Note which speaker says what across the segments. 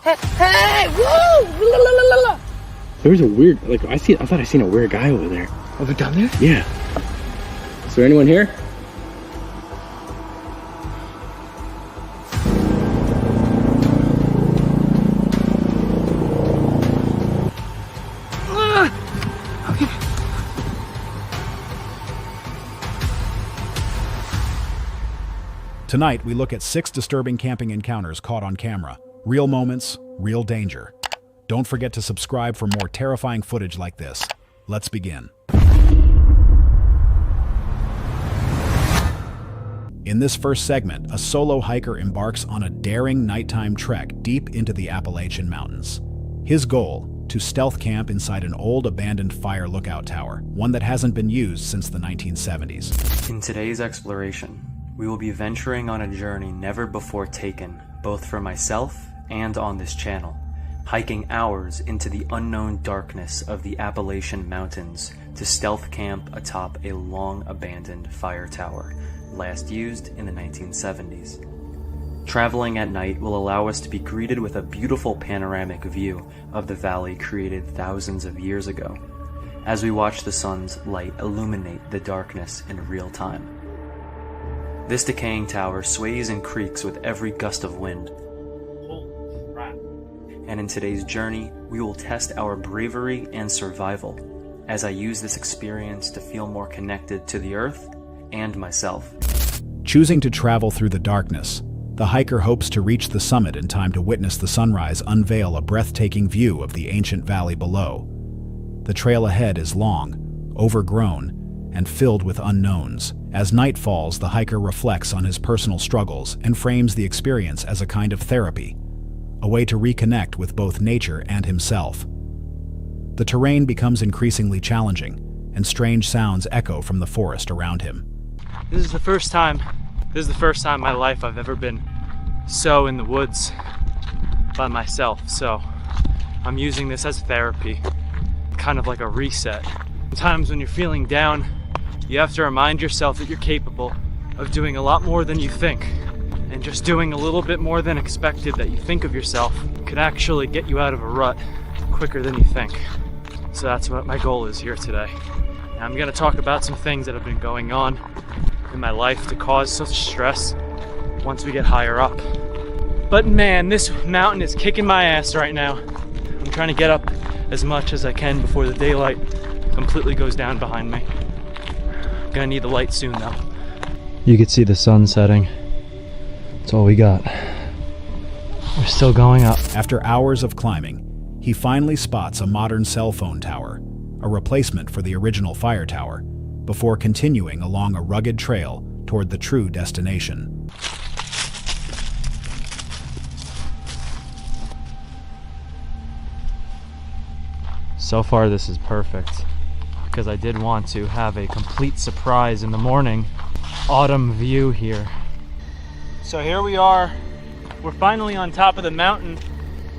Speaker 1: Hey! Woo! La, la, la, la, la.
Speaker 2: There's a weird, like, I thought I seen a weird guy over there.
Speaker 1: Over down there?
Speaker 2: Yeah. Is there anyone here?
Speaker 3: Tonight, we look at 6 disturbing camping encounters caught on camera. Real moments, real danger. Don't forget to subscribe for more terrifying footage like this. Let's begin. In this first segment, a solo hiker embarks on a daring nighttime trek deep into the Appalachian Mountains. His goal, to stealth camp inside an old abandoned fire lookout tower, one that hasn't been used since the 1970s.
Speaker 4: In today's exploration, we will be venturing on a journey never before taken, both for myself and on this channel, hiking hours into the unknown darkness of the Appalachian Mountains to stealth camp atop a long-abandoned fire tower, last used in the 1970s. Traveling at night will allow us to be greeted with a beautiful panoramic view of the valley created thousands of years ago, as we watch the sun's light illuminate the darkness in real time. This decaying tower sways and creaks with every gust of wind. And in today's journey, we will test our bravery and survival as I use this experience to feel more connected to the earth and myself.
Speaker 3: Choosing to travel through the darkness, the hiker hopes to reach the summit in time to witness the sunrise unveil a breathtaking view of the ancient valley below. The trail ahead is long, overgrown, and filled with unknowns. As night falls, the hiker reflects on his personal struggles and frames the experience as a kind of therapy, a way to reconnect with both nature and himself. The terrain becomes increasingly challenging, and strange sounds echo from the forest around him.
Speaker 5: This is the first time in my life I've ever been so in the woods by myself, so I'm using this as therapy, kind of like a reset. Sometimes when you're feeling down, you have to remind yourself that you're capable of doing a lot more than you think, and just doing a little bit more than expected that you think of yourself could actually get you out of a rut quicker than you think. So that's what my goal is here today. Now I'm going to talk about some things that have been going on in my life to cause such stress once we get higher up. But man, this mountain is kicking my ass right now. I'm trying to get up as much as I can before the daylight completely goes down behind me. I'm gonna need the light soon though. You can see the sun setting. That's all we got. We're still going up.
Speaker 3: After hours of climbing, he finally spots a modern cell phone tower, a replacement for the original fire tower, before continuing along a rugged trail toward the true destination.
Speaker 5: So far this is perfect, because I did want to have a complete surprise in the morning. Autumn view here. So here we are. We're finally on top of the mountain.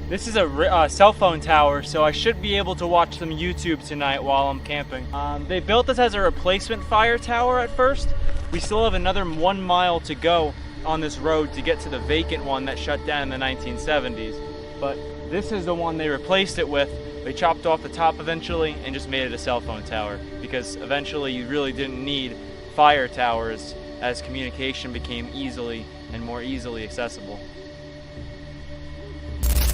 Speaker 5: This is a cell phone tower, so I should be able to watch some YouTube tonight while I'm camping. They built this as a replacement fire tower at first. We still have another 1 mile to go on this road to get to the vacant one that shut down in the 1970s. But this is the one they replaced it with. They chopped off the top eventually and just made it a cell phone tower, because eventually you really didn't need fire towers as communication became easily and more easily accessible.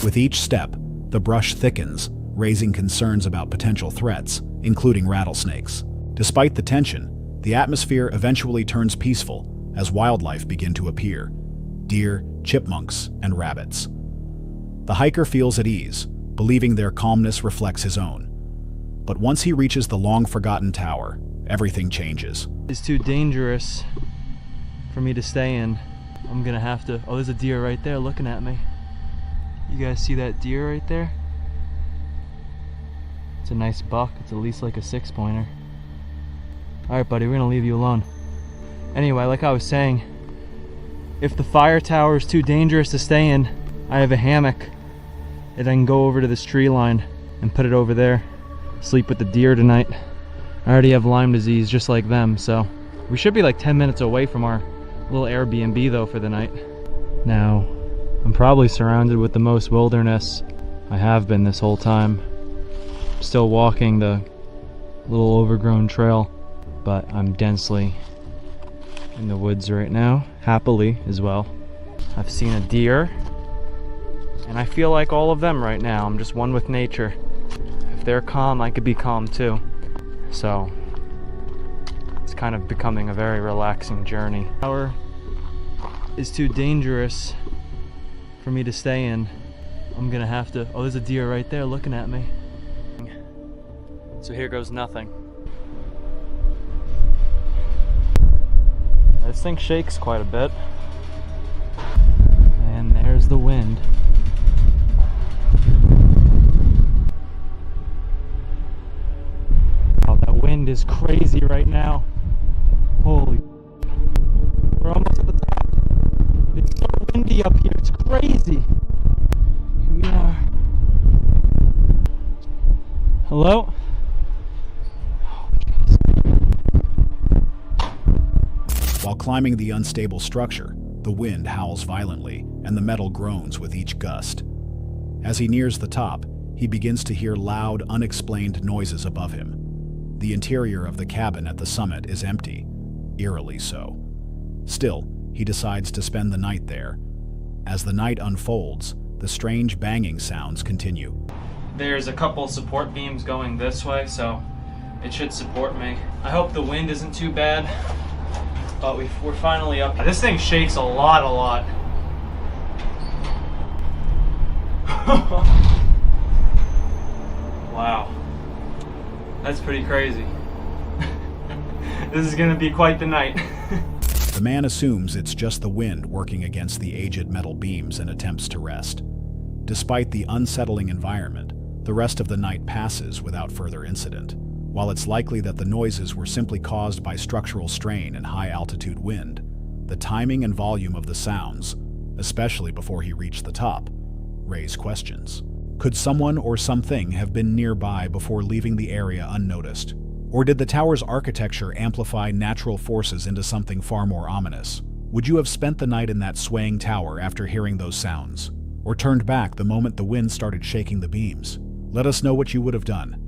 Speaker 3: With each step, the brush thickens, raising concerns about potential threats, including rattlesnakes. Despite the tension, the atmosphere eventually turns peaceful as wildlife begin to appear: deer, chipmunks, and rabbits. The hiker feels at ease, believing their calmness reflects his own. But once he reaches the long-forgotten tower, everything changes.
Speaker 5: It's too dangerous for me to stay in. I'm gonna have to... Oh, there's a deer right there looking at me. You guys see that deer right there? It's a nice buck. It's at least like a 6-pointer. Alright, buddy, we're gonna leave you alone. Anyway, like I was saying, if the fire tower is too dangerous to stay in, I have a hammock, and I can go over to this tree line and put it over there. Sleep with the deer tonight. I already have Lyme disease just like them, so we should be like 10 minutes away from our little Airbnb though for the night. Now, I'm probably surrounded with the most wilderness. I have been this whole time. I'm still walking the little overgrown trail, but I'm densely in the woods right now, happily as well. I've seen a deer, and I feel like all of them right now. I'm just one with nature. If they're calm, I could be calm too. So it's kind of becoming a very relaxing journey. The tower is too dangerous for me to stay in. I'm gonna have to, oh, there's a deer right there looking at me. So here goes nothing. This thing shakes quite a bit. And there's the wind. Oh, that wind is crazy right now. Holy. We're almost at the top. It's so windy up here, it's crazy. Here we are. Hello?
Speaker 3: While climbing the unstable structure, the wind howls violently, and the metal groans with each gust. As he nears the top, he begins to hear loud, unexplained noises above him. The interior of the cabin at the summit is empty, eerily so. Still, he decides to spend the night there. As the night unfolds, the strange banging sounds continue.
Speaker 5: There's a couple support beams going this way, so it should support me. I hope the wind isn't too bad. But we're finally up. This thing shakes a lot. Wow. That's pretty crazy. This is gonna be quite the night.
Speaker 3: The man assumes it's just the wind working against the aged metal beams and attempts to rest. Despite the unsettling environment, the rest of the night passes without further incident. While it's likely that the noises were simply caused by structural strain and high-altitude wind, the timing and volume of the sounds, especially before he reached the top, raise questions. Could someone or something have been nearby before leaving the area unnoticed? Or did the tower's architecture amplify natural forces into something far more ominous? Would you have spent the night in that swaying tower after hearing those sounds? Or turned back the moment the wind started shaking the beams? Let us know what you would have done.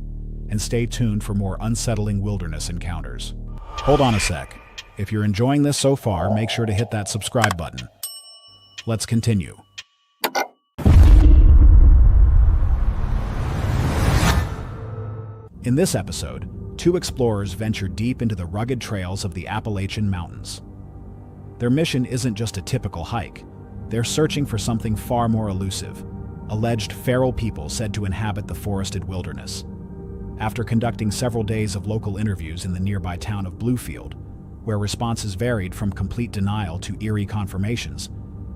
Speaker 3: And stay tuned for more unsettling wilderness encounters. Hold on a sec. If you're enjoying this so far, make sure to hit that subscribe button. Let's continue. In this episode, two explorers venture deep into the rugged trails of the Appalachian Mountains. Their mission isn't just a typical hike. They're searching for something far more elusive, alleged feral people said to inhabit the forested wilderness. After conducting several days of local interviews in the nearby town of Bluefield, where responses varied from complete denial to eerie confirmations,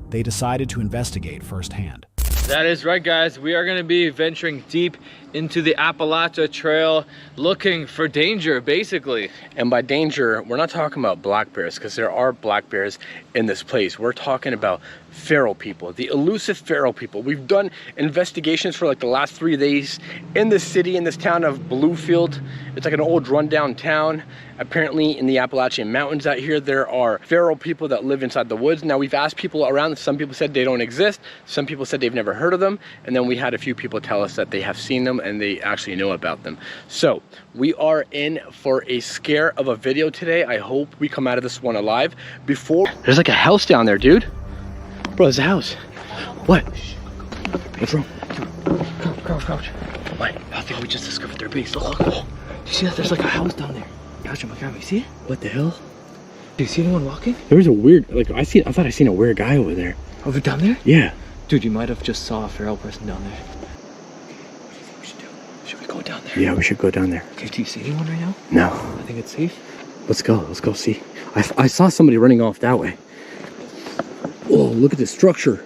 Speaker 3: they decided to investigate firsthand.
Speaker 1: That is right, guys. We are going to be venturing deep into the Appalachia Trail looking for danger, basically.
Speaker 2: And by danger, we're not talking about black bears, because there are black bears in this place. We're talking about feral people, the elusive feral people. We've done investigations for like the last 3 days in this city, in this town of Bluefield. It's like an old rundown town. Apparently in the Appalachian Mountains out here, there are feral people that live inside the woods. Now we've asked people around, some people said they don't exist, some people said they've never heard of them, and then we had a few people tell us that they have seen them and they actually know about them. So we are in for a scare of a video today. I hope we come out of this one alive. There's like a house down there, dude. Bro, there's a house. What? What's wrong? Crouch. What? I think we just discovered their base. Look. Do you see that? There's like a house down there. Crouch on my camera. You see it? What the hell? Do you see anyone walking?
Speaker 6: There was a weird, like I thought I seen a weird guy over there.
Speaker 1: Over down there?
Speaker 6: Yeah.
Speaker 1: Dude, you might have just saw a feral person down there. What do you think we should do? Should we go down there?
Speaker 6: Yeah, we should go down there.
Speaker 1: Okay, do you see anyone right now?
Speaker 6: No.
Speaker 1: I think it's safe.
Speaker 6: Let's go see. I saw somebody running off that way. Oh, look at this structure.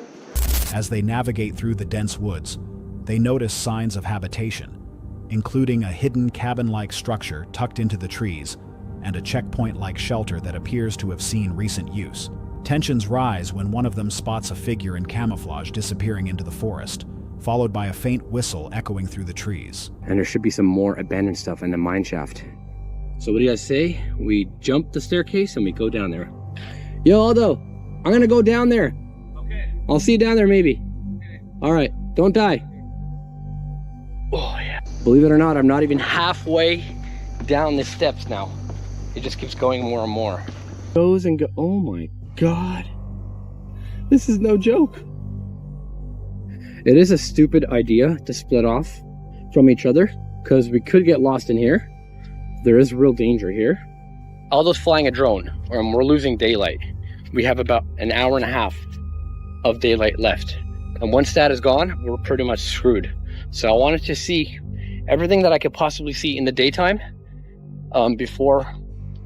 Speaker 3: As they navigate through the dense woods, they notice signs of habitation, including a hidden cabin-like structure tucked into the trees and a checkpoint-like shelter that appears to have seen recent use. Tensions rise when one of them spots a figure in camouflage disappearing into the forest, followed by a faint whistle echoing through the trees.
Speaker 6: And there should be some more abandoned stuff in the mine shaft. So what do you guys say? We jump the staircase and we go down there. Yo, Aldo, I'm gonna go down there.
Speaker 5: Okay.
Speaker 6: I'll see you down there maybe. All right, don't die. Oh yeah. Believe it or not, I'm not even halfway down the steps now. It just keeps going more and more. Goes and go. Oh my God. This is no joke. It is a stupid idea to split off from each other because we could get lost in here. There is real danger here. Aldo's flying a drone, and we're losing daylight. We have about an hour and a half of daylight left. And once that is gone, we're pretty much screwed. So I wanted to see everything that I could possibly see in the daytime before,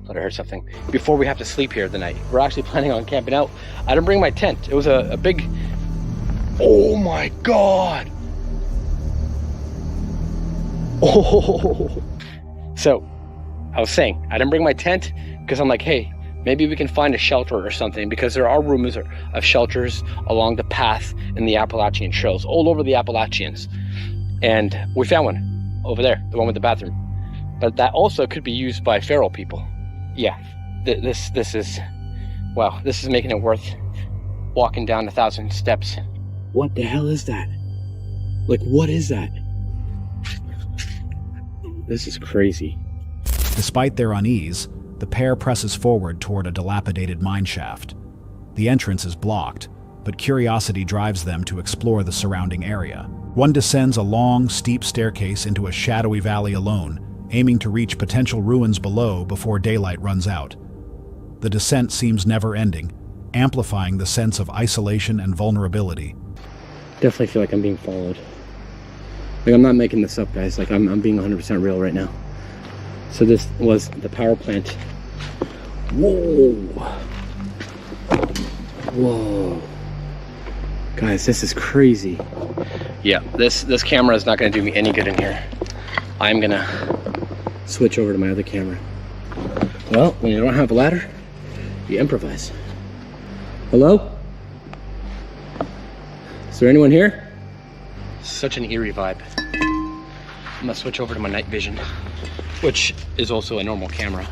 Speaker 6: I heard something, before we have to sleep here the night. We're actually planning on camping out. I didn't bring my tent. It was a big, oh my God. Oh. So I was saying, I didn't bring my tent because I'm like, hey, maybe we can find a shelter or something, because there are rumors of shelters along the path in the Appalachian trails, all over the Appalachians. And we found one over there, the one with the bathroom. But that also could be used by feral people. Yeah, this is, wow, this is making it worth walking down 1,000 steps. What the hell is that? Like, what is that? This is crazy.
Speaker 3: Despite their unease, the pair presses forward toward a dilapidated mine shaft. The entrance is blocked, but curiosity drives them to explore the surrounding area. One descends a long, steep staircase into a shadowy valley alone, aiming to reach potential ruins below before daylight runs out. The descent seems never-ending, amplifying the sense of isolation and vulnerability.
Speaker 6: Definitely feel like I'm being followed. Like, I'm not making this up, guys. Like, I'm being 100% real right now. So this was the power plant. Whoa. Whoa. Guys, this is crazy. Yeah, this camera is not going to do me any good in here. I'm going to switch over to my other camera. Well, when you don't have a ladder, you improvise. Hello? Is there anyone here? Such an eerie vibe. I'm going to switch over to my night vision, which is also a normal camera.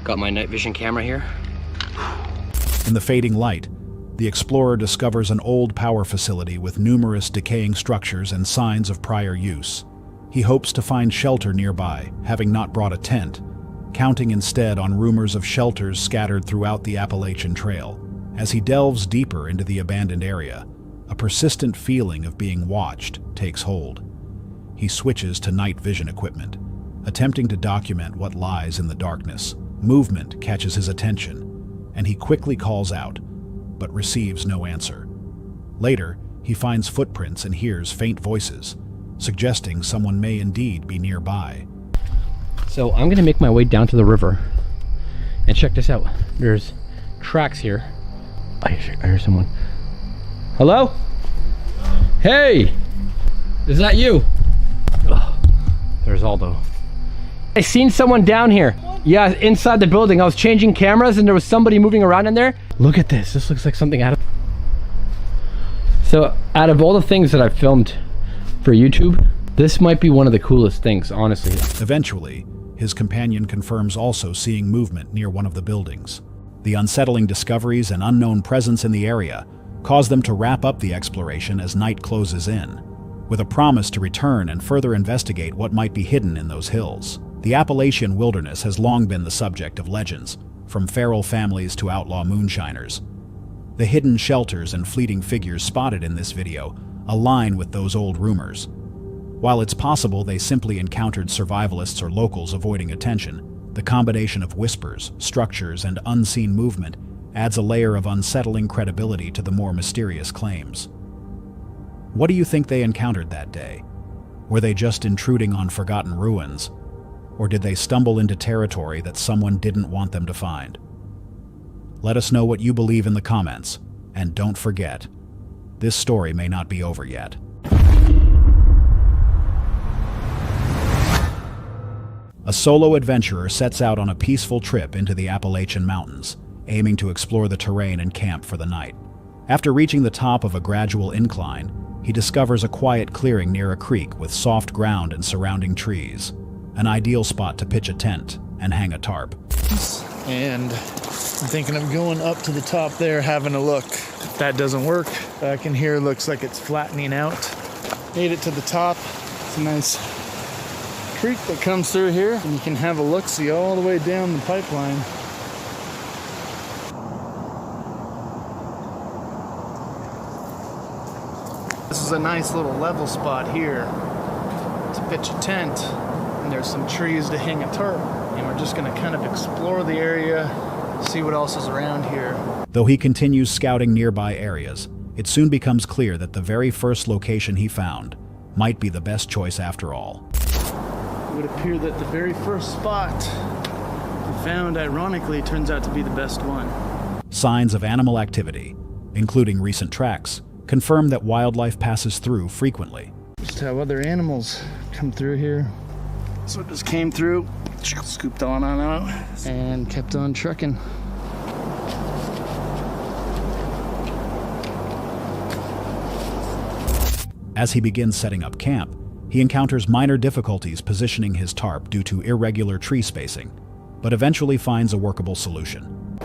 Speaker 6: Got my night vision camera here.
Speaker 3: In the fading light, the explorer discovers an old power facility with numerous decaying structures and signs of prior use. He hopes to find shelter nearby, having not brought a tent, counting instead on rumors of shelters scattered throughout the Appalachian Trail. As he delves deeper into the abandoned area, a persistent feeling of being watched takes hold. He switches to night vision equipment, attempting to document what lies in the darkness. Movement catches his attention, and he quickly calls out, but receives no answer. Later, he finds footprints and hears faint voices, suggesting someone may indeed be nearby.
Speaker 6: So I'm gonna make my way down to the river, and check this out. There's tracks here. I hear someone. Hello? Hey! Is that you? Oh, there's Aldo. I seen someone down here. Yeah, inside the building. I was changing cameras and there was somebody moving around in there. Look at this. This looks like something out of... So, out of all the things that I've filmed for YouTube, this might be one of the coolest things, honestly.
Speaker 3: Eventually, his companion confirms also seeing movement near one of the buildings. The unsettling discoveries and unknown presence in the area cause them to wrap up the exploration as night closes in, with a promise to return and further investigate what might be hidden in those hills. The Appalachian wilderness has long been the subject of legends, from feral families to outlaw moonshiners. The hidden shelters and fleeting figures spotted in this video align with those old rumors. While it's possible they simply encountered survivalists or locals avoiding attention, the combination of whispers, structures, and unseen movement adds a layer of unsettling credibility to the more mysterious claims. What do you think they encountered that day? Were they just intruding on forgotten ruins? Or did they stumble into territory that someone didn't want them to find? Let us know what you believe in the comments, and don't forget, this story may not be over yet. A solo adventurer sets out on a peaceful trip into the Appalachian Mountains, aiming to explore the terrain and camp for the night. After reaching the top of a gradual incline, he discovers a quiet clearing near a creek with soft ground and surrounding trees, an ideal spot to pitch a tent and hang a tarp.
Speaker 7: And I'm thinking of going up to the top there, having a look. That doesn't work. Back in here looks like it's flattening out. Made it to the top. It's a nice creek that comes through here, and you can have a look-see all the way down the pipeline. This is a nice little level spot here to pitch a tent, and there's some trees to hang a tarp, and we're just going to kind of explore the area, see what else is around here.
Speaker 3: Though he continues scouting nearby areas, it soon becomes clear that the very first location he found might be the best choice after all.
Speaker 7: It would appear that the very first spot we found, ironically, turns out to be the best one.
Speaker 3: Signs of animal activity, including recent tracks, confirm that wildlife passes through frequently.
Speaker 7: Just how other animals come through here. So it just came through, scooped on out, and kept on trucking.
Speaker 3: As he begins setting up camp, he encounters minor difficulties positioning his tarp due to irregular tree spacing, but eventually finds a workable solution.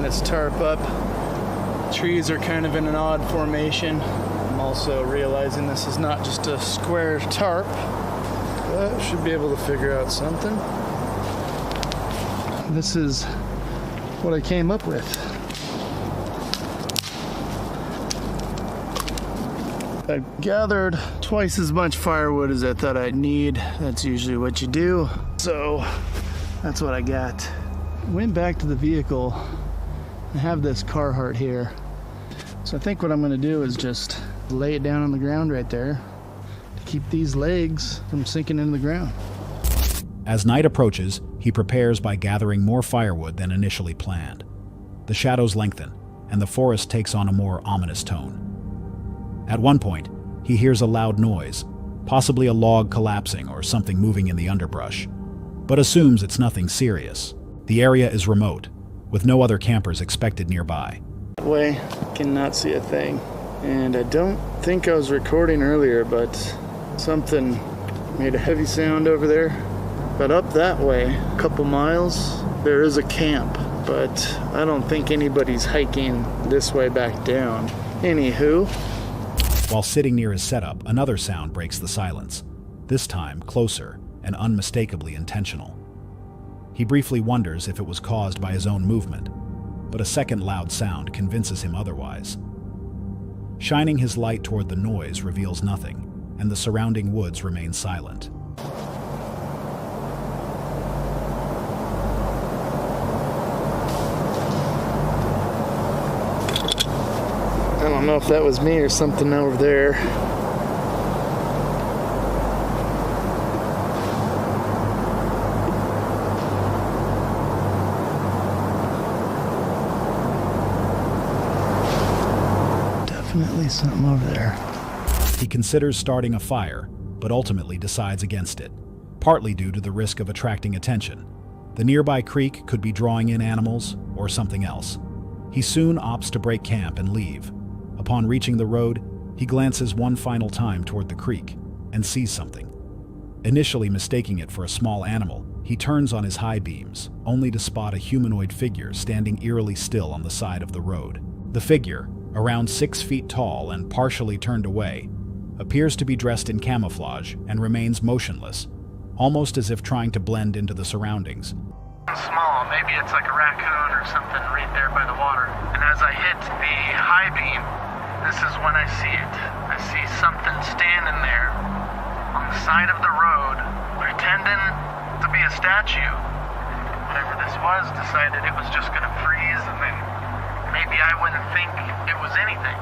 Speaker 7: This tarp up. Trees are kind of in an odd formation. I'm also realizing this is not just a square tarp, but should be able to figure out something. This is what I came up with. I gathered twice as much firewood as I thought I'd need. That's usually what you do. So that's what I got. Went back to the vehicle. I have this Carhartt here. So I think what I'm gonna do is just lay it down on the ground right there to keep these legs from sinking into the ground.
Speaker 3: As night approaches, he prepares by gathering more firewood than initially planned. The shadows lengthen, and the forest takes on a more ominous tone. At one point, he hears a loud noise, possibly a log collapsing or something moving in the underbrush, but assumes it's nothing serious. The area is remote, with no other campers expected nearby.
Speaker 7: That way, I cannot see a thing. And I don't think I was recording earlier, but something made a heavy sound over there. But up that way, a couple miles, there is a camp, but I don't think anybody's hiking this way back down. Anywho.
Speaker 3: While sitting near his setup, another sound breaks the silence, this time closer and unmistakably intentional. He briefly wonders if it was caused by his own movement, but a second loud sound convinces him otherwise. Shining his light toward the noise reveals nothing, and the surrounding woods remain silent.
Speaker 7: I don't know if that was me or something over there. Definitely something over there.
Speaker 3: He considers starting a fire, but ultimately decides against it, partly due to the risk of attracting attention. The nearby creek could be drawing in animals or something else. He soon opts to break camp and leave. Upon reaching the road, he glances one final time toward the creek and sees something. Initially mistaking it for a small animal, he turns on his high beams, only to spot a humanoid figure standing eerily still on the side of the road. The figure, around 6 feet tall and partially turned away, appears to be dressed in camouflage and remains motionless, almost as if trying to blend into the surroundings.
Speaker 8: Small, maybe it's like a raccoon or something right there by the water. And as I hit the high beam, this is when I see it. I see something standing there on the side of the road, pretending to be a statue. Whatever this was decided it was just gonna freeze, and then maybe I wouldn't think it was anything.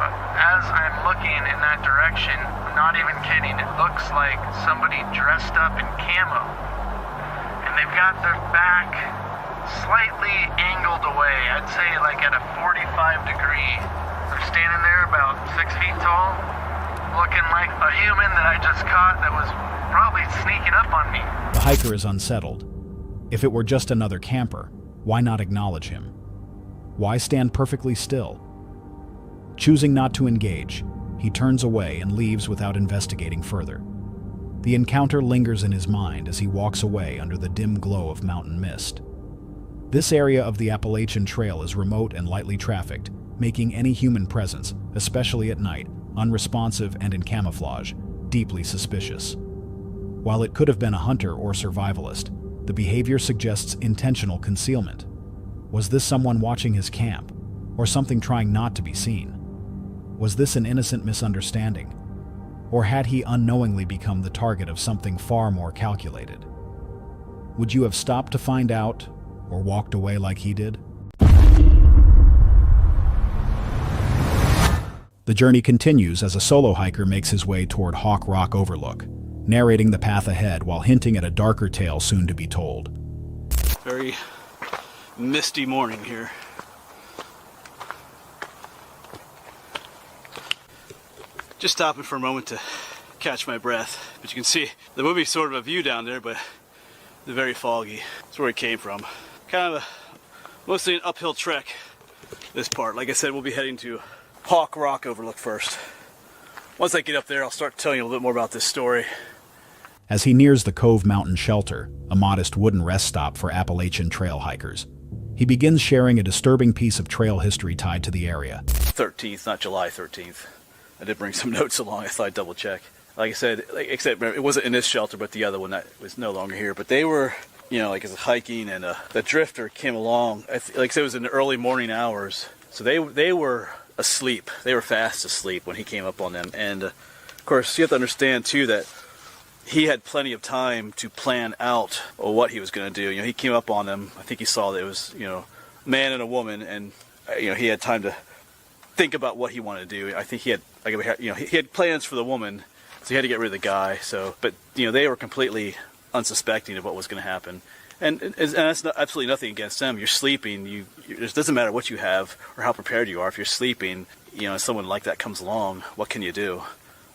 Speaker 8: But as I'm looking in that direction, I'm not even kidding, it looks like somebody dressed up in camo. And they've got their back slightly angled away, I'd say like at a 45 degree. They're standing there about 6 feet tall, looking like a human that I just caught that was probably sneaking up on me.
Speaker 3: The hiker is unsettled. If it were just another camper, why not acknowledge him? Why stand perfectly still? Choosing not to engage, he turns away and leaves without investigating further. The encounter lingers in his mind as he walks away under the dim glow of mountain mist. This area of the Appalachian Trail is remote and lightly trafficked, making any human presence, especially at night, unresponsive and in camouflage, deeply suspicious. While it could have been a hunter or survivalist, the behavior suggests intentional concealment. Was this someone watching his camp, or something trying not to be seen? Was this an innocent misunderstanding? Or had he unknowingly become the target of something far more calculated? Would you have stopped to find out, or walked away like he did? The journey continues as a solo hiker makes his way toward Hawk Rock Overlook, narrating the path ahead while hinting at a darker tale soon to be told.
Speaker 9: Very misty morning here. Just stopping for a moment to catch my breath, but you can see there will be sort of a view down there, but they're very foggy. That's where it came from. Kind of mostly an uphill trek, this part. Like I said, we'll be heading to Hawk Rock Overlook first. Once I get up there, I'll start telling you a little bit more about this story.
Speaker 3: As he nears the Cove Mountain Shelter, a modest wooden rest stop for Appalachian trail hikers, he begins sharing a disturbing piece of trail history tied to the area.
Speaker 9: 13th, not July 13th. I did bring some notes along. I thought I'd double check. Like I said, except it wasn't in this shelter, but the other one that was no longer here. But they were, you know, like as hiking, and the drifter came along. Like I said, it was in the early morning hours. So they were asleep. They were fast asleep when he came up on them. And of course, you have to understand too that he had plenty of time to plan out what he was going to do. You know, he came up on them. I think he saw that it was, you know, a man and a woman, and you know, he had time to think about what he wanted to do. I think he had, like, you know, he had plans for the woman, so he had to get rid of the guy. So, but you know, they were completely unsuspecting of what was going to happen, and that's absolutely nothing against them. You're sleeping. It doesn't matter what you have or how prepared you are. If you're sleeping, you know, and someone like that comes along, what can you do?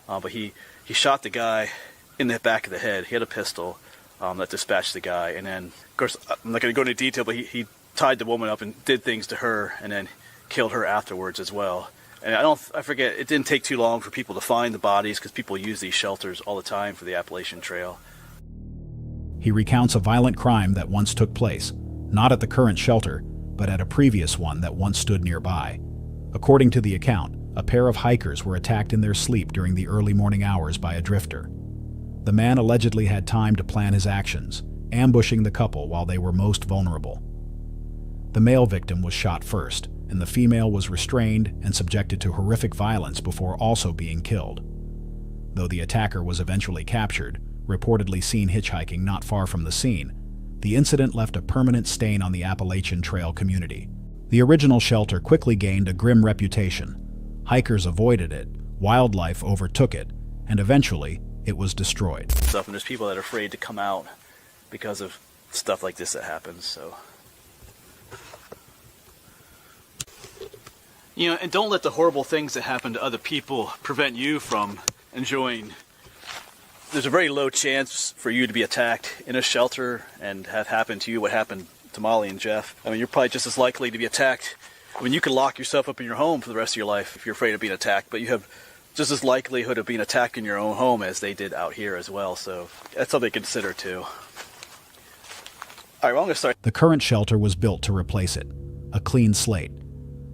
Speaker 9: But he shot the guy in the back of the head. He had a pistol that dispatched the guy, and then, of course, I'm not going to go into detail, but he tied the woman up and did things to her, and then killed her afterwards as well. And I forget, it didn't take too long for people to find the bodies, because people use these shelters all the time for the Appalachian Trail.
Speaker 3: He recounts a violent crime that once took place, not at the current shelter, but at a previous one that once stood nearby. According to the account, a pair of hikers were attacked in their sleep during the early morning hours by a drifter. The man allegedly had time to plan his actions, ambushing the couple while they were most vulnerable. The male victim was shot first, and the female was restrained and subjected to horrific violence before also being killed. Though the attacker was eventually captured, reportedly seen hitchhiking not far from the scene, the incident left a permanent stain on the Appalachian Trail community. The original shelter quickly gained a grim reputation. Hikers avoided it, wildlife overtook it, and eventually, it was destroyed.
Speaker 9: And there's people that are afraid to come out because of stuff like this that happens, so. You know, and don't let the horrible things that happen to other people prevent you from enjoying. There's a very low chance for you to be attacked in a shelter and have happened to you what happened to Molly and Jeff. I mean, you're probably just as likely to be attacked. I mean, you can lock yourself up in your home for the rest of your life if you're afraid of being attacked, but you have just as likelihood of being attacked in your own home as they did out here as well. So that's something to consider too. All right, well, I'm going to start.
Speaker 3: The current shelter was built to replace it, a clean slate.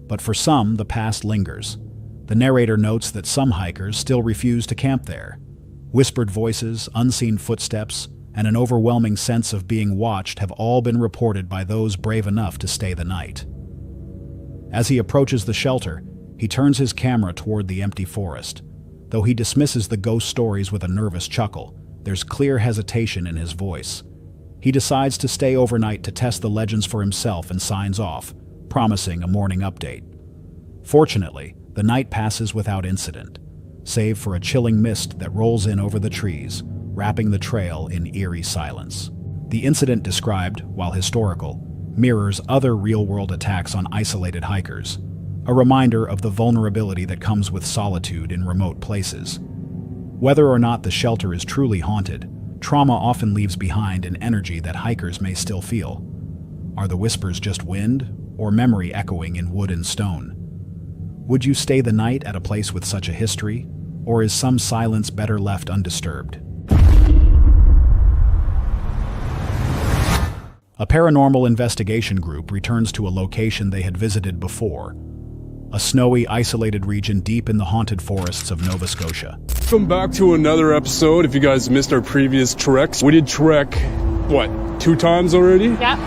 Speaker 3: But for some, the past lingers. The narrator notes that some hikers still refuse to camp there. Whispered voices, unseen footsteps, and an overwhelming sense of being watched have all been reported by those brave enough to stay the night. As he approaches the shelter, he turns his camera toward the empty forest. Though he dismisses the ghost stories with a nervous chuckle, there's clear hesitation in his voice. He decides to stay overnight to test the legends for himself and signs off, promising a morning update. Fortunately, the night passes without incident, save for a chilling mist that rolls in over the trees, wrapping the trail in eerie silence. The incident described, while historical, mirrors other real-world attacks on isolated hikers, a reminder of the vulnerability that comes with solitude in remote places. Whether or not the shelter is truly haunted, trauma often leaves behind an energy that hikers may still feel. Are the whispers just wind, or memory echoing in wood and stone? Would you stay the night at a place with such a history, or is some silence better left undisturbed? A paranormal investigation group returns to a location they had visited before, a snowy, isolated region deep in the haunted forests of Nova Scotia.
Speaker 10: Welcome back to another episode. If you guys missed our previous treks, we did trek, what, 2 times already?
Speaker 11: Yep.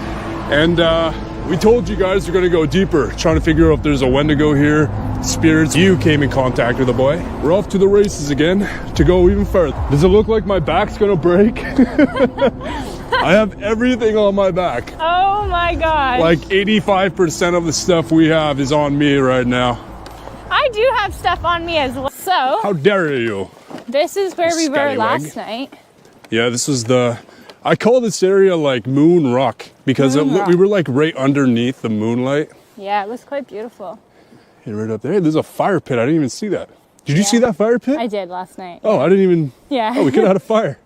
Speaker 10: And we told you guys we're gonna go deeper, trying to figure out if there's a Wendigo here, spirits. You came in contact with the boy. We're off to the races again to go even further. Does it look like my back's gonna break? I have everything on my back.
Speaker 11: Oh my gosh.
Speaker 10: Like 85% of the stuff we have is on me right now.
Speaker 11: I do have stuff on me as well. So,
Speaker 10: how dare you?
Speaker 11: This is where we were
Speaker 10: Scallywag.
Speaker 11: last night.
Speaker 10: Yeah, this is I call this area like Moon Rock because we were like right underneath the moonlight.
Speaker 11: Yeah, it was quite beautiful.
Speaker 10: Hey, right up there. Hey, there's a fire pit. I didn't even see that. Did you see that fire pit?
Speaker 11: I did last night.
Speaker 10: Oh, I didn't even.
Speaker 11: Yeah.
Speaker 10: Oh, we could have had a fire.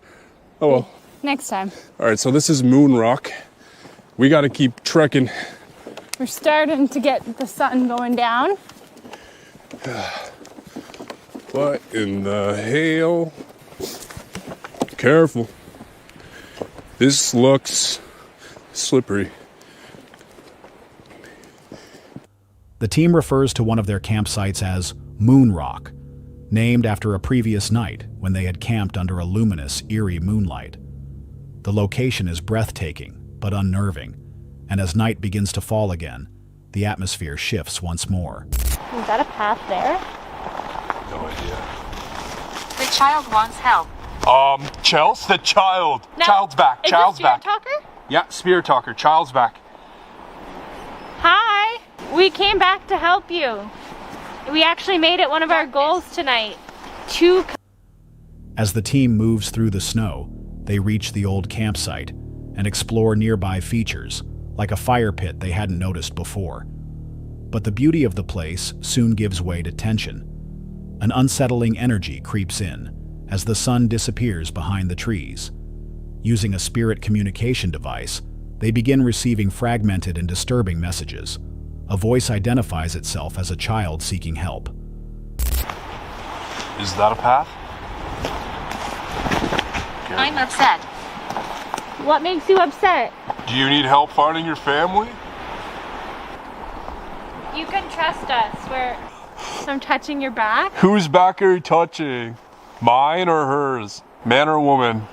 Speaker 10: Oh well.
Speaker 11: Next time.
Speaker 10: All right, so this is Moon Rock. We got to keep trekking.
Speaker 11: We're starting to get the sun going down.
Speaker 10: What in the hell? Careful. This looks slippery.
Speaker 3: The team refers to one of their campsites as Moon Rock, named after a previous night when they had camped under a luminous, eerie moonlight. The location is breathtaking, but unnerving, and as night begins to fall again, the atmosphere shifts once more.
Speaker 11: Is that a path there?
Speaker 10: No idea.
Speaker 12: The child wants help.
Speaker 10: Chels? The child!
Speaker 11: No.
Speaker 10: Child's back. Child's back.
Speaker 11: Talker?
Speaker 10: Yeah, Spirit Talker. Child's back.
Speaker 11: Hi! We came back to help you. We actually made it one of our goals tonight.
Speaker 3: As the team moves through the snow, they reach the old campsite and explore nearby features, like a fire pit they hadn't noticed before. But the beauty of the place soon gives way to tension. An unsettling energy creeps in as the sun disappears behind the trees. Using a spirit communication device, they begin receiving fragmented and disturbing messages. A voice identifies itself as a child seeking help.
Speaker 10: Is that a path?
Speaker 12: I'm upset.
Speaker 11: What makes you upset?
Speaker 10: Do you need help finding your family?
Speaker 11: You can trust us. I'm touching your back.
Speaker 10: Whose back are you touching? Mine or hers? Man or woman?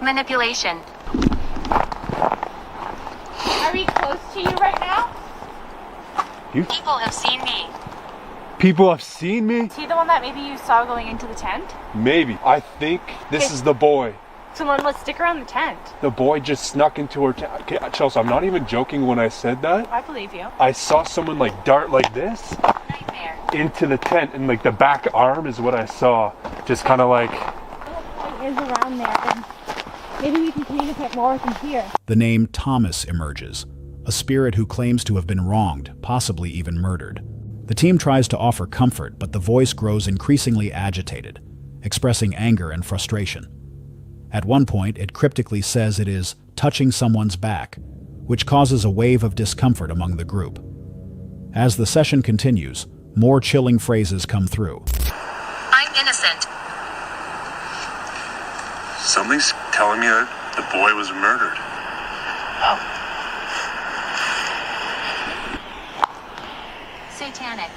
Speaker 12: Manipulation.
Speaker 11: Are we close to you right now?
Speaker 12: People have seen me.
Speaker 10: People have seen me?
Speaker 11: Is he the one that maybe you saw going into the tent?
Speaker 10: Maybe. I think this is the boy.
Speaker 11: Someone, let's stick around the tent.
Speaker 10: The boy just snuck into her tent. Okay, Chelsea, I'm not even joking when I said that.
Speaker 11: I believe you.
Speaker 10: I saw someone like dart like this
Speaker 12: Nightmare.
Speaker 10: into the tent, and like the back arm is what I saw. Just kind of like...
Speaker 11: It is around there, and maybe we can communicate more with him here.
Speaker 3: The name Thomas emerges, a spirit who claims to have been wronged, possibly even murdered. The team tries to offer comfort, but the voice grows increasingly agitated, expressing anger and frustration. At one point, it cryptically says it is touching someone's back, which causes a wave of discomfort among the group. As the session continues, more chilling phrases come through.
Speaker 12: I'm innocent.
Speaker 13: Something's telling me that the boy was murdered.
Speaker 12: Satanic.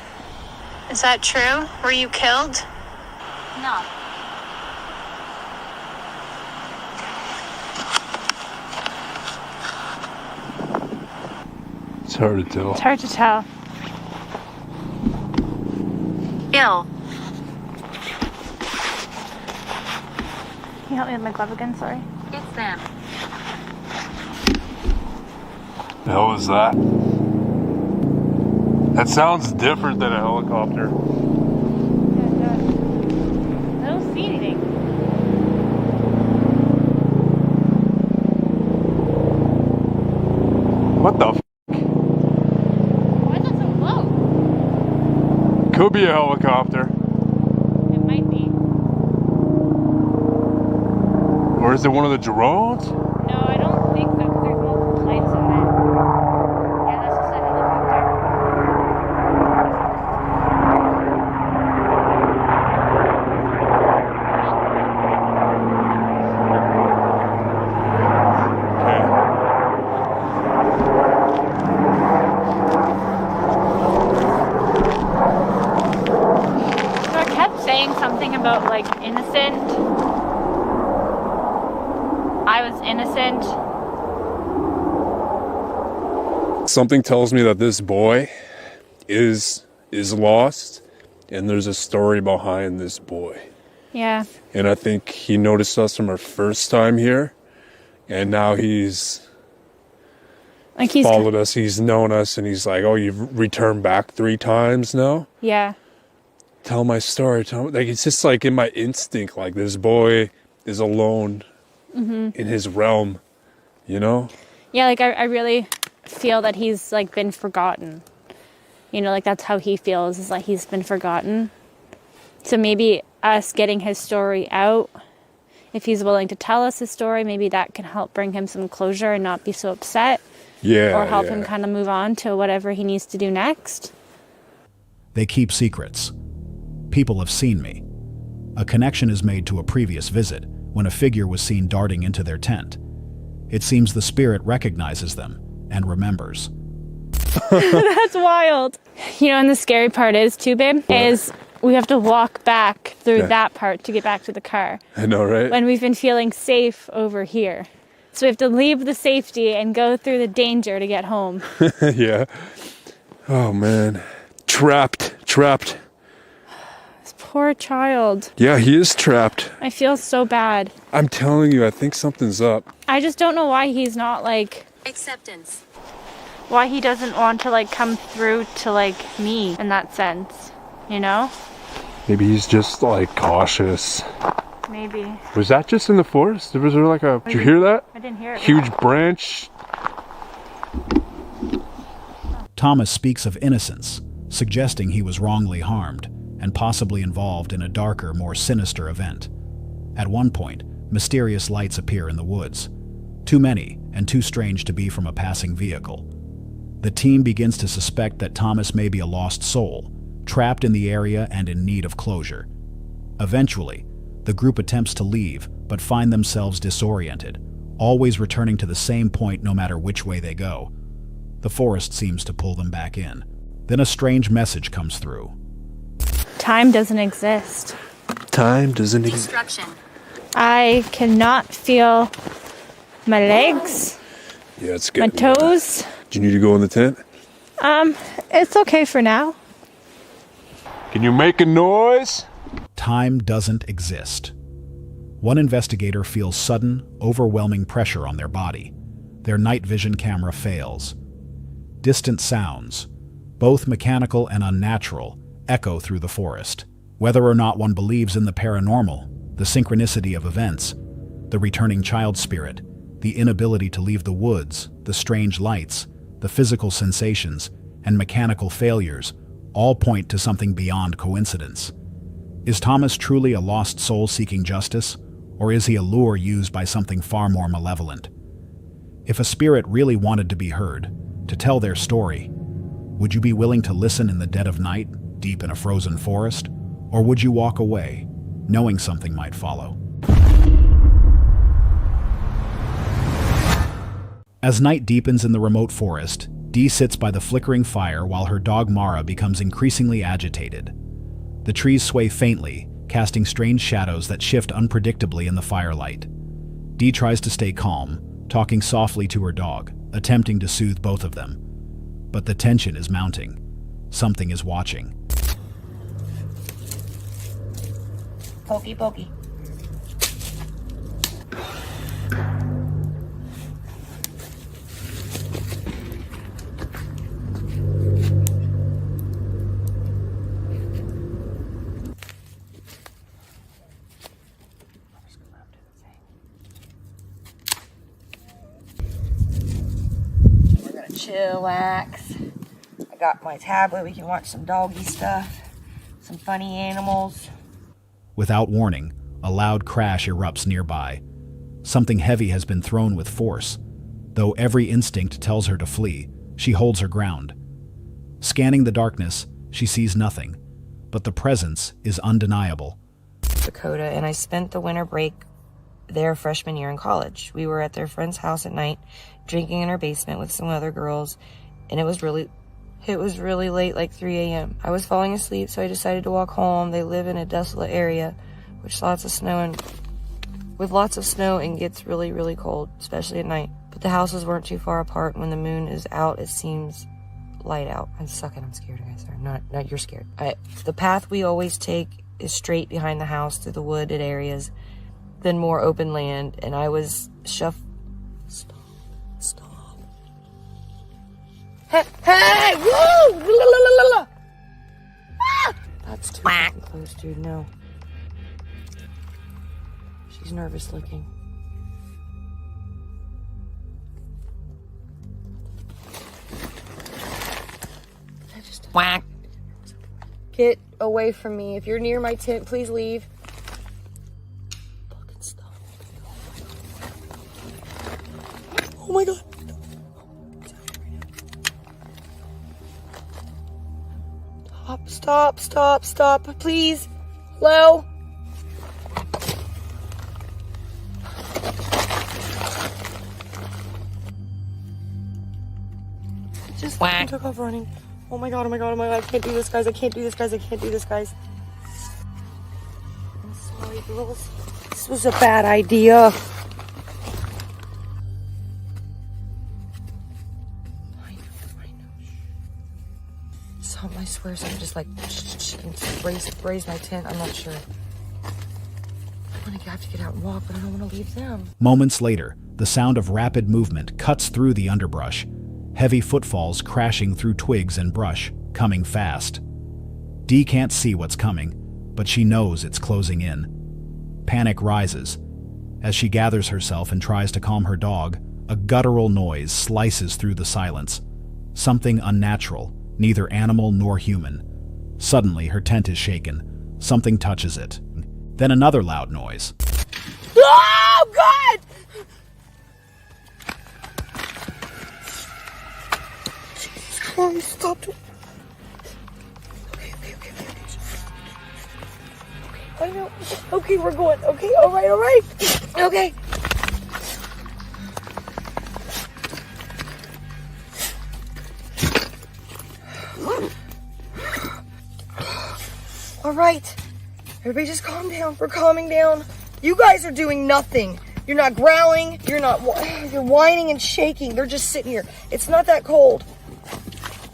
Speaker 14: Is that true? Were you killed?
Speaker 12: No.
Speaker 10: It's hard to tell.
Speaker 11: It's hard to tell.
Speaker 12: Ill.
Speaker 11: Can you help me with my glove again? Sorry.
Speaker 12: It's them.
Speaker 10: The hell was that? That sounds different than a helicopter.
Speaker 11: Yeah, I don't see anything.
Speaker 10: What the f?
Speaker 11: Why is it so low?
Speaker 10: Could be a helicopter.
Speaker 11: It might be.
Speaker 10: Or is it one of the drones?
Speaker 11: No, I don't think so, because there's multiple lights on it. Yeah, that's just a helicopter. about like innocent. I was innocent.
Speaker 10: Something tells me that this boy is lost, and there's a story behind this boy.
Speaker 11: Yeah.
Speaker 10: And I think he noticed us from our first time here, and now he's followed us, he's known us, and he's like, oh, you've returned back 3 times now?
Speaker 11: Yeah.
Speaker 10: Tell my story. Like, it's just like in my instinct, like this boy is alone in his realm, you know?
Speaker 11: Yeah, like I really feel that he's like been forgotten. You know, like that's how he feels, is like he's been forgotten. So maybe us getting his story out, if he's willing to tell us his story, maybe that can help bring him some closure and not be so upset.
Speaker 10: Yeah.
Speaker 11: Or help him kind of move on to whatever he needs to do next.
Speaker 3: They keep secrets. People have seen me. A connection is made to a previous visit when a figure was seen darting into their tent. It seems the spirit recognizes them and remembers.
Speaker 11: That's wild. You know, and the scary part is too, babe, is we have to walk back through that part to get back to the car.
Speaker 10: I know, right?
Speaker 11: When we've been feeling safe over here. So we have to leave the safety and go through the danger to get home.
Speaker 10: Yeah. Oh, man. Trapped.
Speaker 11: This poor child.
Speaker 10: Yeah, he is trapped.
Speaker 11: I feel so bad.
Speaker 10: I'm telling you, I think something's up.
Speaker 11: I just don't know why he's not like...
Speaker 12: Acceptance.
Speaker 11: Why he doesn't want to like come through to like me in that sense, you know?
Speaker 10: Maybe he's just like cautious.
Speaker 11: Maybe.
Speaker 10: Was that just in the forest? Was there like a... Did you hear that?
Speaker 11: I didn't hear it.
Speaker 10: Huge branch.
Speaker 3: Thomas speaks of innocence, suggesting he was wrongly harmed and possibly involved in a darker, more sinister event. At one point, mysterious lights appear in the woods. Too many and too strange to be from a passing vehicle. The team begins to suspect that Thomas may be a lost soul, trapped in the area and in need of closure. Eventually, the group attempts to leave, but find themselves disoriented, always returning to the same point no matter which way they go. The forest seems to pull them back in. Then a strange message comes through.
Speaker 11: Time doesn't exist.
Speaker 10: Time doesn't exist.
Speaker 12: Destruction.
Speaker 11: I cannot feel my legs,
Speaker 10: Yeah, it's
Speaker 11: my
Speaker 10: good.
Speaker 11: toes.
Speaker 10: Do you need to go in the tent?
Speaker 11: It's okay for now.
Speaker 10: Can you make a noise?
Speaker 3: Time doesn't exist. One investigator feels sudden, overwhelming pressure on their body. Their night vision camera fails. Distant sounds, both mechanical and unnatural, echo through the forest. Whether or not one believes in the paranormal, the synchronicity of events, the returning child spirit, the inability to leave the woods, the strange lights, the physical sensations, and mechanical failures all point to something beyond coincidence. Is Thomas truly a lost soul seeking justice, or is he a lure used by something far more malevolent? If a spirit really wanted to be heard, to tell their story, would you be willing to listen in the dead of night, deep in a frozen forest, or would you walk away, knowing something might follow? As night deepens in the remote forest, Dee sits by the flickering fire while her dog Mara becomes increasingly agitated. The trees sway faintly, casting strange shadows that shift unpredictably in the firelight. Dee tries to stay calm, talking softly to her dog, attempting to soothe both of them. But the tension is mounting. Something is watching.
Speaker 12: Pokey, pokey.
Speaker 15: Chillax. I got my tablet. We can watch some doggy stuff, some funny animals.
Speaker 3: Without warning, a loud crash erupts nearby. Something heavy has been thrown with force. Though every instinct tells her to flee, she holds her ground. Scanning the darkness, she sees nothing, but the presence is undeniable.
Speaker 15: Dakota, and I spent the winter break their freshman year in college. We were at their friend's house at night, drinking in her basement with some other girls, and it was really late, like 3 a.m. I was falling asleep, so I decided to walk home. They live in a desolate area. with lots of snow and gets really, really cold, especially at night. But the houses weren't too far apart. When the moon is out, it seems light out. I'm sucking. I'm scared, guys. Not you're scared. The path we always take is straight behind the house through the wooded areas, then more open land. And I was Stop. Hey! Woo! Ah! That's too fucking close, dude. No. She's nervous looking. Whack. Get away from me. If you're near my tent, please leave. Fucking stuff. Oh my god. Stop, please. Hello? Just fucking took off running. Oh my god, I can't do this, guys. I'm sorry, girls. This was a bad idea. Something, I swear, something just like raise my tent. I'm not sure. I have to get out and walk, but I don't want to leave them.
Speaker 3: Moments later, the sound of rapid movement cuts through the underbrush. Heavy footfalls crashing through twigs and brush, coming fast. Dee can't see what's coming, but she knows it's closing in. Panic rises. As she gathers herself and tries to calm her dog, a guttural noise slices through the silence. Something unnatural, neither animal nor human. Suddenly, her tent is shaken. Something touches it. Then another loud noise.
Speaker 15: Oh, God! Jesus Christ, stop it. Okay. I know. Okay, we're going. Okay, all right. Okay. All right. Everybody just calm down. We're calming down. You guys are doing nothing. You're not growling. You're whining and shaking. They're just sitting here. It's not that cold.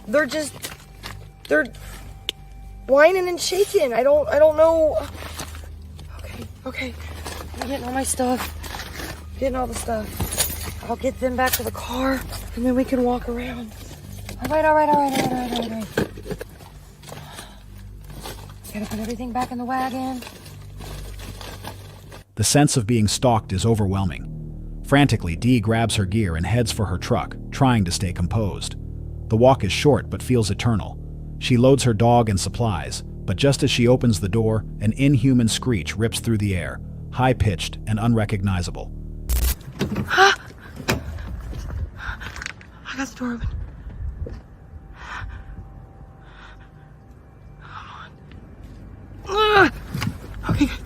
Speaker 15: They're whining and shaking. I don't know. Okay. I'm getting all my stuff. Getting all the stuff. I'll get them back to the car and then we can walk around. All right. Gotta put everything back in the wagon.
Speaker 3: The sense of being stalked is overwhelming. Frantically, Dee grabs her gear and heads for her truck, trying to stay composed. The walk is short but feels eternal. She loads her dog and supplies, but just as she opens the door, an inhuman screech rips through the air, high-pitched and unrecognizable.
Speaker 15: I got the door open. Okay, good.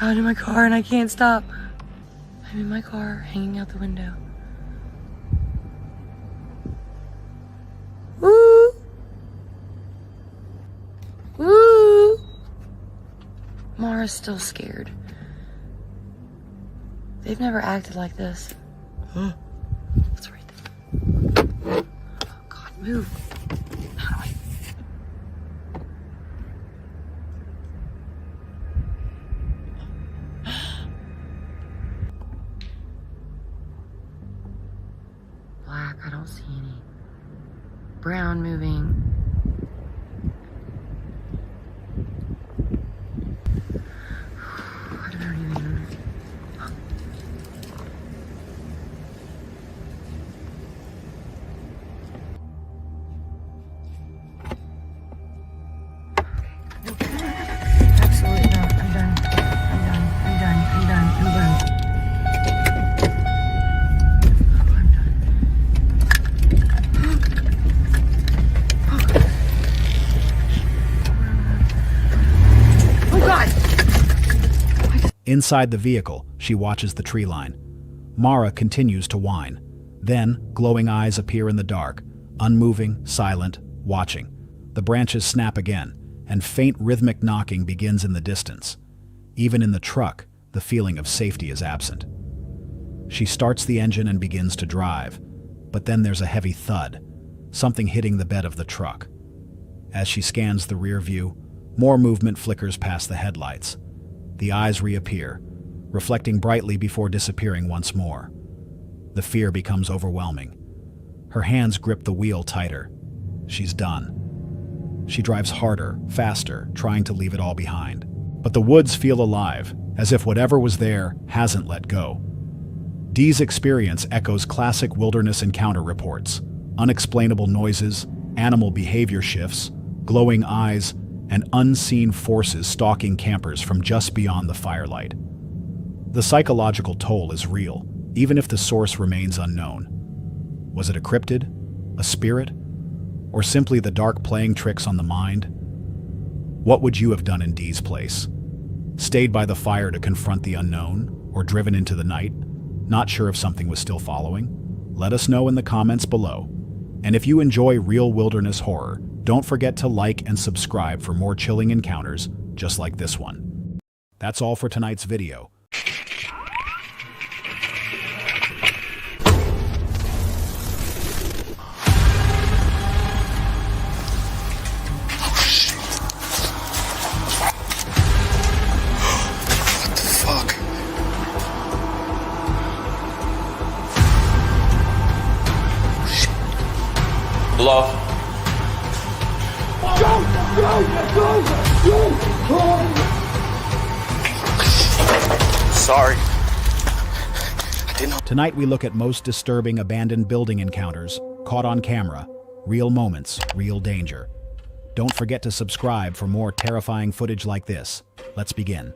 Speaker 15: I got in my car and I can't stop. I'm in my car, hanging out the window. Woo! Mara's still scared. They've never acted like this. It's right there. Oh, God, move. How do I... Black, I don't see any. Brown moving. I don't even... Absolutely not. I'm done.
Speaker 3: Inside the vehicle, she watches the tree line. Mara continues to whine. Then, glowing eyes appear in the dark, unmoving, silent, watching. The branches snap again, and faint rhythmic knocking begins in the distance. Even in the truck, the feeling of safety is absent. She starts the engine and begins to drive, but then there's a heavy thud, something hitting the bed of the truck. As she scans the rear view, more movement flickers past the headlights. The eyes reappear, reflecting brightly before disappearing once more. The fear becomes overwhelming. Her hands grip the wheel tighter. She's done. She drives harder, faster, trying to leave it all behind. But the woods feel alive, as if whatever was there hasn't let go. Dee's experience echoes classic wilderness encounter reports: unexplainable noises, animal behavior shifts, glowing eyes, and unseen forces stalking campers from just beyond the firelight. The psychological toll is real, even if the source remains unknown. Was it a cryptid, a spirit, or simply the dark playing tricks on the mind? What would you have done in Dee's place? Stayed by the fire to confront the unknown, or driven into the night, not sure if something was still following? Let us know in the comments below. And if you enjoy real wilderness horror, don't forget to like and subscribe for more chilling encounters just like this one. That's all for tonight's video.
Speaker 2: Hello? Sorry. I didn't know.
Speaker 3: Tonight we look at most disturbing abandoned building encounters, caught on camera, real moments, real danger. Don't forget to subscribe for more terrifying footage like this. Let's begin.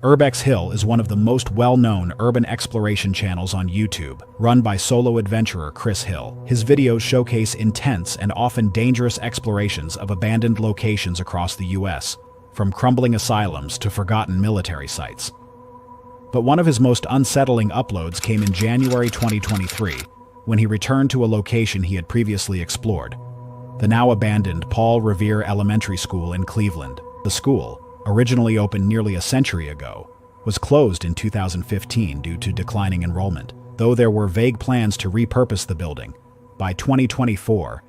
Speaker 3: Urbex Hill is one of the most well-known urban exploration channels on YouTube, run by solo adventurer Chris Hill. His videos showcase intense and often dangerous explorations of abandoned locations across the US, from crumbling asylums to forgotten military sites. But one of his most unsettling uploads came in January 2023, when he returned to a location he had previously explored, the now abandoned Paul Revere Elementary School in Cleveland. The school, originally opened nearly a century ago, was closed in 2015 due to declining enrollment. Though there were vague plans to repurpose the building, by 2024,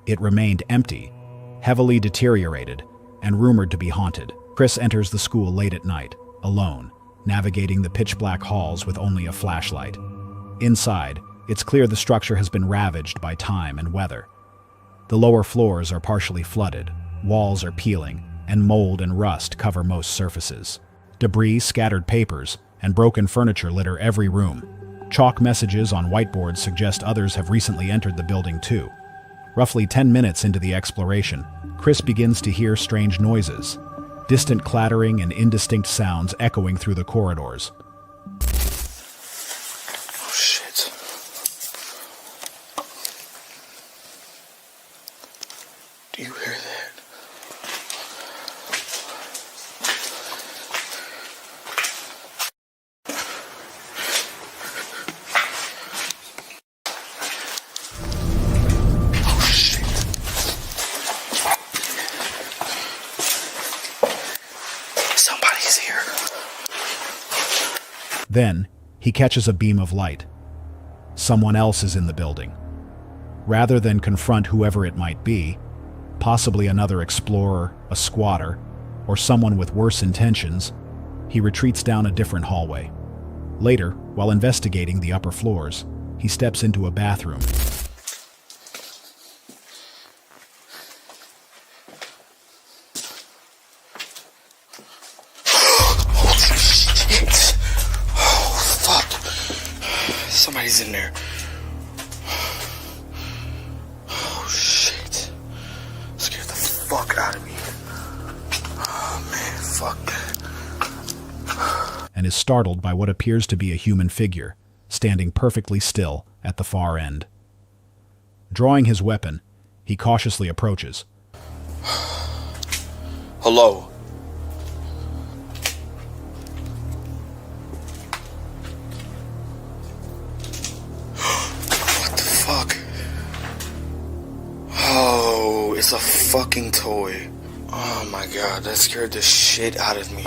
Speaker 3: it remained empty, heavily deteriorated, and rumored to be haunted. Chris enters the school late at night, alone, navigating the pitch-black halls with only a flashlight. Inside, it's clear the structure has been ravaged by time and weather. The lower floors are partially flooded, walls are peeling, and mold and rust cover most surfaces. Debris, scattered papers, and broken furniture litter every room. Chalk messages on whiteboards suggest others have recently entered the building too. Roughly 10 minutes into the exploration, Chris begins to hear strange noises, distant clattering and indistinct sounds echoing through the corridors.
Speaker 2: Oh shit. Do you hear that?
Speaker 3: Then, he catches a beam of light. Someone else is in the building. Rather than confront whoever it might be, possibly another explorer, a squatter, or someone with worse intentions, he retreats down a different hallway. Later, while investigating the upper floors, he steps into a bathroom.
Speaker 2: Somebody's in there. Oh shit. Scared the fuck out of me. Oh man, fuck that.
Speaker 3: And is startled by what appears to be a human figure, standing perfectly still at the far end. Drawing his weapon, he cautiously approaches.
Speaker 2: Hello.
Speaker 16: It's a fucking toy. Oh my god, that scared the shit out of me.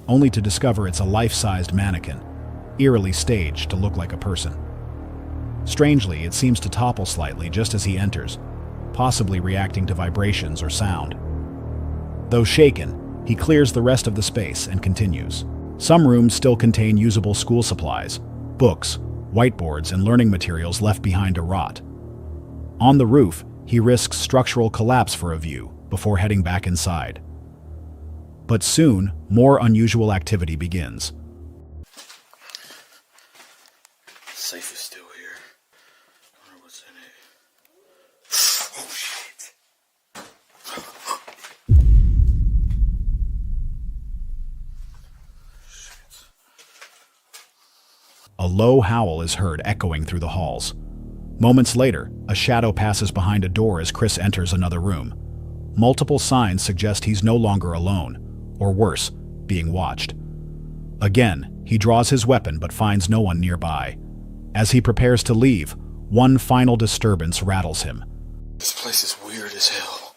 Speaker 3: Only to discover it's a life-sized mannequin, eerily staged to look like a person. Strangely, it seems to topple slightly just as he enters, possibly reacting to vibrations or sound. Though shaken, he clears the rest of the space and continues. Some rooms still contain usable school supplies, books, whiteboards, and learning materials left behind to rot. On the roof, he risks structural collapse for a view before heading back inside. But soon, more unusual activity begins.
Speaker 16: Safe is still here. I wonder what's in it. Oh shit.
Speaker 3: A low howl is heard echoing through the halls. Moments later, a shadow passes behind a door as Chris enters another room. Multiple signs suggest he's no longer alone, or worse, being watched. Again, he draws his weapon but finds no one nearby. As he prepares to leave, one final disturbance rattles him.
Speaker 16: This place is weird as hell.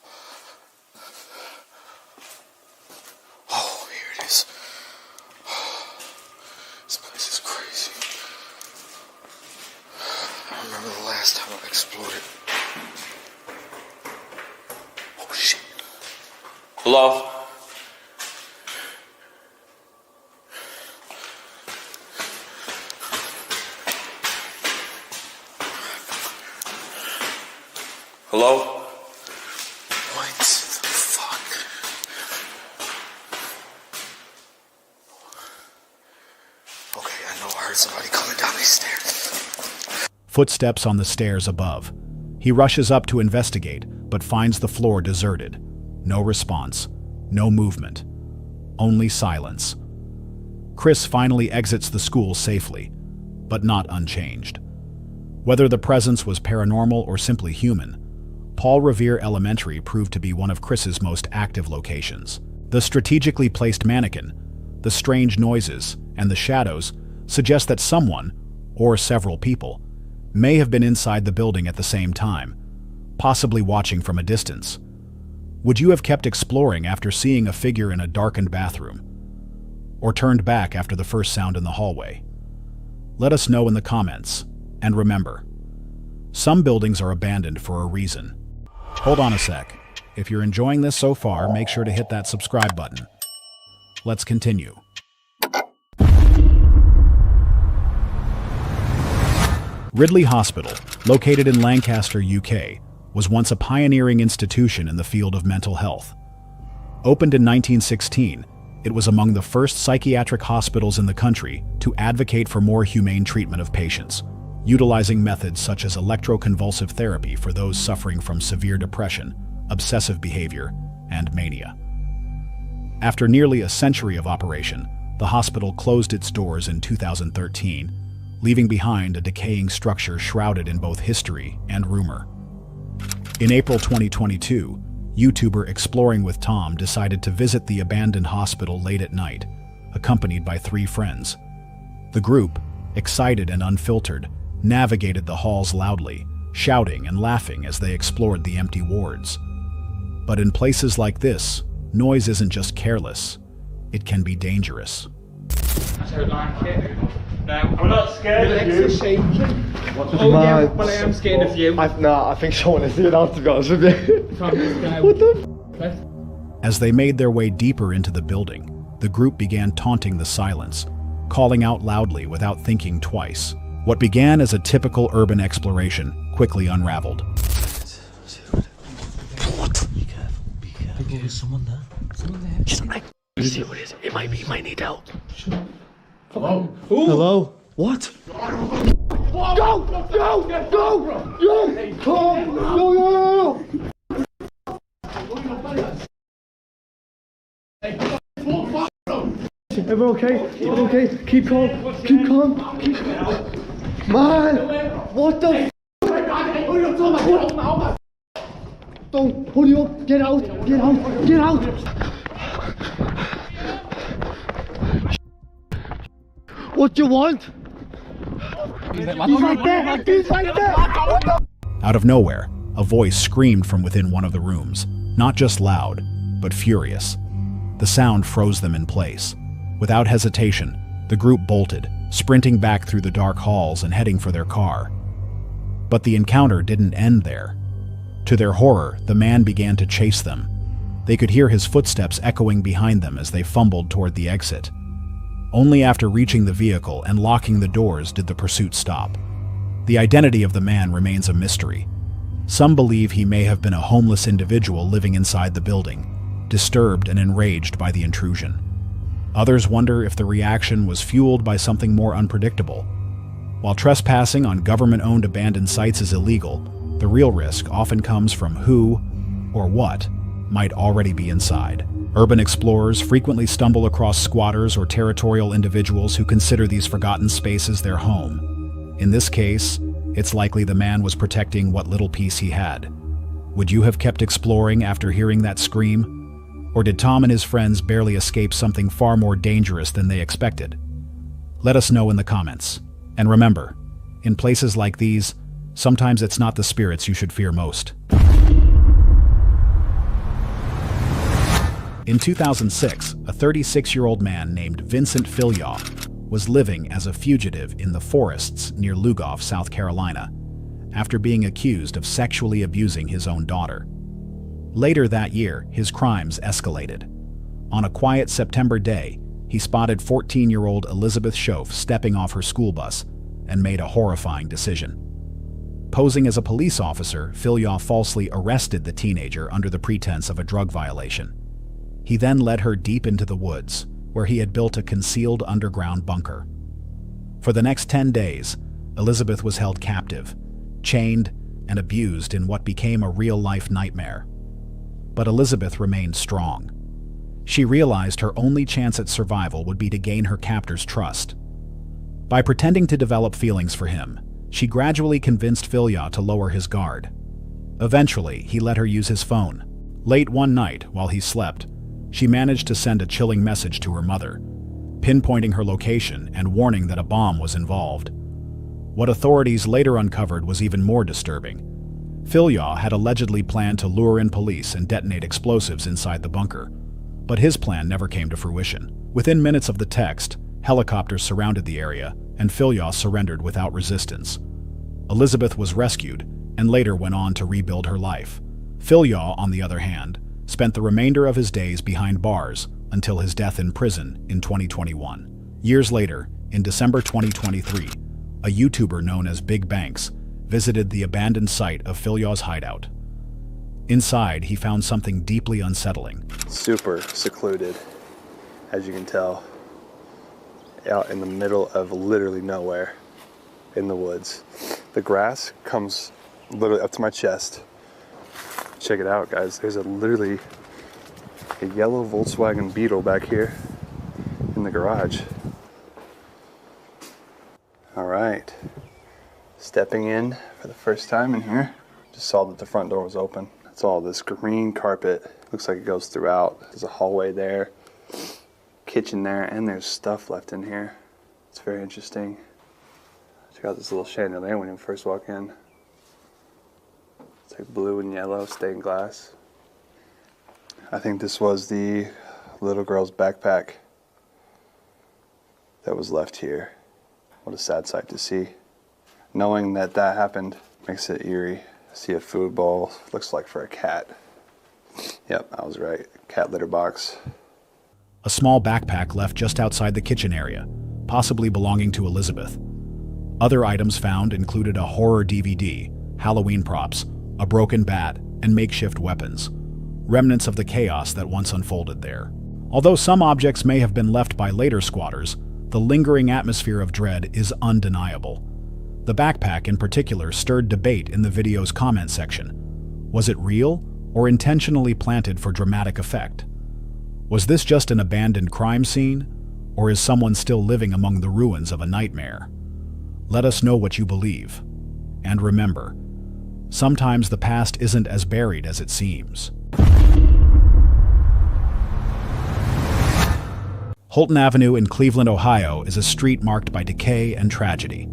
Speaker 16: Oh, here it is. This place is crazy. I remember the last time I explored it. Oh shit.
Speaker 6: Hello? Hello?
Speaker 16: What the fuck? Okay, I know I heard somebody coming down these stairs.
Speaker 3: Footsteps on the stairs above. He rushes up to investigate, but finds the floor deserted. No response, no movement, only silence. Chris finally exits the school safely, but not unchanged. Whether the presence was paranormal or simply human, Paul Revere Elementary proved to be one of Chris's most active locations. The strategically placed mannequin, the strange noises, and the shadows suggest that someone, or several people, may have been inside the building at the same time, possibly watching from a distance. Would you have kept exploring after seeing a figure in a darkened bathroom? Or turned back after the first sound in the hallway? Let us know in the comments, and remember, some buildings are abandoned for a reason. Hold on a sec. If you're enjoying this so far, make sure to hit that subscribe button. Let's continue. Ridley Hospital, located in Lancaster, UK, was once a pioneering institution in the field of mental health. Opened in 1916, it was among the first psychiatric hospitals in the country to advocate for more humane treatment of patients, utilizing methods such as electroconvulsive therapy for those suffering from severe depression, obsessive behavior, and mania. After nearly a century of operation, the hospital closed its doors in 2013, leaving behind a decaying structure shrouded in both history and rumor. In April 2022, YouTuber Exploring with Tom decided to visit the abandoned hospital late at night, accompanied by 3 friends. The group, excited and unfiltered, navigated the halls loudly, shouting and laughing as they explored the empty wards. But in places like this, noise isn't just careless, it can be dangerous.
Speaker 17: I don't like it. No, we're not scared of you. Oh yeah, well I am scared of you.
Speaker 18: I think someone is here now, to be honest with you. What the?
Speaker 3: As they made their way deeper into the building, the group began taunting the silence, calling out loudly without thinking twice. What began as a typical urban exploration quickly unraveled.
Speaker 6: What? Be careful, be careful. There's someone there. Someone there. Just see what it is. It might be, might need help.
Speaker 18: Hello? Hello? What? Go! Go! Go! Go! Everyone okay? Everyone okay? Keep calm. Keep calm. Keep calm. Man! What the f***? Don't hurry up. Get out. Get out. Get out. What do you want?
Speaker 3: Out of nowhere, a voice screamed from within one of the rooms, not just loud, but furious. The sound froze them in place. Without hesitation, the group bolted, sprinting back through the dark halls and heading for their car. But the encounter didn't end there. To their horror, the man began to chase them. They could hear his footsteps echoing behind them as they fumbled toward the exit. Only after reaching the vehicle and locking the doors did the pursuit stop. The identity of the man remains a mystery. Some believe he may have been a homeless individual living inside the building, disturbed and enraged by the intrusion. Others wonder if the reaction was fueled by something more unpredictable. While trespassing on government-owned abandoned sites is illegal, the real risk often comes from who or what might already be inside. Urban explorers frequently stumble across squatters or territorial individuals who consider these forgotten spaces their home. In this case, it's likely the man was protecting what little peace he had. Would you have kept exploring after hearing that scream? Or did Tom and his friends barely escape something far more dangerous than they expected? Let us know in the comments. And remember, in places like these, sometimes it's not the spirits you should fear most. In 2006, a 36-year-old man named Vincent Filyaw was living as a fugitive in the forests near Lugoff, South Carolina, after being accused of sexually abusing his own daughter. Later that year, his crimes escalated. On a quiet September day, he spotted 14-year-old Elizabeth Schoaf stepping off her school bus and made a horrifying decision. Posing as a police officer, Filyaw falsely arrested the teenager under the pretense of a drug violation. He then led her deep into the woods, where he had built a concealed underground bunker. For the next 10 days, Elizabeth was held captive, chained, and abused in what became a real-life nightmare. But Elizabeth remained strong. She realized her only chance at survival would be to gain her captor's trust. By pretending to develop feelings for him, she gradually convinced Filyaw to lower his guard. Eventually, he let her use his phone. Late one night, while he slept, she managed to send a chilling message to her mother, pinpointing her location and warning that a bomb was involved. What authorities later uncovered was even more disturbing. Filyaw had allegedly planned to lure in police and detonate explosives inside the bunker, but his plan never came to fruition. Within minutes of the text, helicopters surrounded the area, and Filyaw surrendered without resistance. Elizabeth was rescued and later went on to rebuild her life. Filyaw, on the other hand, spent the remainder of his days behind bars until his death in prison in 2021. Years later, in December 2023, a YouTuber known as Big Banks visited the abandoned site of Filyaw's hideout. Inside, he found something deeply unsettling.
Speaker 19: Super secluded, as you can tell, out in the middle of literally nowhere in the woods. The grass comes literally up to my chest. Check it out, guys. There's literally a yellow Volkswagen Beetle back here in the garage. All right, stepping in for the first time in here. Just saw that the front door was open. It's all this green carpet. Looks like it goes throughout. There's a hallway there, kitchen there, and there's stuff left in here. It's very interesting. Check out this little chandelier when you first walk in. It's like blue and yellow stained glass. I think this was the little girl's backpack that was left here. What a sad sight to see. Knowing that that happened makes it eerie. I see a food bowl, looks like for a cat. Yep, I was right. Cat litter box.
Speaker 3: A small backpack left just outside the kitchen area, possibly belonging to Elizabeth. Other items found included a horror DVD, Halloween props, a broken bat, and makeshift weapons, remnants of the chaos that once unfolded there. Although some objects may have been left by later squatters, the lingering atmosphere of dread is undeniable. The backpack in particular stirred debate in the video's comment section. Was it real or intentionally planted for dramatic effect? Was this just an abandoned crime scene, or is someone still living among the ruins of a nightmare? Let us know what you believe. And remember, sometimes the past isn't as buried as it seems. Holton Avenue in Cleveland, Ohio is a street marked by decay and tragedy.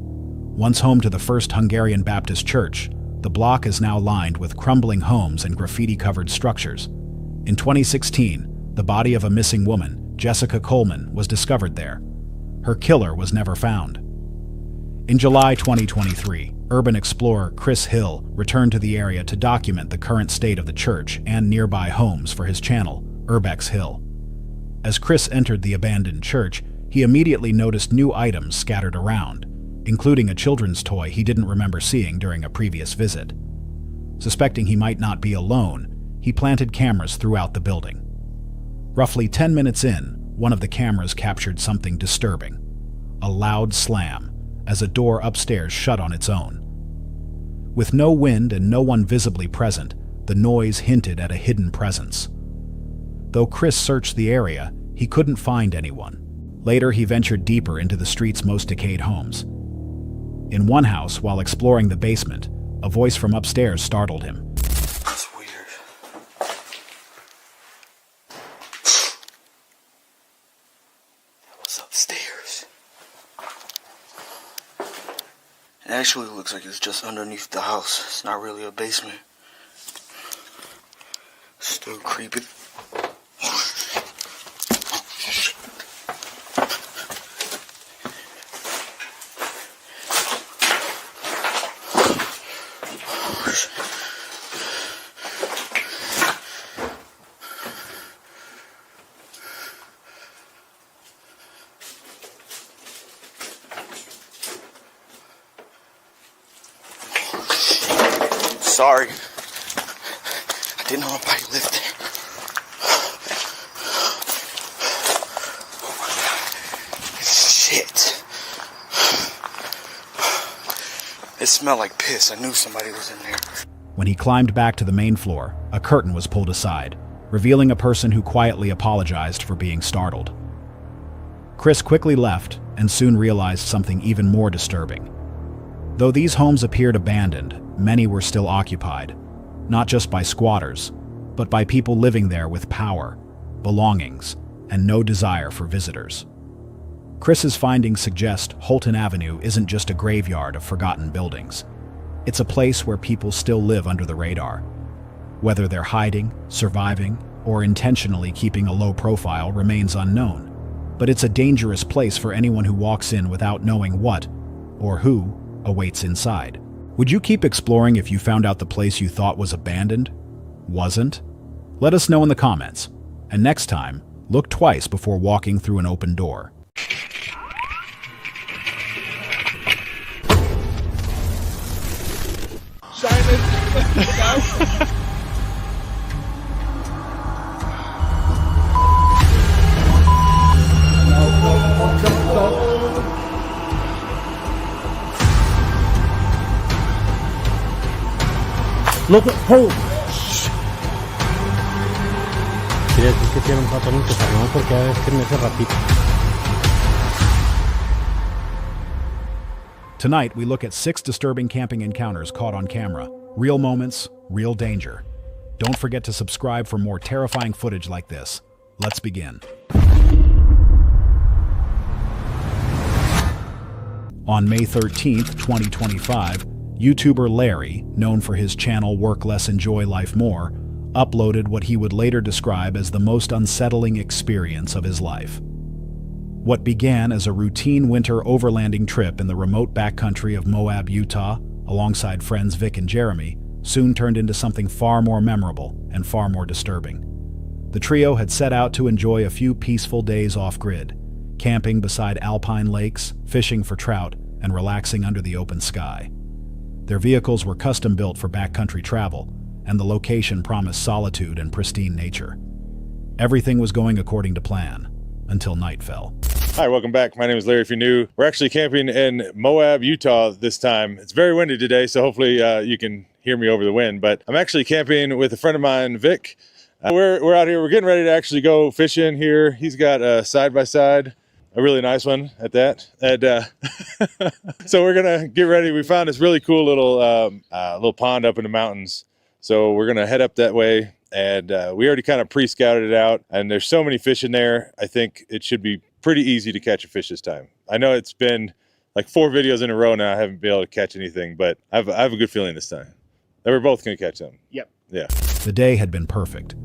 Speaker 3: Once home to the First Hungarian Baptist Church, the block is now lined with crumbling homes and graffiti-covered structures. In 2016, the body of a missing woman, Jessica Coleman, was discovered there. Her killer was never found. In July 2023, urban explorer Chris Hill returned to the area to document the current state of the church and nearby homes for his channel, Urbex Hill. As Chris entered the abandoned church, he immediately noticed new items scattered around, including a children's toy he didn't remember seeing during a previous visit. Suspecting he might not be alone, he planted cameras throughout the building. Roughly 10 minutes in, one of the cameras captured something disturbing: a loud slam as a door upstairs shut on its own. With no wind and no one visibly present, the noise hinted at a hidden presence. Though Chris searched the area, he couldn't find anyone. Later, he ventured deeper into the street's most decayed homes. In one house, while exploring the basement, a voice from upstairs startled him.
Speaker 16: That's weird. That was upstairs. It actually looks like it's just underneath the house. It's not really a basement. Still creepy. Sorry. I didn't know nobody lived there. Oh my God. Shit. It smelled like piss. I knew somebody was in there.
Speaker 3: When he climbed back to the main floor, a curtain was pulled aside, revealing a person who quietly apologized for being startled. Chris quickly left and soon realized something even more disturbing. Though these homes appeared abandoned, many were still occupied, not just by squatters, but by people living there with power, belongings, and no desire for visitors. Chris's findings suggest Holton Avenue isn't just a graveyard of forgotten buildings. It's a place where people still live under the radar. Whether they're hiding, surviving, or intentionally keeping a low profile remains unknown, but it's a dangerous place for anyone who walks in without knowing what, or who, awaits inside. Would you keep exploring if you found out the place you thought was abandoned wasn't? Let us know in the comments. And next time, look twice before walking through an open door.
Speaker 6: Look at Paul. Quería decir que tiene un patrón que se armó porque a veces tiene ese ratito.
Speaker 3: Tonight, we look at 6 disturbing camping encounters caught on camera. Real moments, real danger. Don't forget to subscribe for more terrifying footage like this. Let's begin. On May 13th, 2025, YouTuber Larry, known for his channel Work Less Enjoy Life More, uploaded what he would later describe as the most unsettling experience of his life. What began as a routine winter overlanding trip in the remote backcountry of Moab, Utah, alongside friends Vic and Jeremy, soon turned into something far more memorable and far more disturbing. The trio had set out to enjoy a few peaceful days off-grid, camping beside alpine lakes, fishing for trout, and relaxing under the open sky. Their vehicles were custom-built for backcountry travel, and the location promised solitude and pristine nature. Everything was going according to plan, until night fell.
Speaker 20: Hi, welcome back. My name is Larry if you're new. We're actually camping in Moab, Utah this time. It's very windy today, so hopefully you can hear me over the wind, but I'm actually camping with a friend of mine, Vic. We're out here, we're getting ready to actually go fishing here. He's got a side-by-side, a really nice one at that. And so we're gonna get ready. We found this really cool little pond up in the mountains. So we're gonna head up that way, and we already kind of pre-scouted it out, and there's so many fish in there. I think it should be pretty easy to catch a fish this time. I know it's been like 4 videos in a row now. I haven't been able to catch anything, but I have a good feeling this time that we're both going to catch them.
Speaker 17: Yep.
Speaker 20: Yeah.
Speaker 3: The day had been perfect.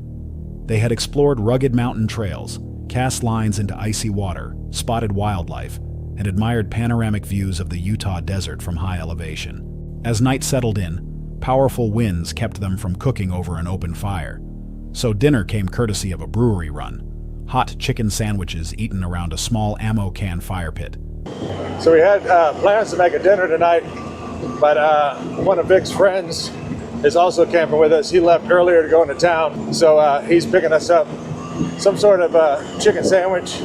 Speaker 3: They had explored rugged mountain trails, cast lines into icy water, spotted wildlife, and admired panoramic views of the Utah desert from high elevation. As night settled in, powerful winds kept them from cooking over an open fire. So dinner came courtesy of a brewery run, hot chicken sandwiches eaten around a small ammo can fire pit.
Speaker 20: So we had plans to make a dinner tonight, but one of Vic's friends is also camping with us. He left earlier to go into town, so he's picking us up some sort of chicken sandwich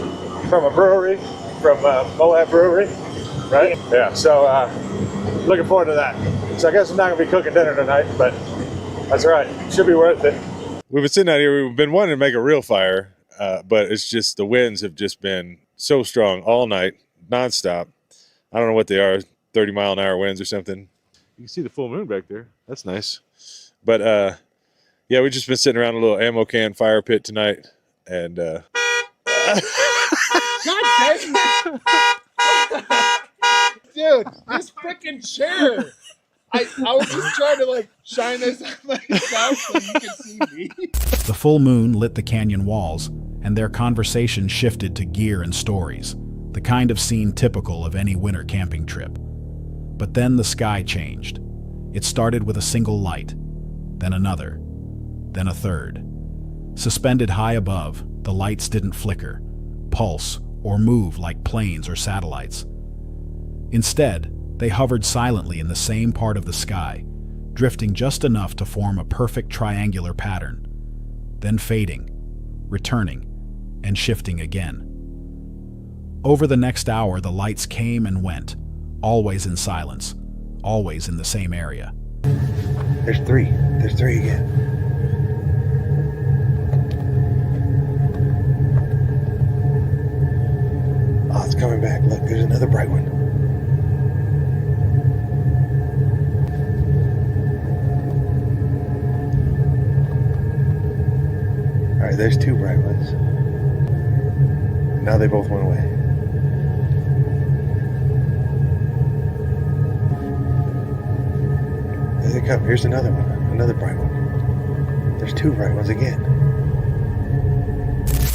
Speaker 20: from a brewery, from Moab Brewery, right? Yeah, so looking forward to that. So I guess I'm not gonna be cooking dinner tonight, but that's all right. Should be worth it. We've been sitting out here, we've been wanting to make a real fire, but it's just the winds have just been so strong all night, nonstop. I don't know what they are, 30-mile-an-hour winds or something. You can see the full moon back there. That's nice. But yeah, we've just been sitting around a little ammo can fire pit tonight, and
Speaker 17: God dang it! Dude, this freaking chair. I was just trying to like shine this on myself so you can see me.
Speaker 3: The full moon lit the canyon walls, and their conversation shifted to gear and stories, the kind of scene typical of any winter camping trip. But then the sky changed. It started with a single light, then another, then a third. Suspended high above, the lights didn't flicker, pulse, or move like planes or satellites. Instead, they hovered silently in the same part of the sky, drifting just enough to form a perfect triangular pattern, then fading, returning, and shifting again. Over the next hour, the lights came and went, always in silence, always in the same area.
Speaker 20: There's three again. Oh, it's coming back. Look, there's another bright one. All right, there's 2 bright ones. Now they both went away. There they come. Here's another one, another bright one. There's 2 bright ones again.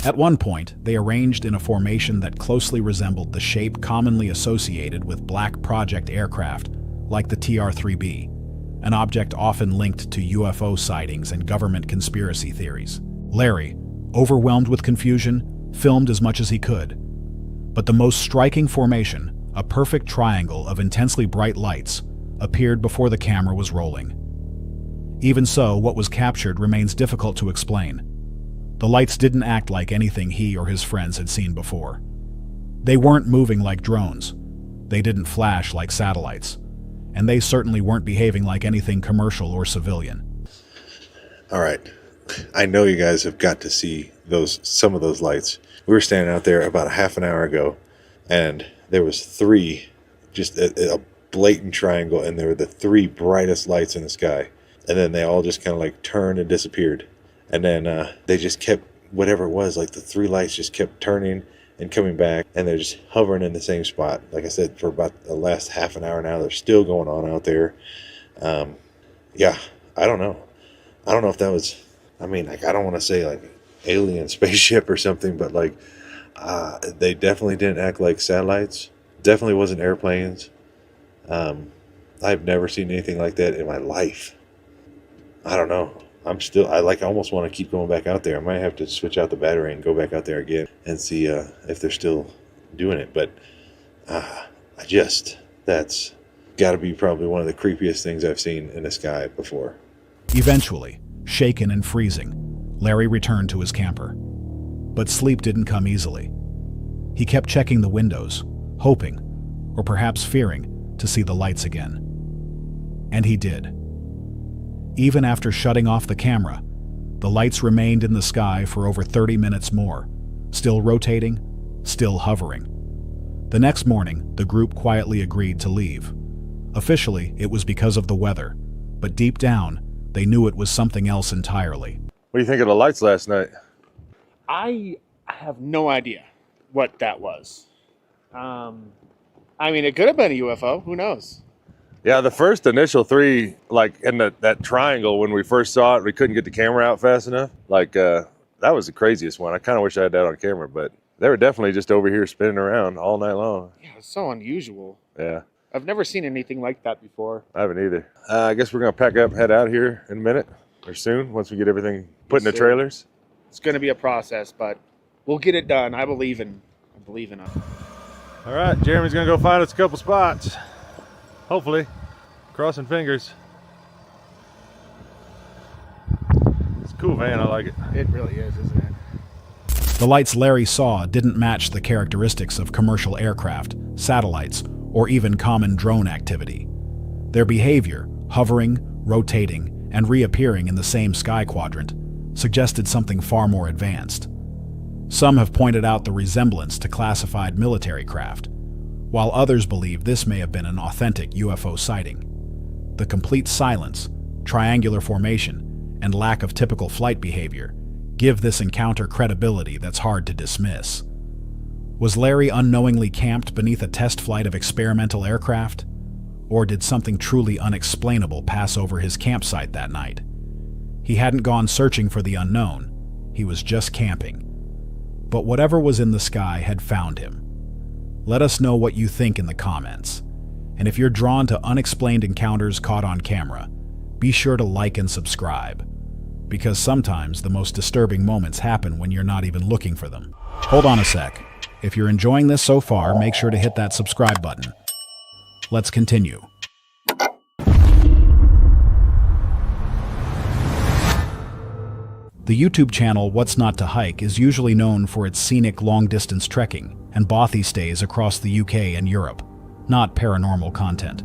Speaker 3: At one point, they arranged in a formation that closely resembled the shape commonly associated with black project aircraft, like the TR-3B, an object often linked to UFO sightings and government conspiracy theories. Larry, overwhelmed with confusion, filmed as much as he could. But the most striking formation, a perfect triangle of intensely bright lights, appeared before the camera was rolling. Even so, what was captured remains difficult to explain. The lights didn't act like anything he or his friends had seen before. They weren't moving like drones. They didn't flash like satellites. And they certainly weren't behaving like anything commercial or civilian.
Speaker 20: All right. I know you guys have got to see some of those lights. We were standing out there about a half an hour ago, and there was 3, just a blatant triangle, and they were the 3 brightest lights in the sky. And then they all just kind of like turned and disappeared. And then they just kept, whatever it was, like the 3 lights just kept turning and coming back, and they're just hovering in the same spot. Like I said, for about the last half an hour now, they're still going on out there. Yeah, I don't know. I don't know if that was, I mean, like, I don't want to say like alien spaceship or something, but like they definitely didn't act like satellites. Definitely wasn't airplanes. I've never seen anything like that in my life. I don't know. I almost want to keep going back out there. I might have to switch out the battery and go back out there again and see if they're still doing it. But that's got to be probably one of the creepiest things I've seen in the sky before.
Speaker 3: Eventually, shaken and freezing, Larry returned to his camper. But sleep didn't come easily. He kept checking the windows, hoping, or perhaps fearing, to see the lights again. And he did. Even after shutting off the camera, the lights remained in the sky for over 30 minutes more, still rotating, still hovering. The next morning, the group quietly agreed to leave. Officially, it was because of the weather, but deep down, they knew it was something else entirely.
Speaker 20: What do you think of the lights last night?
Speaker 17: I have no idea what that was. I mean, it could have been a UFO. Who knows?
Speaker 20: Yeah, the first initial three, like in that triangle when we first saw it, we couldn't get the camera out fast enough. Like, that was the craziest one. I kind of wish I had that on camera, but they were definitely just over here spinning around all night long.
Speaker 17: Yeah, it's so unusual.
Speaker 20: Yeah.
Speaker 17: I've never seen anything like that before.
Speaker 20: I haven't either. I guess we're going to pack up and head out here in a minute or soon once we get everything put in the trailers.
Speaker 17: It's going to be a process, but we'll get it done. I believe in us.
Speaker 20: All right, Jeremy's going to go find us a couple spots. Hopefully. Crossing fingers. It's a cool van. I like it.
Speaker 17: It really is, isn't it?
Speaker 3: The lights Larry saw didn't match the characteristics of commercial aircraft, satellites, or even common drone activity. Their behavior, hovering, rotating, and reappearing in the same sky quadrant, suggested something far more advanced. Some have pointed out the resemblance to classified military craft, while others believe this may have been an authentic UFO sighting. The complete silence, triangular formation, and lack of typical flight behavior give this encounter credibility that's hard to dismiss. Was Larry unknowingly camped beneath a test flight of experimental aircraft? Or did something truly unexplainable pass over his campsite that night? He hadn't gone searching for the unknown, he was just camping. But whatever was in the sky had found him. Let us know what you think in the comments. And if you're drawn to unexplained encounters caught on camera, be sure to like and subscribe. Because sometimes the most disturbing moments happen when you're not even looking for them. Hold on a sec. If you're enjoying this so far, make sure to hit that subscribe button. Let's continue. The YouTube channel What's Not to Hike is usually known for its scenic long-distance trekking and Bothy stays across the UK and Europe, not paranormal content.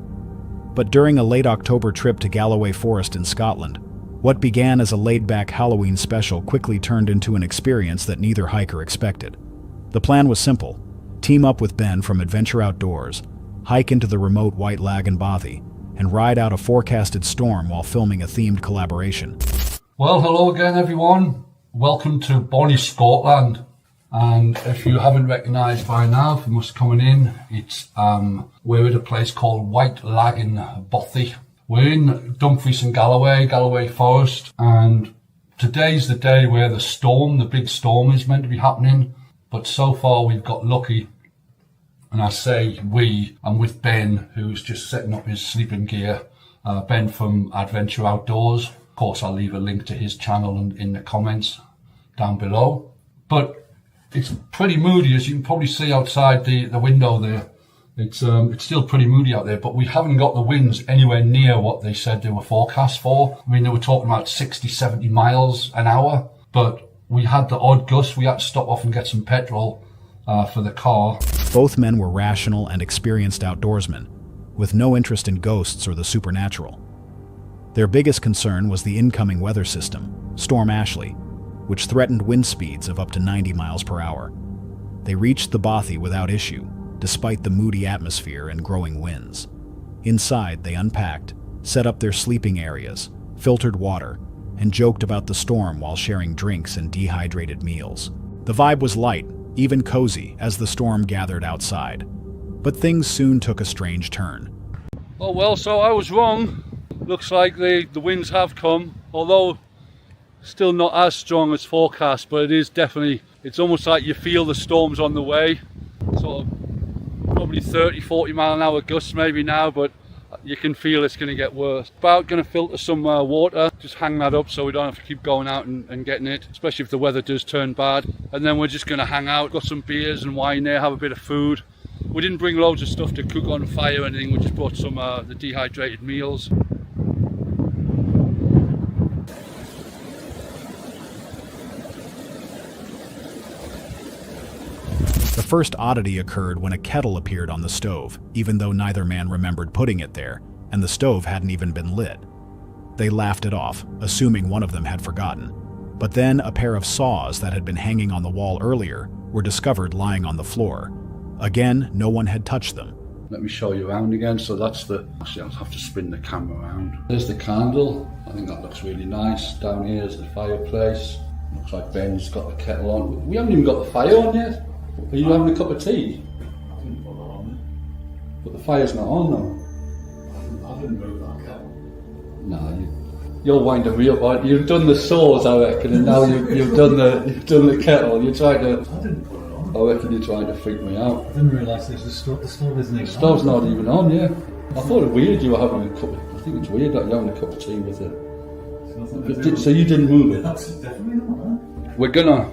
Speaker 3: But during a late October trip to Galloway Forest in Scotland, what began as a laid-back Halloween special quickly turned into an experience that neither hiker expected. The plan was simple: team up with Ben from Adventure Outdoors, hike into the remote White Lag in Bothy, and ride out a forecasted storm while filming a themed collaboration.
Speaker 21: Well, hello again everyone. Welcome to Bonnie, Scotland. And if you haven't recognised by now from us coming in, it's we're at a place called White Lag in Bothy. We're in Dumfries and Galloway Forest, and today's the day where the big storm is meant to be happening. But so far we've got lucky, and I say we, I'm with Ben, who's just setting up his sleeping gear. Ben from Adventure Outdoors. Of course, I'll leave a link to his channel in the comments down below. But it's pretty moody, as you can probably see outside the window there. It's still pretty moody out there, but we haven't got the winds anywhere near what they said they were forecast for. I mean, they were talking about 60, 70 miles an hour, but we had the odd gust. We had to stop off and get some petrol for the car.
Speaker 3: Both men were rational and experienced outdoorsmen, with no interest in ghosts or the supernatural. Their biggest concern was the incoming weather system, Storm Ashley, which threatened wind speeds of up to 90 miles per hour. They reached the Bothy without issue, despite the moody atmosphere and growing winds. Inside, they unpacked, set up their sleeping areas, filtered water, and joked about the storm while sharing drinks and dehydrated meals. The vibe was light, even cozy, as the storm gathered outside. But things soon took a strange turn.
Speaker 22: Oh well, so I was wrong. Looks like the winds have come, although still not as strong as forecast, but it is definitely, it's almost like you feel the storm's on the way. Sort of probably 30, 40 mile an hour gusts maybe now, but you can feel it's going to get worse. About going to filter some water, just hang that up so we don't have to keep going out and getting it, especially if the weather does turn bad. And then we're just going to hang out, got some beers and wine there, have a bit of food. We didn't bring loads of stuff to cook on fire or anything, we just brought some the dehydrated meals.
Speaker 3: The first oddity occurred when a kettle appeared on the stove, even though neither man remembered putting it there, and the stove hadn't even been lit. They laughed it off, assuming one of them had forgotten. But then a pair of saws that had been hanging on the wall earlier were discovered lying on the floor. Again, no one had touched them.
Speaker 21: Let me show you around again. So that's actually I'll have to spin the camera around. There's the candle. I think that looks really nice. Down here is the fireplace. Looks like Ben's got the kettle on. We haven't even got the fire on yet. Are you having a cup of tea? But the fire's not on though.
Speaker 17: I didn't move that kettle.
Speaker 21: Nah, you're winding me up. Right? You've done the saws, I reckon, and now you've done the kettle. You're trying to.
Speaker 17: I didn't put it on.
Speaker 21: I reckon you're trying to freak me out.
Speaker 17: I didn't realise the stove isn't even on.
Speaker 21: The stove's not even on, yeah. I thought it weird you were having a cup. I think it's weird that you're having a cup of tea with it. So you didn't move it.
Speaker 17: That's definitely not, huh?
Speaker 21: We're gonna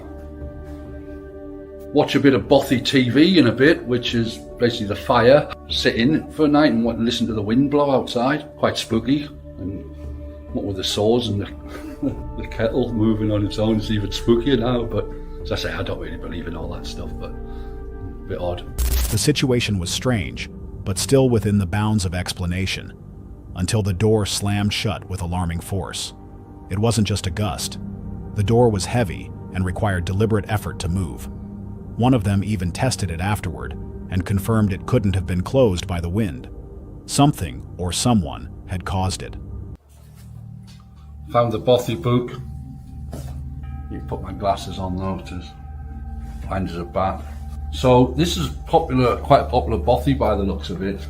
Speaker 21: watch a bit of Bothy TV in a bit, which is basically the fire, sitting for a night and listen to the wind blow outside. Quite spooky. And what with the saws and the kettle moving on its own, it's even spookier now. But as I say, I don't really believe in all that stuff, but a bit odd.
Speaker 3: The situation was strange, but still within the bounds of explanation, until the door slammed shut with alarming force. It wasn't just a gust. The door was heavy and required deliberate effort to move. One of them even tested it afterward and confirmed it couldn't have been closed by the wind. Something or someone had caused it.
Speaker 21: Found the Bothy book. You put my glasses on though to blind as a bat. So this is popular, quite a popular Bothy by the looks of it.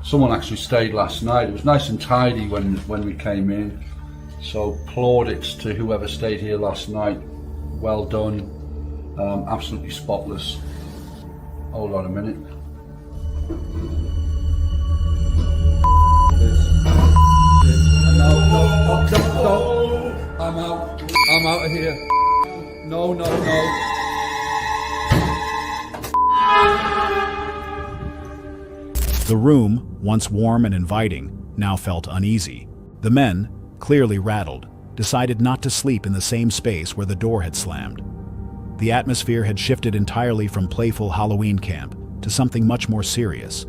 Speaker 21: Someone actually stayed last night. It was nice and tidy when we came in. So plaudits to whoever stayed here last night. Well done. Absolutely spotless. Hold on a minute. No, I'm out. I'm out of here. No.
Speaker 3: The room, once warm and inviting, now felt uneasy. The men, clearly rattled, decided not to sleep in the same space where the door had slammed. The atmosphere had shifted entirely from playful Halloween camp to something much more serious.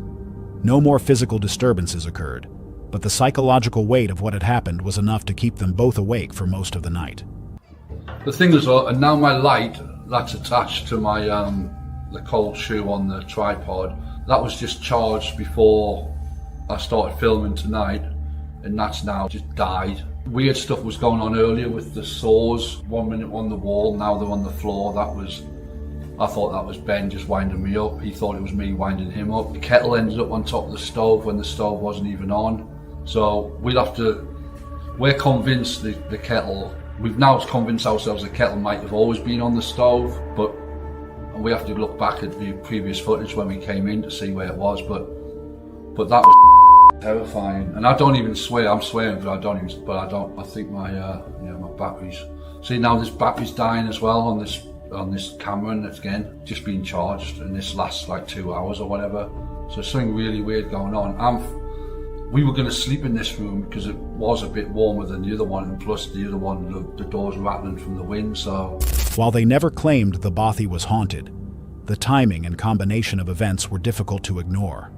Speaker 3: No more physical disturbances occurred, but the psychological weight of what had happened was enough to keep them both awake for most of the night.
Speaker 21: The thing is, and now my light, that's attached to my the cold shoe on the tripod, that was just charged before I started filming tonight, and that's now just died. Weird stuff was going on earlier with the saws. 1 minute on the wall, now they're on the floor. I thought that was Ben just winding me up. He thought it was me winding him up. The kettle ended up on top of the stove when the stove wasn't even on. So we're convinced the kettle, we've now convinced ourselves the kettle might have always been on the stove, but we have to look back at the previous footage when we came in to see where it was, but that was terrifying. And I don't even swear, I'm swearing, but I think my batteries, see now this battery's dying as well on this camera, and it's again just being charged, and this lasts like 2 hours or whatever. So something really weird going on. We were going to sleep in this room because it was a bit warmer than the other one, and plus the other one, the door's rattling from the wind, so.
Speaker 3: While they never claimed the Bothy was haunted, the timing and combination of events were difficult to ignore.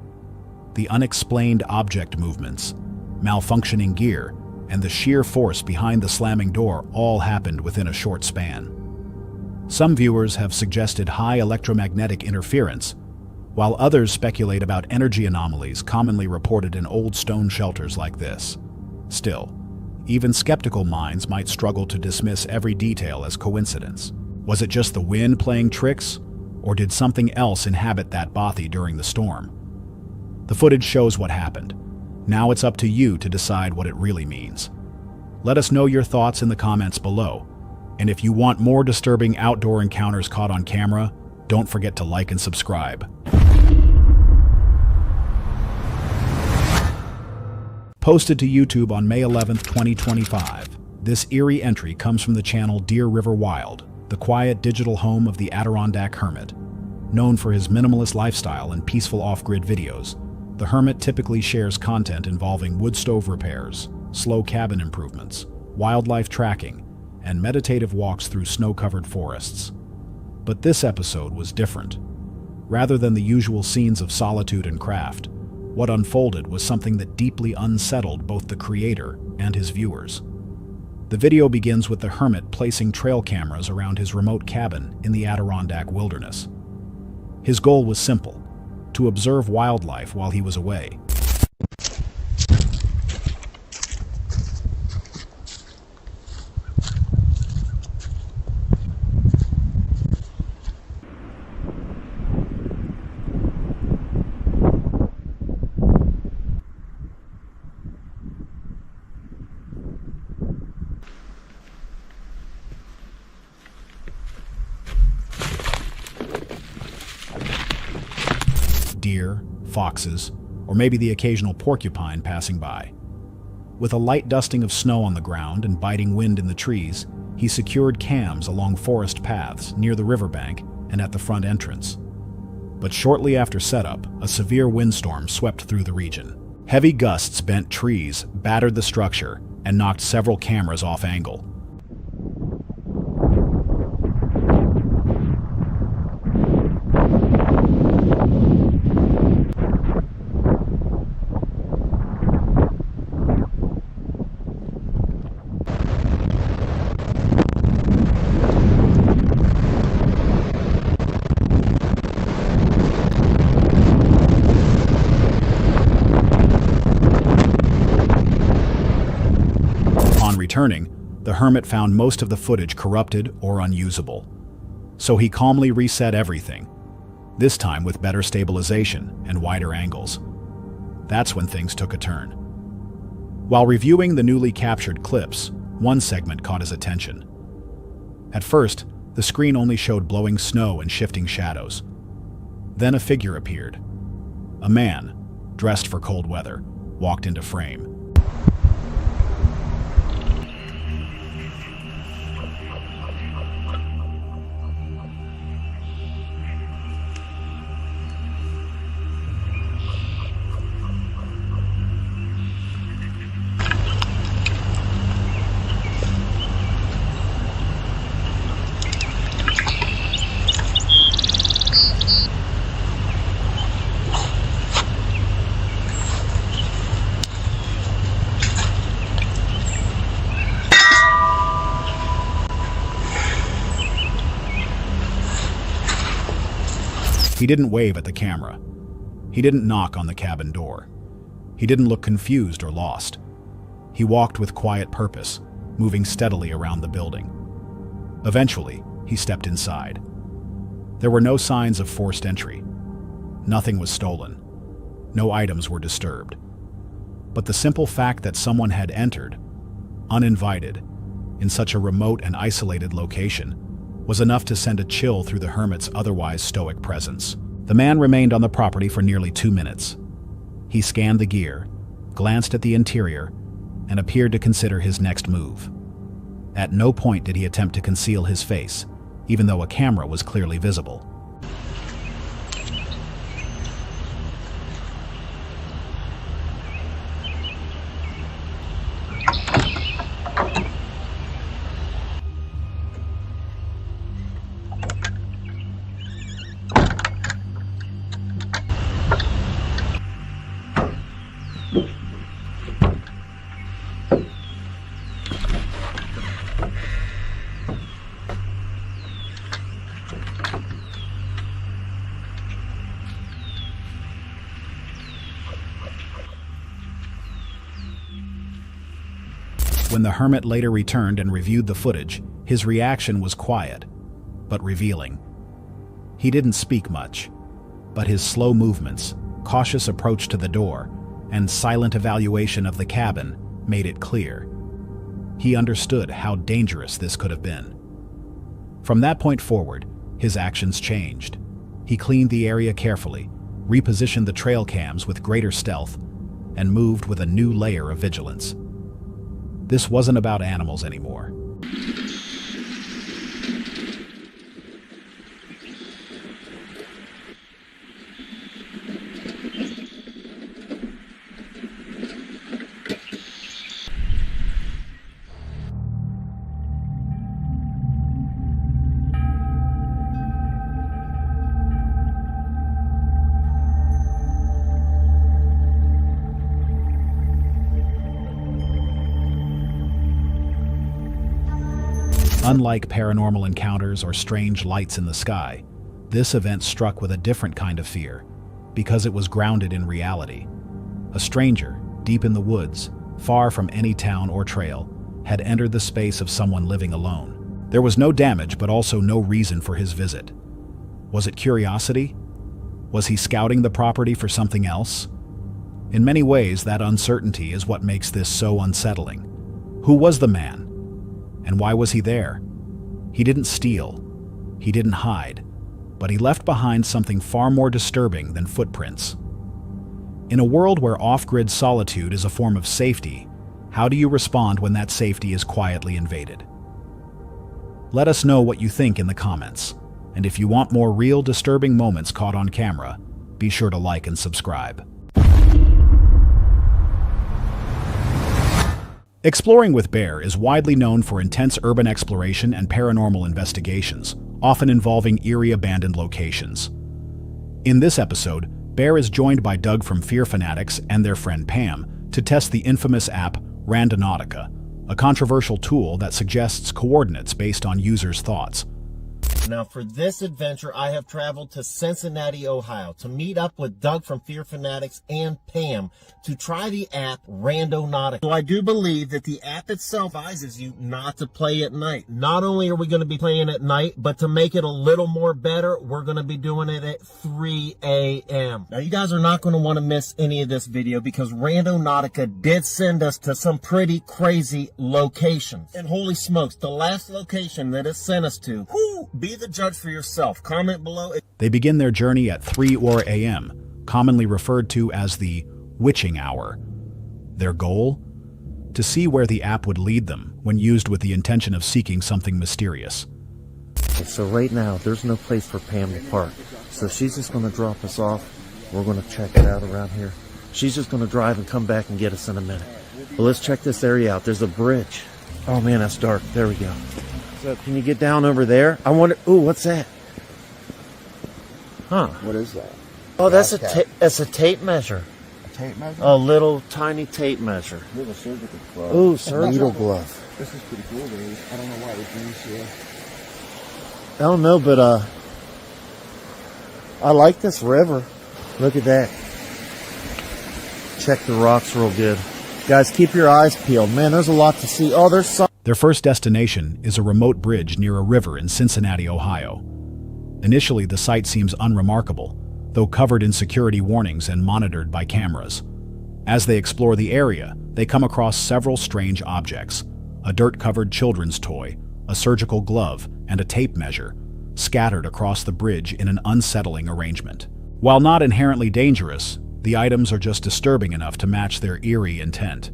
Speaker 3: The unexplained object movements, malfunctioning gear, and the sheer force behind the slamming door all happened within a short span. Some viewers have suggested high electromagnetic interference, while others speculate about energy anomalies commonly reported in old stone shelters like this. Still, even skeptical minds might struggle to dismiss every detail as coincidence. Was it just the wind playing tricks, or did something else inhabit that Bothy during the storm? The footage shows what happened. Now it's up to you to decide what it really means. Let us know your thoughts in the comments below. And if you want more disturbing outdoor encounters caught on camera, don't forget to like and subscribe. Posted to YouTube on May 11th, 2025, this eerie entry comes from the channel Deer River Wild, the quiet digital home of the Adirondack hermit. Known for his minimalist lifestyle and peaceful off-grid videos, the hermit typically shares content involving wood stove repairs, slow cabin improvements, wildlife tracking, and meditative walks through snow-covered forests. But this episode was different. Rather than the usual scenes of solitude and craft, what unfolded was something that deeply unsettled both the creator and his viewers. The video begins with the hermit placing trail cameras around his remote cabin in the Adirondack wilderness. His goal was simple: to observe wildlife while he was away. of deer, foxes, or maybe the occasional porcupine passing by. With a light dusting of snow on the ground and biting wind in the trees, he secured cams along forest paths near the riverbank and at the front entrance. But shortly after setup, a severe windstorm swept through the region. Heavy gusts bent trees, battered the structure, and knocked several cameras off angle. Returning, the hermit found most of the footage corrupted or unusable. So he calmly reset everything, this time with better stabilization and wider angles. That's when things took a turn. While reviewing the newly captured clips, one segment caught his attention. At first, the screen only showed blowing snow and shifting shadows. Then a figure appeared. A man, dressed for cold weather, walked into frame. He didn't wave at the camera. He didn't knock on the cabin door. He didn't look confused or lost. He walked with quiet purpose, moving steadily around the building. Eventually, he stepped inside. There were no signs of forced entry. Nothing was stolen. No items were disturbed. But the simple fact that someone had entered, uninvited, in such a remote and isolated location, was enough to send a chill through the hermit's otherwise stoic presence. The man remained on the property for nearly 2 minutes. He scanned the gear, glanced at the interior, and appeared to consider his next move. At no point did he attempt to conceal his face, even though a camera was clearly visible. When the hermit later returned and reviewed the footage, his reaction was quiet, but revealing. He didn't speak much, but his slow movements, cautious approach to the door, and silent evaluation of the cabin made it clear. He understood how dangerous this could have been. From that point forward, his actions changed. He cleaned the area carefully, repositioned the trail cams with greater stealth, and moved with a new layer of vigilance. This wasn't about animals anymore. Unlike paranormal encounters or strange lights in the sky, this event struck with a different kind of fear, because it was grounded in reality. A stranger, deep in the woods, far from any town or trail, had entered the space of someone living alone. There was no damage, but also no reason for his visit. Was it curiosity? Was he scouting the property for something else? In many ways, that uncertainty is what makes this so unsettling. Who was the man? And why was he there? He didn't steal. He didn't hide. but he left behind something far more disturbing than footprints. In a world where off-grid solitude is a form of safety, how do you respond when that safety is quietly invaded? Let us know what you think in the comments, and if you want more real disturbing moments caught on camera, be sure to like and subscribe. Exploring with Bear is widely known for intense urban exploration and paranormal investigations, often involving eerie abandoned locations. In this episode, Bear is joined by Doug from Fear Fanatics and their friend Pam to test the infamous app Randonautica, a controversial tool that suggests coordinates based on users' thoughts.
Speaker 1: Now, for this adventure, I have traveled to Cincinnati, Ohio, to meet up with Doug from Fear Fanatics and Pam to try the app Randonautica. So I do believe that the app itself advises you not to play at night. Not only are we going to be playing at night, but to make it a little more better, we're going to be doing it at 3 a.m. Now, you guys are not going to want to miss any of this video because Randonautica did send us to some pretty crazy locations. And holy smokes, the last location that it sent us to, be the judge for yourself. Comment below.
Speaker 3: They begin their journey at 3 a.m., commonly referred to as the witching hour. Their goal? To see where the app would lead them when used with the intention of seeking something mysterious.
Speaker 1: So right now, there's no place for Pam to park. So she's just going to drop us off. We're going to check it out around here. She's just going to drive and come back and get us in a minute. Well, let's check this area out. There's a bridge. Oh man, that's dark. There we go. So can you get down over there? I wonder. Ooh, what's that? Huh?
Speaker 4: What is that?
Speaker 1: Oh, that's a tape measure.
Speaker 4: A tape measure?
Speaker 1: A little tiny tape measure.
Speaker 4: We have a surgical glove.
Speaker 1: Ooh, surgical
Speaker 4: needle
Speaker 1: glove.
Speaker 4: This is pretty cool, dude. I don't know why it was nice here.
Speaker 1: I don't know, but I like this river. Look at that. Check the rocks real good. Guys, keep your eyes peeled. Man, there's a lot to see. Oh, there's some.
Speaker 3: Their first destination is a remote bridge near a river in Cincinnati, Ohio. Initially, the site seems unremarkable, though covered in security warnings and monitored by cameras. As they explore the area, they come across several strange objects: a dirt-covered children's toy, a surgical glove, and a tape measure, scattered across the bridge in an unsettling arrangement. While not inherently dangerous, the items are just disturbing enough to match their eerie intent.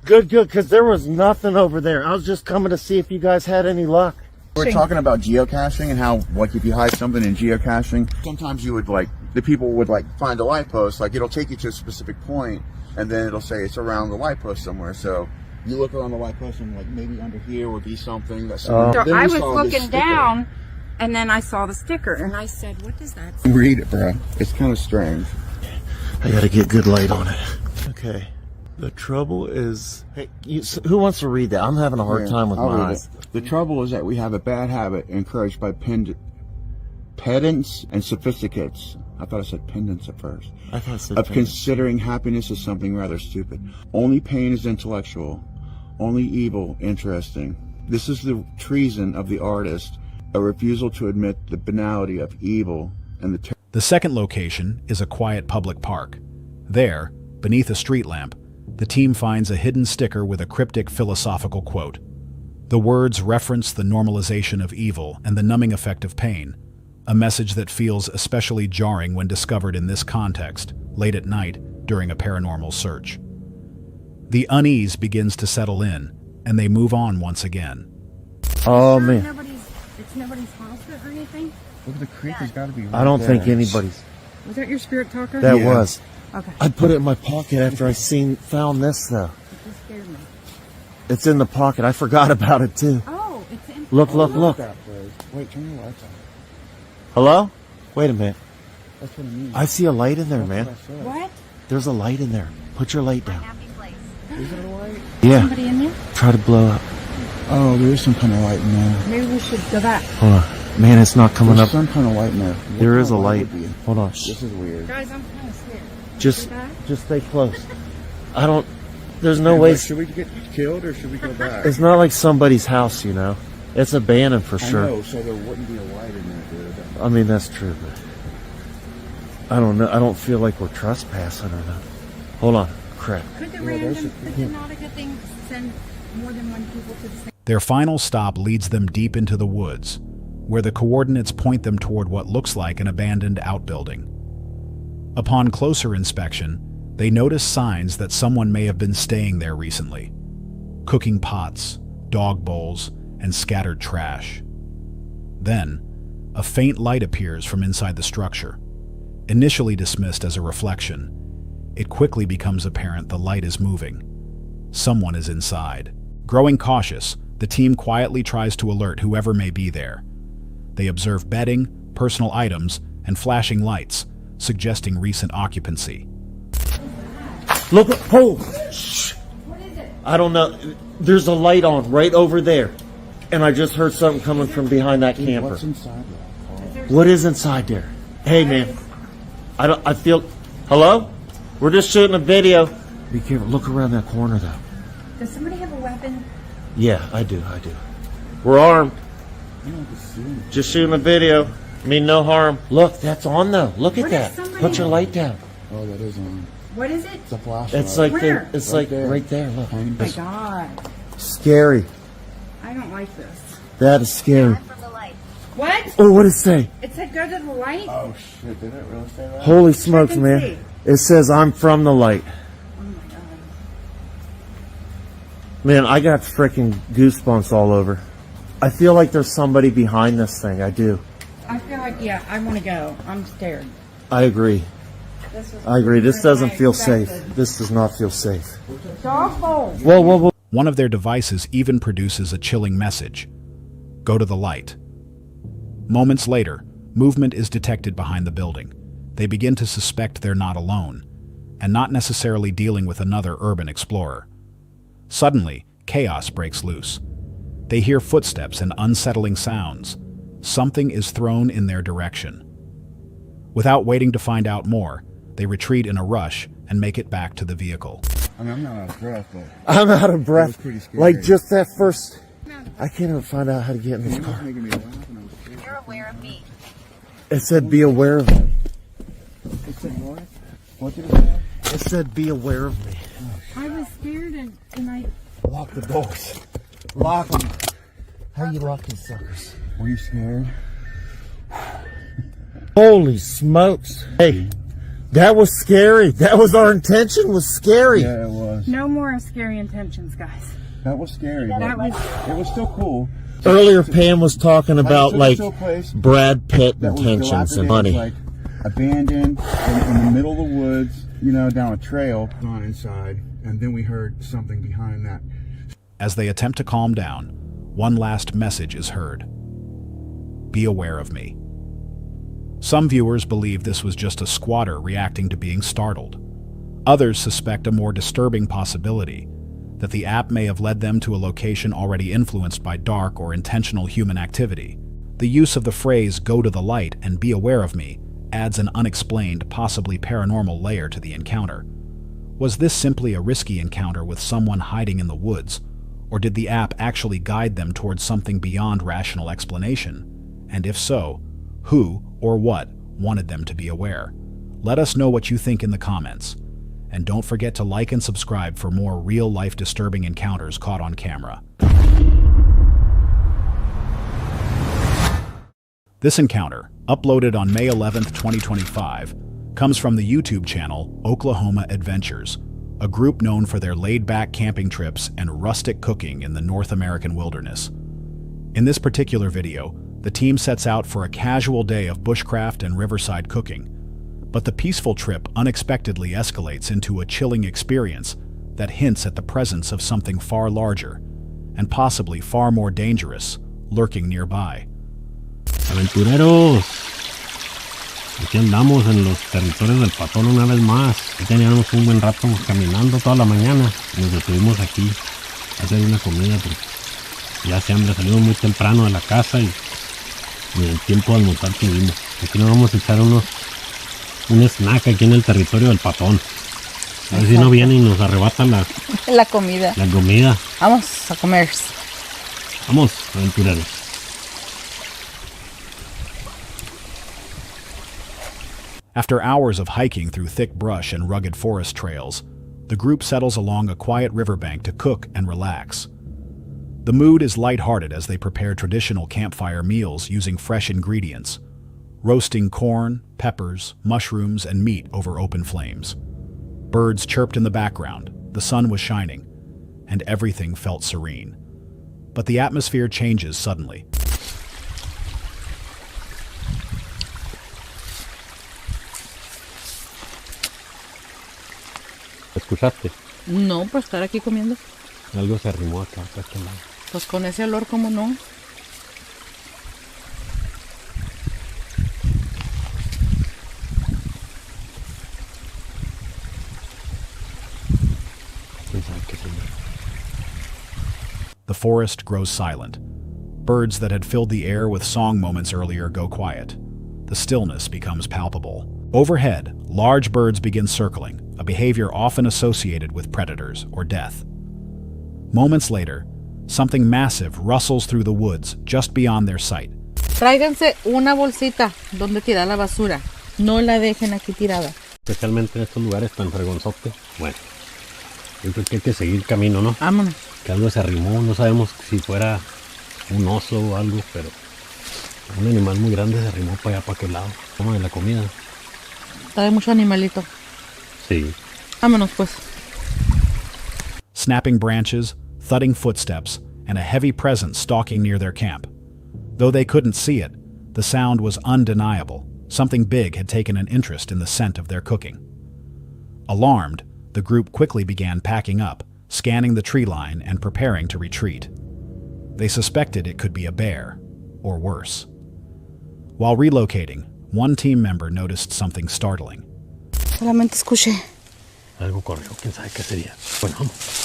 Speaker 1: Good, because there was nothing over there. I was just coming to see if you guys had any luck.
Speaker 4: We're talking about geocaching and how, like, if you hide something in geocaching, sometimes you would, the people would, find a light post. It'll take you to a specific point, and then it'll say it's around the light post somewhere. So you look around the light post and, maybe under here would be something. That's
Speaker 23: So I was looking down, and then I saw the sticker, and I said, what does that say?
Speaker 4: Read it, bro. It's kind of strange.
Speaker 1: I gotta get good light on it. Okay. The trouble is... Hey, who wants to read that? I'm having a hard time with mine.
Speaker 4: The trouble is that we have a bad habit encouraged by pedants and sophisticates. I thought I said pendants at first.
Speaker 1: I thought I said
Speaker 4: of
Speaker 1: pendants.
Speaker 4: Considering happiness as something rather stupid. Only pain is intellectual. Only evil interesting. This is the treason of the artist, a refusal to admit the banality of evil and
Speaker 3: The second location is a quiet public park. There, beneath a street lamp, the team finds a hidden sticker with a cryptic philosophical quote. The words reference the normalization of evil and the numbing effect of pain, a message that feels especially jarring when discovered in this context, late at night, during a paranormal search. The unease begins to settle in, and they move on once again.
Speaker 1: Oh, man.
Speaker 23: It's nobody's house or anything?
Speaker 4: Look at the creek. There's got to be.
Speaker 1: I don't think anybody's.
Speaker 23: Was that your spirit talker?
Speaker 1: That was.
Speaker 23: Okay.
Speaker 1: I put it in my pocket after I found this, though.
Speaker 23: It just scared me.
Speaker 1: It's in the pocket. I forgot about it, too.
Speaker 23: Oh, it's in...
Speaker 1: Look.
Speaker 4: Wait, turn your lights on.
Speaker 1: Hello? Wait a minute.
Speaker 4: That's what I mean.
Speaker 1: I see a light in there, man.
Speaker 23: What?
Speaker 1: There's a light in there. Put your light down.
Speaker 23: Is there a light?
Speaker 1: Yeah.
Speaker 23: Somebody in there?
Speaker 1: Try to blow up.
Speaker 4: Oh, there is some kind of light in there.
Speaker 23: Maybe we should go back.
Speaker 1: Hold on. Man, it's not coming
Speaker 4: There's
Speaker 1: up.
Speaker 4: some kind of light in there.
Speaker 1: There is a light. Hold on.
Speaker 4: This is weird.
Speaker 23: Guys, I'm kind of scared.
Speaker 1: Just stay close. There's no way.
Speaker 4: Should we get killed or should we go back?
Speaker 1: It's not like somebody's house, you know. It's abandoned for sure.
Speaker 4: I know, so there wouldn't be a light in there, dude.
Speaker 1: I mean, that's true, but I don't know. I don't feel like we're trespassing or not. Hold on. Crap.
Speaker 23: Could the Nautica thing send more than one people to the same...
Speaker 3: Their final stop leads them deep into the woods. where the coordinates point them toward what looks like an abandoned outbuilding. Upon closer inspection, they notice signs that someone may have been staying there recently. Cooking pots, dog bowls, and scattered trash. Then, a faint light appears from inside the structure. Initially dismissed as a reflection, it quickly becomes apparent the light is moving. Someone is inside. Growing cautious, the team quietly tries to alert whoever may be there. They observe bedding, personal items, and flashing lights, suggesting recent occupancy.
Speaker 1: Look, hold. Shh. I don't know. There's a light on right over there. And I just heard something coming from behind that camper.
Speaker 4: What's inside there?
Speaker 1: What is inside there? Hey, man. I feel... Hello? We're just shooting a video. Be careful. Look around that corner, though.
Speaker 23: Does somebody have a weapon?
Speaker 1: Yeah, I do. We're armed. Just shooting a video. Mean no harm. Look, that's on, though. Look at that. Put your light down.
Speaker 4: Oh, that is on.
Speaker 23: What is it?
Speaker 4: It's a flashlight.
Speaker 1: It's like
Speaker 23: Where?
Speaker 1: it's right like right there. Look.
Speaker 23: Oh my God.
Speaker 1: Scary.
Speaker 23: I don't like this.
Speaker 1: That is scary.
Speaker 23: What?
Speaker 1: Oh, what does it say?
Speaker 23: It said go to the light?
Speaker 4: Oh, shit. Did it really say that?
Speaker 1: Holy smokes,
Speaker 23: Check and
Speaker 1: man.
Speaker 23: see.
Speaker 1: It says I'm from the light.
Speaker 23: Oh my God.
Speaker 1: Man, I got freaking goosebumps all over. I feel like there's somebody behind this thing. I do.
Speaker 23: I feel like, yeah, I want to go. I'm scared.
Speaker 1: I agree. This doesn't feel safe. This does not feel safe.
Speaker 23: Dog bowl.
Speaker 1: Whoa.
Speaker 3: One of their devices even produces a chilling message. Go to the light. Moments later, movement is detected behind the building. They begin to suspect they're not alone, and not necessarily dealing with another urban explorer. Suddenly, chaos breaks loose. They hear footsteps and unsettling sounds. Something is thrown in their direction. Without waiting to find out more, they retreat in a rush and make it back to the vehicle.
Speaker 4: I mean, I'm not out of breath, but...
Speaker 1: I'm out of breath.
Speaker 4: It was pretty scary.
Speaker 1: Like just that first... I can't even find out how to get in this car.
Speaker 12: You're aware of me.
Speaker 1: It said be aware of me.
Speaker 4: It said what? What did it say?
Speaker 1: It said be aware of me.
Speaker 23: I was scared and I...
Speaker 1: Lock the doors. Lock them. How you lock these suckers?
Speaker 4: Were you scared?
Speaker 1: Holy smokes. Hey, that was scary. That was our intention, was scary.
Speaker 4: Yeah, it was.
Speaker 23: No more scary intentions, guys.
Speaker 4: That was scary.
Speaker 23: That was...
Speaker 4: It was still cool.
Speaker 1: Earlier, Pam was talking about like Brad Pitt
Speaker 4: that was
Speaker 1: intentions and
Speaker 4: dilapidated,
Speaker 1: money.
Speaker 4: like abandoned in the middle of the woods, you know, down a trail, gone inside, and then we heard something behind that.
Speaker 3: As they attempt to calm down, one last message is heard. Be aware of me. Some viewers believe this was just a squatter reacting to being startled. Others suspect a more disturbing possibility, that the app may have led them to a location already influenced by dark or intentional human activity. The use of the phrase, go to the light and be aware of me, adds an unexplained, possibly paranormal layer to the encounter. Was this simply a risky encounter with someone hiding in the woods, or did the app actually guide them towards something beyond rational explanation? And if so, who or what wanted them to be aware? Let us know what you think in the comments. And don't forget to like and subscribe for more real-life disturbing encounters caught on camera. This encounter, uploaded on May 11th, 2025, comes from the YouTube channel Oklahoma Adventures, a group known for their laid-back camping trips and rustic cooking in the North American wilderness. In this particular video, the team sets out for a casual day of bushcraft and riverside cooking, but the peaceful trip unexpectedly escalates into a chilling experience that hints at the presence of something far larger, and possibly far more dangerous, lurking nearby.
Speaker 5: Aventureros, aquí andamos en los territorios del Patón una vez más. Ya teníamos un buen rato caminando toda la mañana y nos detuvimos aquí a hacer una comida porque ya hace hambre, salimos muy temprano de la casa y el tiempo de almorzar tuvimos. Aquí nos vamos a echar un snack aquí en el territorio del Patón. A ver si no viene y nos arrebatan
Speaker 23: La comida.
Speaker 5: la comida.
Speaker 23: Vamos a comer.
Speaker 5: Vamos, aventureros.
Speaker 3: After hours of hiking through thick brush and rugged forest trails, the group settles along a quiet riverbank to cook and relax. The mood is lighthearted as they prepare traditional campfire meals using fresh ingredients, roasting corn, peppers, mushrooms, and meat over open flames. Birds chirped in the background, the sun was shining, and everything felt serene. But the atmosphere changes suddenly.
Speaker 5: ¿Escuchaste?
Speaker 23: No, por estar aquí comiendo.
Speaker 5: Algo se arrimó acá, acá este lado.
Speaker 23: Pues con ese olor, ¿cómo no?
Speaker 3: The forest grows silent. Birds that had filled the air with song moments earlier go quiet. The stillness becomes palpable. Overhead, large birds begin circling, a behavior often associated with predators or death. Moments later, something massive rustles through the woods just beyond their sight.
Speaker 23: Tráiganse una bolsita donde tirar la basura. No la dejen aquí tirada.
Speaker 5: Especialmente en estos lugares tan fregonzotes. Bueno, yo creo que hay que seguir camino, ¿no?
Speaker 23: Vámonos.
Speaker 5: Que algo se arrimó, no sabemos si fuera un oso o algo, pero un animal muy grande se arrimó para allá, para aquel lado. Como de la comida.
Speaker 23: Trae mucho animalito.
Speaker 5: Sí.
Speaker 23: Vámonos pues.
Speaker 3: Snapping branches, thudding footsteps, and a heavy presence stalking near their camp. Though they couldn't see it, the sound was undeniable. Something big had taken an interest in the scent of their cooking. Alarmed, the group quickly began packing up, scanning the tree line and preparing to retreat. They suspected it could be a bear, or worse. While relocating, one team member noticed something startling.
Speaker 23: Solamente escuché.
Speaker 5: Algo corrió, quién sabe qué sería. Bueno, vamos.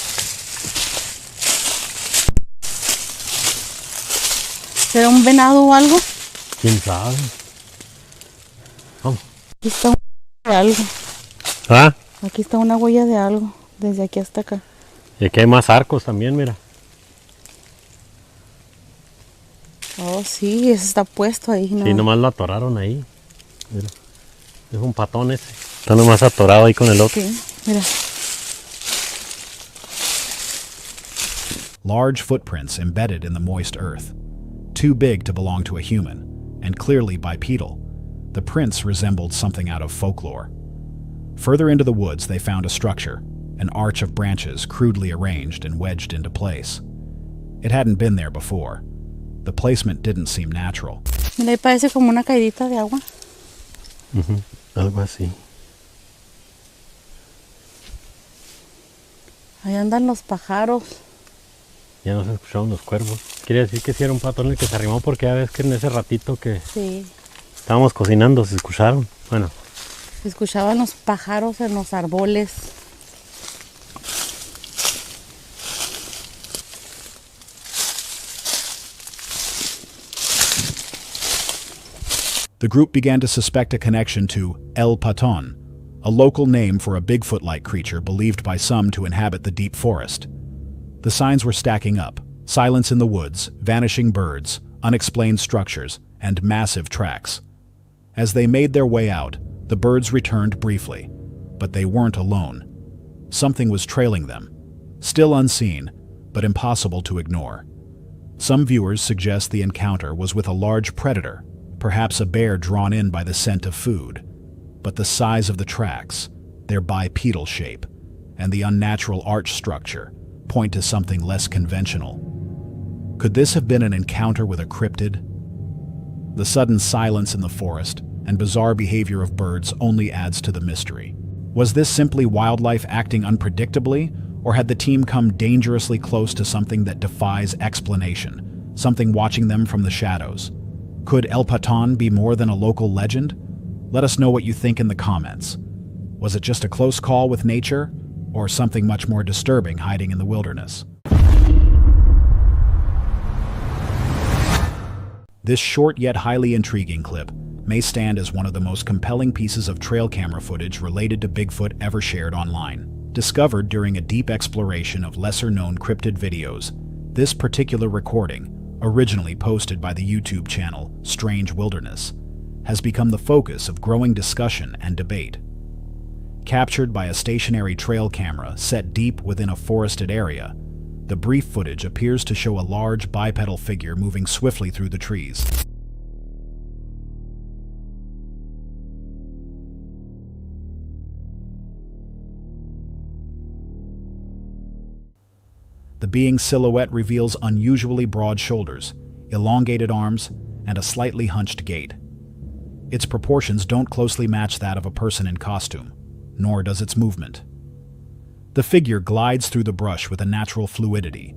Speaker 23: ¿Será un venado o algo?
Speaker 5: ¿Quién sabe? Vamos.
Speaker 23: Aquí está una huella de algo.
Speaker 5: ¿Ah?
Speaker 23: Aquí está una huella de algo, desde aquí hasta acá.
Speaker 5: Y aquí hay más arcos también, mira.
Speaker 23: Oh, sí, ese está puesto ahí. ¿No?
Speaker 5: Sí, nomás lo atoraron ahí. Mira. Es un patón ese. Está nomás atorado ahí con el otro.
Speaker 23: Sí, mira.
Speaker 3: Large footprints embedded in the moist earth. Too big to belong to a human, and clearly bipedal. The prints resembled something out of folklore. Further into the woods, they found a structure, an arch of branches crudely arranged and wedged into place. It hadn't been there before. The placement didn't seem natural.
Speaker 23: Mira, ahí parece como una caidita de agua.
Speaker 5: Algo así.
Speaker 23: Ahí andan los pájaros.
Speaker 5: Ya no se escucharon los cuervos. Quiere decir que sí era un patón el que se arrimó, porque ya ves que en ese ratito que
Speaker 23: sí.
Speaker 5: Estábamos cocinando se escucharon. Bueno.
Speaker 23: Se escuchaban los pájaros en los árboles.
Speaker 3: The group began to suspect a connection to El Patón, a local name for a Bigfoot-like creature believed by some to inhabit the deep forest. The signs were stacking up: silence in the woods, vanishing birds, unexplained structures, and massive tracks. As they made their way out, the birds returned briefly, but they weren't alone. Something was trailing them, still unseen, but impossible to ignore. Some viewers suggest the encounter was with a large predator, perhaps a bear drawn in by the scent of food. But the size of the tracks, their bipedal shape, and the unnatural arch structure point to something less conventional. Could this have been an encounter with a cryptid? The sudden silence in the forest and bizarre behavior of birds only adds to the mystery. Was this simply wildlife acting unpredictably, or had the team come dangerously close to something that defies explanation, something watching them from the shadows? Could El Patón be more than a local legend? Let us know what you think in the comments. Was it just a close call with nature, or something much more disturbing hiding in the wilderness? This short yet highly intriguing clip may stand as one of the most compelling pieces of trail camera footage related to Bigfoot ever shared online. Discovered during a deep exploration of lesser-known cryptid videos, this particular recording, originally posted by the YouTube channel Strange Wilderness, has become the focus of growing discussion and debate. Captured by a stationary trail camera set deep within a forested area, The brief footage appears to show a large bipedal figure moving swiftly through the trees. The being's silhouette reveals unusually broad shoulders, elongated arms, and a slightly hunched gait. Its proportions don't closely match that of a person in costume, nor does its movement. The figure glides through the brush with a natural fluidity,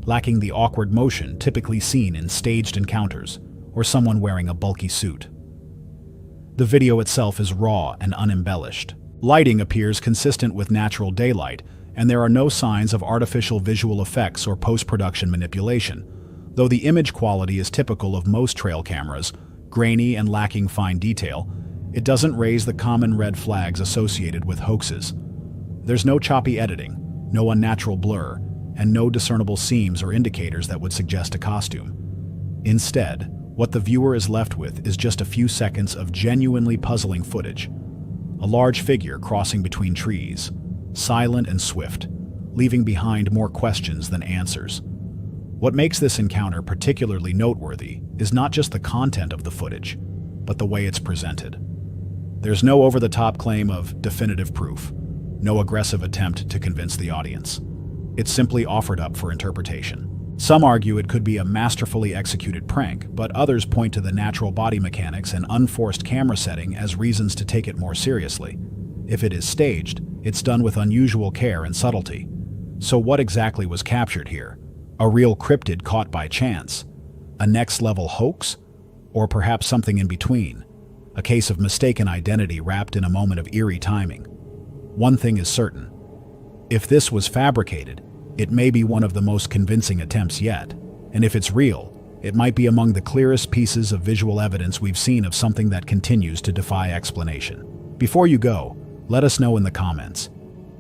Speaker 3: lacking the awkward motion typically seen in staged encounters or someone wearing a bulky suit. The video itself is raw and unembellished. Lighting appears consistent with natural daylight, and there are no signs of artificial visual effects or post-production manipulation, though the image quality is typical of most trail cameras, grainy and lacking fine detail. It doesn't raise the common red flags associated with hoaxes. There's no choppy editing, no unnatural blur, and no discernible seams or indicators that would suggest a costume. Instead, what the viewer is left with is just a few seconds of genuinely puzzling footage. A large figure crossing between trees, silent and swift, leaving behind more questions than answers. What makes this encounter particularly noteworthy is not just the content of the footage, but the way it's presented. There's no over-the-top claim of definitive proof, no aggressive attempt to convince the audience. It's simply offered up for interpretation. Some argue it could be a masterfully executed prank, but others point to the natural body mechanics and unforced camera setting as reasons to take it more seriously. If it is staged, it's done with unusual care and subtlety. So what exactly was captured here? A real cryptid caught by chance? A next-level hoax? Or perhaps something in between? A case of mistaken identity wrapped in a moment of eerie timing? One thing is certain. If this was fabricated, it may be one of the most convincing attempts yet. And if it's real, it might be among the clearest pieces of visual evidence we've seen of something that continues to defy explanation. Before you go, let us know in the comments.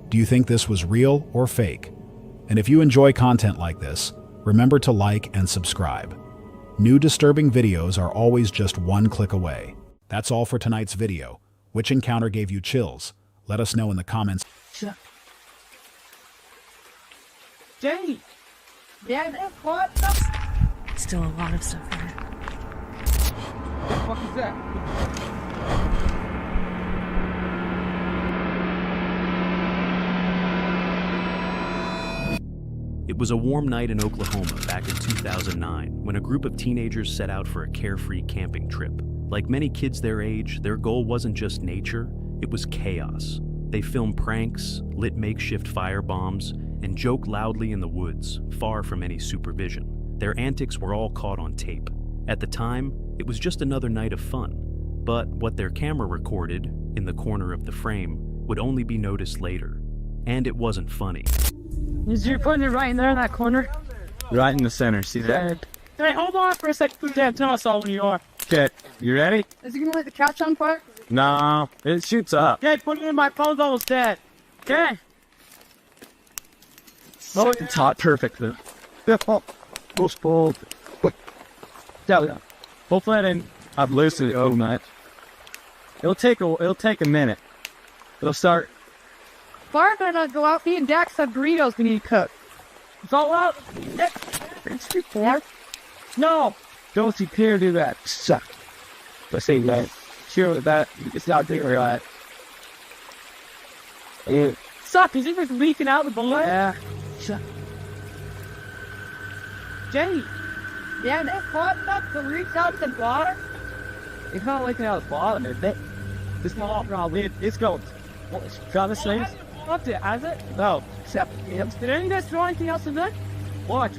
Speaker 3: Do you think this was real or fake? And if you enjoy content like this, remember to like and subscribe. New disturbing videos are always just one click away. That's all for tonight's video. Which encounter gave you chills? Let us know in the comments.
Speaker 23: Jenny! Yeah, what? Still a lot of stuff there.
Speaker 17: What the fuck is that?
Speaker 7: It was a warm night in Oklahoma back in 2009 when a group of teenagers set out for a carefree camping trip. Like many kids their age, their goal wasn't just nature, it was chaos. They filmed pranks, lit makeshift fire bombs, and joked loudly in the woods, far from any supervision. Their antics were all caught on tape. At the time, it was just another night of fun. But what their camera recorded, in the corner of the frame, would only be noticed later. And it wasn't funny.
Speaker 23: You're putting it right in there in that corner?
Speaker 8: Right in the center, see that?
Speaker 23: Hey, hold on for a second. Put that. Tell us all when you are.
Speaker 8: Okay, you ready?
Speaker 23: Is he gonna light the couch on fire?
Speaker 8: No, it shoots up.
Speaker 23: Okay, put it in. My phone's almost dead. Okay.
Speaker 8: Oh, it's hot, perfect though. Push pulled. Hopefully I didn't. I've loosened it overnight. It'll take a minute. It'll start.
Speaker 23: Fire better not go out. Me and Dax have burritos we need to cook. It's all out. It's too far. No.
Speaker 8: Don't see Pierre do that. Suck. Let's see that. Sure with that. It's not doing right. Yeah.
Speaker 23: Suck. Is it just leaking out the balloon?
Speaker 8: Yeah. Suck.
Speaker 23: Jenny. Yeah, that hot enough to reach out to the water?
Speaker 8: It's not leaking out the bottom, is it? It's not probably. It's going. Try this thing.
Speaker 23: Up there, has it?
Speaker 8: No. Except.
Speaker 23: Did any of us throw anything else in there?
Speaker 8: Watch.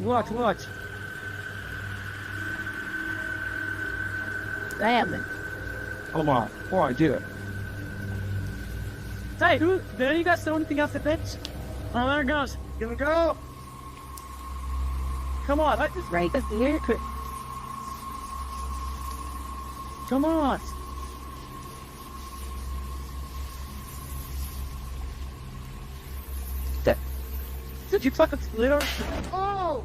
Speaker 23: Damn it.
Speaker 8: Come on. Before I do it.
Speaker 23: Hey, did any of you guys throw anything else at bitch? Oh, there it goes. Here we go. Come on, let's just break this here. Come on. Did you fucking split her? Oh!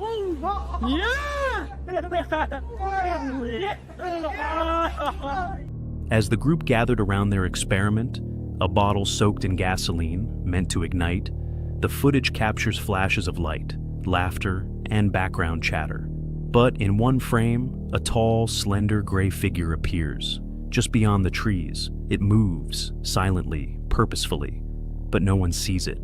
Speaker 23: Yeah!
Speaker 7: As the group gathered around their experiment, a bottle soaked in gasoline, meant to ignite, the footage captures flashes of light, laughter, and background chatter. But in one frame, a tall, slender gray figure appears. Just beyond the trees, it moves, silently, purposefully, but no one sees it.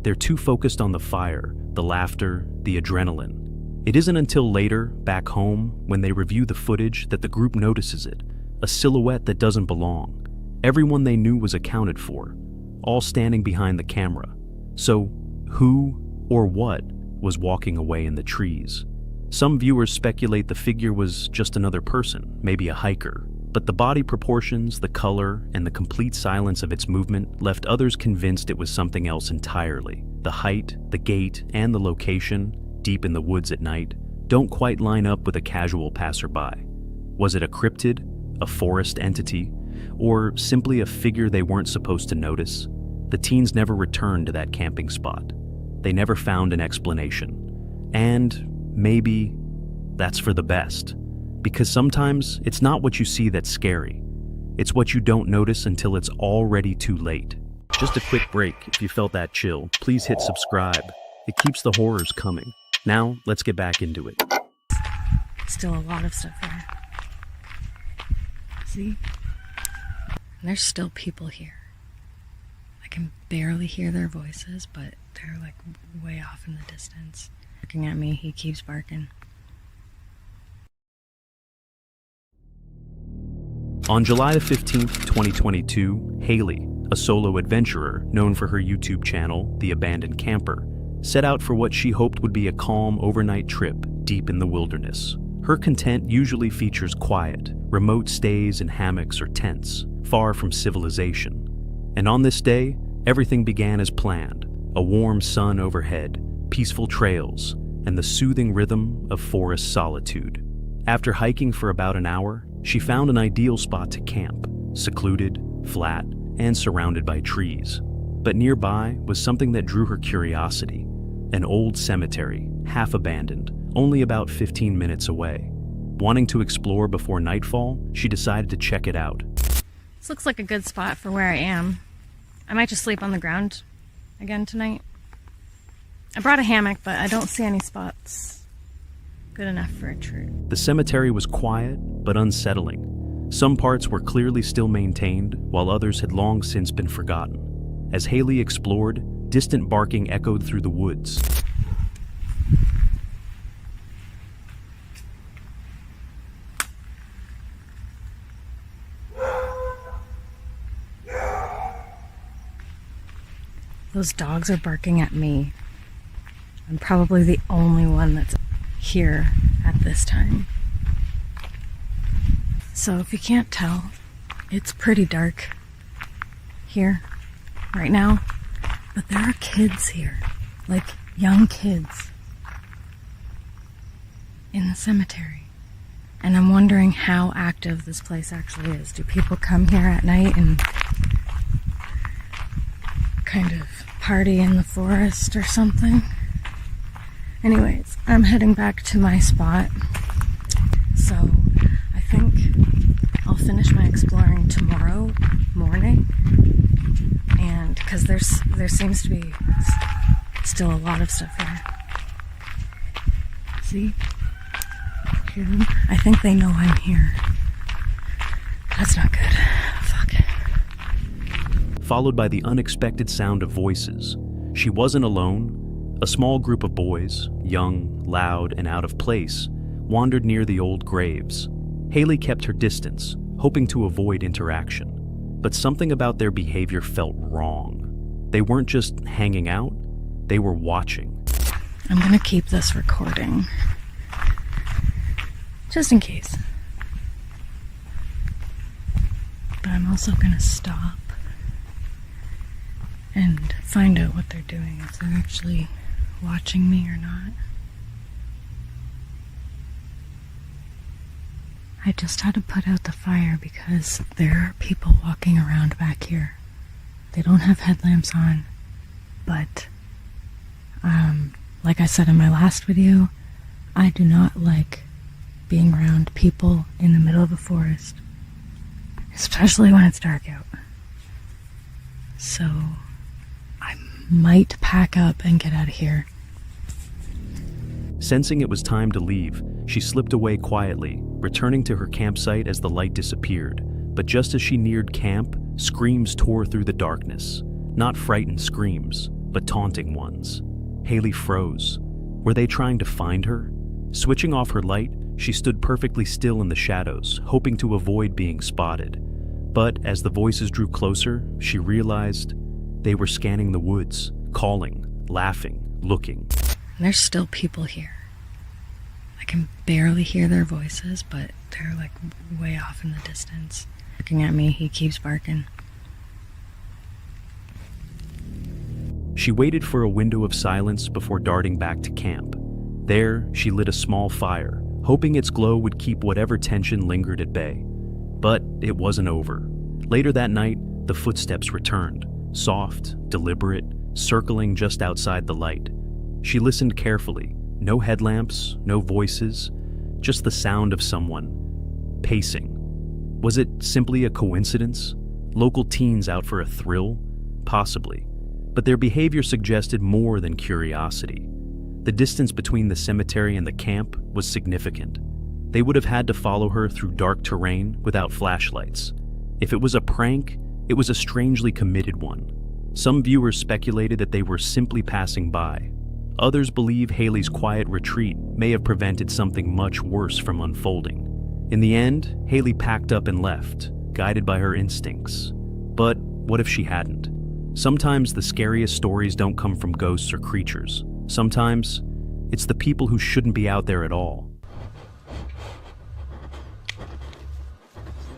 Speaker 7: They're too focused on the fire, the laughter, the adrenaline. It isn't until later, back home, when they review the footage that the group notices it, a silhouette that doesn't belong. Everyone they knew was accounted for, all standing behind the camera. So, who or what was walking away in the trees? Some viewers speculate the figure was just another person, maybe a hiker. But the body proportions, the color, and the complete silence of its movement left others convinced it was something else entirely. The height, the gait, and the location, deep in the woods at night, don't quite line up with a casual passerby. Was it a cryptid, a forest entity, or simply a figure they weren't supposed to notice? The teens never returned to that camping spot. They never found an explanation. And maybe that's for the best. Because sometimes it's not what you see that's scary. It's what you don't notice until it's already too late. Just a quick break. If you felt that chill, please hit subscribe. It keeps the horrors coming. Now, let's get back into it.
Speaker 15: Still a lot of stuff here. See? And there's still people here. I can barely hear their voices, but they're like way off in the distance. Looking at me, he keeps barking.
Speaker 7: On July 15th, 2022, Haley, a solo adventurer known for her YouTube channel, The Abandoned Camper, set out for what she hoped would be a calm overnight trip deep in the wilderness. Her content usually features quiet, remote stays in hammocks or tents, far from civilization. And on this day, everything began as planned: a warm sun overhead, peaceful trails, and the soothing rhythm of forest solitude. After hiking for about an hour, she found an ideal spot to camp, secluded, flat, and surrounded by trees. But nearby was something that drew her curiosity: an old cemetery, half abandoned, only about 15 minutes away. Wanting to explore before nightfall, she decided to check it out.
Speaker 15: This looks like a good spot for where I am. I might just sleep on the ground again tonight. I brought a hammock, but I don't see any spots good enough for a tree.
Speaker 7: The cemetery was quiet, but unsettling. Some parts were clearly still maintained, while others had long since been forgotten. As Haley explored, distant barking echoed through the woods.
Speaker 15: Those dogs are barking at me. I'm probably the only one that's here at this time. So if you can't tell, it's pretty dark here right now, but there are kids here, like young kids in the cemetery. And I'm wondering how active this place actually is. Do people come here at night and kind of party in the forest or something? Anyways, I'm heading back to my spot, so I think I'll finish my exploring tomorrow morning, and because there seems to be still a lot of stuff here. See? Hear them? I think they know I'm here. That's not good. Fuck.
Speaker 7: Followed by the unexpected sound of voices. She wasn't alone. A small group of boys, young, loud, and out of place, wandered near the old graves. Haley kept her distance, hoping to avoid interaction. But something about their behavior felt wrong. They weren't just hanging out, they were watching.
Speaker 15: I'm gonna keep this recording, just in case. But I'm also gonna stop and find out what they're doing, if they're actually watching me or not. I just had to put out the fire because there are people walking around back here. They don't have headlamps on, but like I said in my last video, I do not like being around people in the middle of a forest, especially when it's dark out. So I might pack up and get out of here.
Speaker 7: Sensing it was time to leave, she slipped away quietly, returning to her campsite as the light disappeared. But just as she neared camp, screams tore through the darkness. Not frightened screams, but taunting ones. Haley froze. Were they trying to find her? Switching off her light, she stood perfectly still in the shadows, hoping to avoid being spotted. But as the voices drew closer, she realized they were scanning the woods, calling, laughing, looking.
Speaker 9: There's still people here. I can barely hear their voices, but they're like way off in the distance. Looking at me, he keeps barking.
Speaker 7: She waited for a window of silence before darting back to camp. There, she lit a small fire, hoping its glow would keep whatever tension lingered at bay. But it wasn't over. Later that night, the footsteps returned, soft, deliberate, circling just outside the light. She listened carefully. No headlamps, no voices, just the sound of someone pacing. Was it simply a coincidence? Local teens out for a thrill? Possibly. But their behavior suggested more than curiosity. The distance between the cemetery and the camp was significant. They would have had to follow her through dark terrain without flashlights. If it was a prank, it was a strangely committed one. Some viewers speculated that they were simply passing by. Others believe Haley's quiet retreat may have prevented something much worse from unfolding. In the end, Haley packed up and left, guided by her instincts. But what if she hadn't? Sometimes the scariest stories don't come from ghosts or creatures. Sometimes it's the people who shouldn't be out there at all.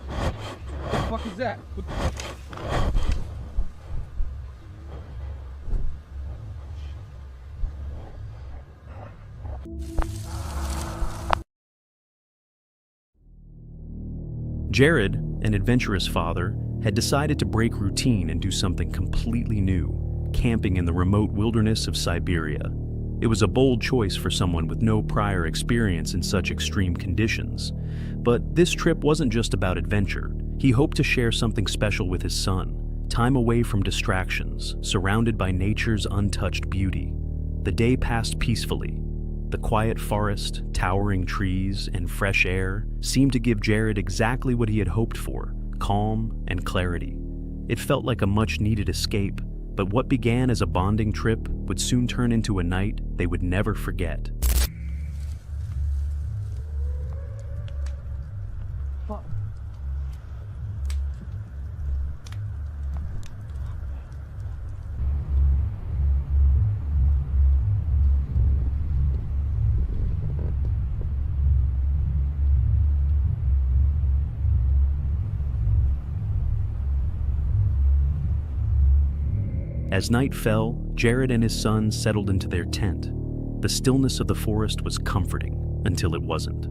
Speaker 23: What the fuck is that?
Speaker 7: Jared, an adventurous father, had decided to break routine and do something completely new, camping in the remote wilderness of Siberia. It was a bold choice for someone with no prior experience in such extreme conditions. But this trip wasn't just about adventure. He hoped to share something special with his son, time away from distractions, surrounded by nature's untouched beauty. The day passed peacefully. The quiet forest, towering trees, and fresh air seemed to give Jared exactly what he had hoped for, calm and clarity. It felt like a much-needed escape, but what began as a bonding trip would soon turn into a night they would never forget. As night fell, Jared and his son settled into their tent. The stillness of the forest was comforting, until it wasn't.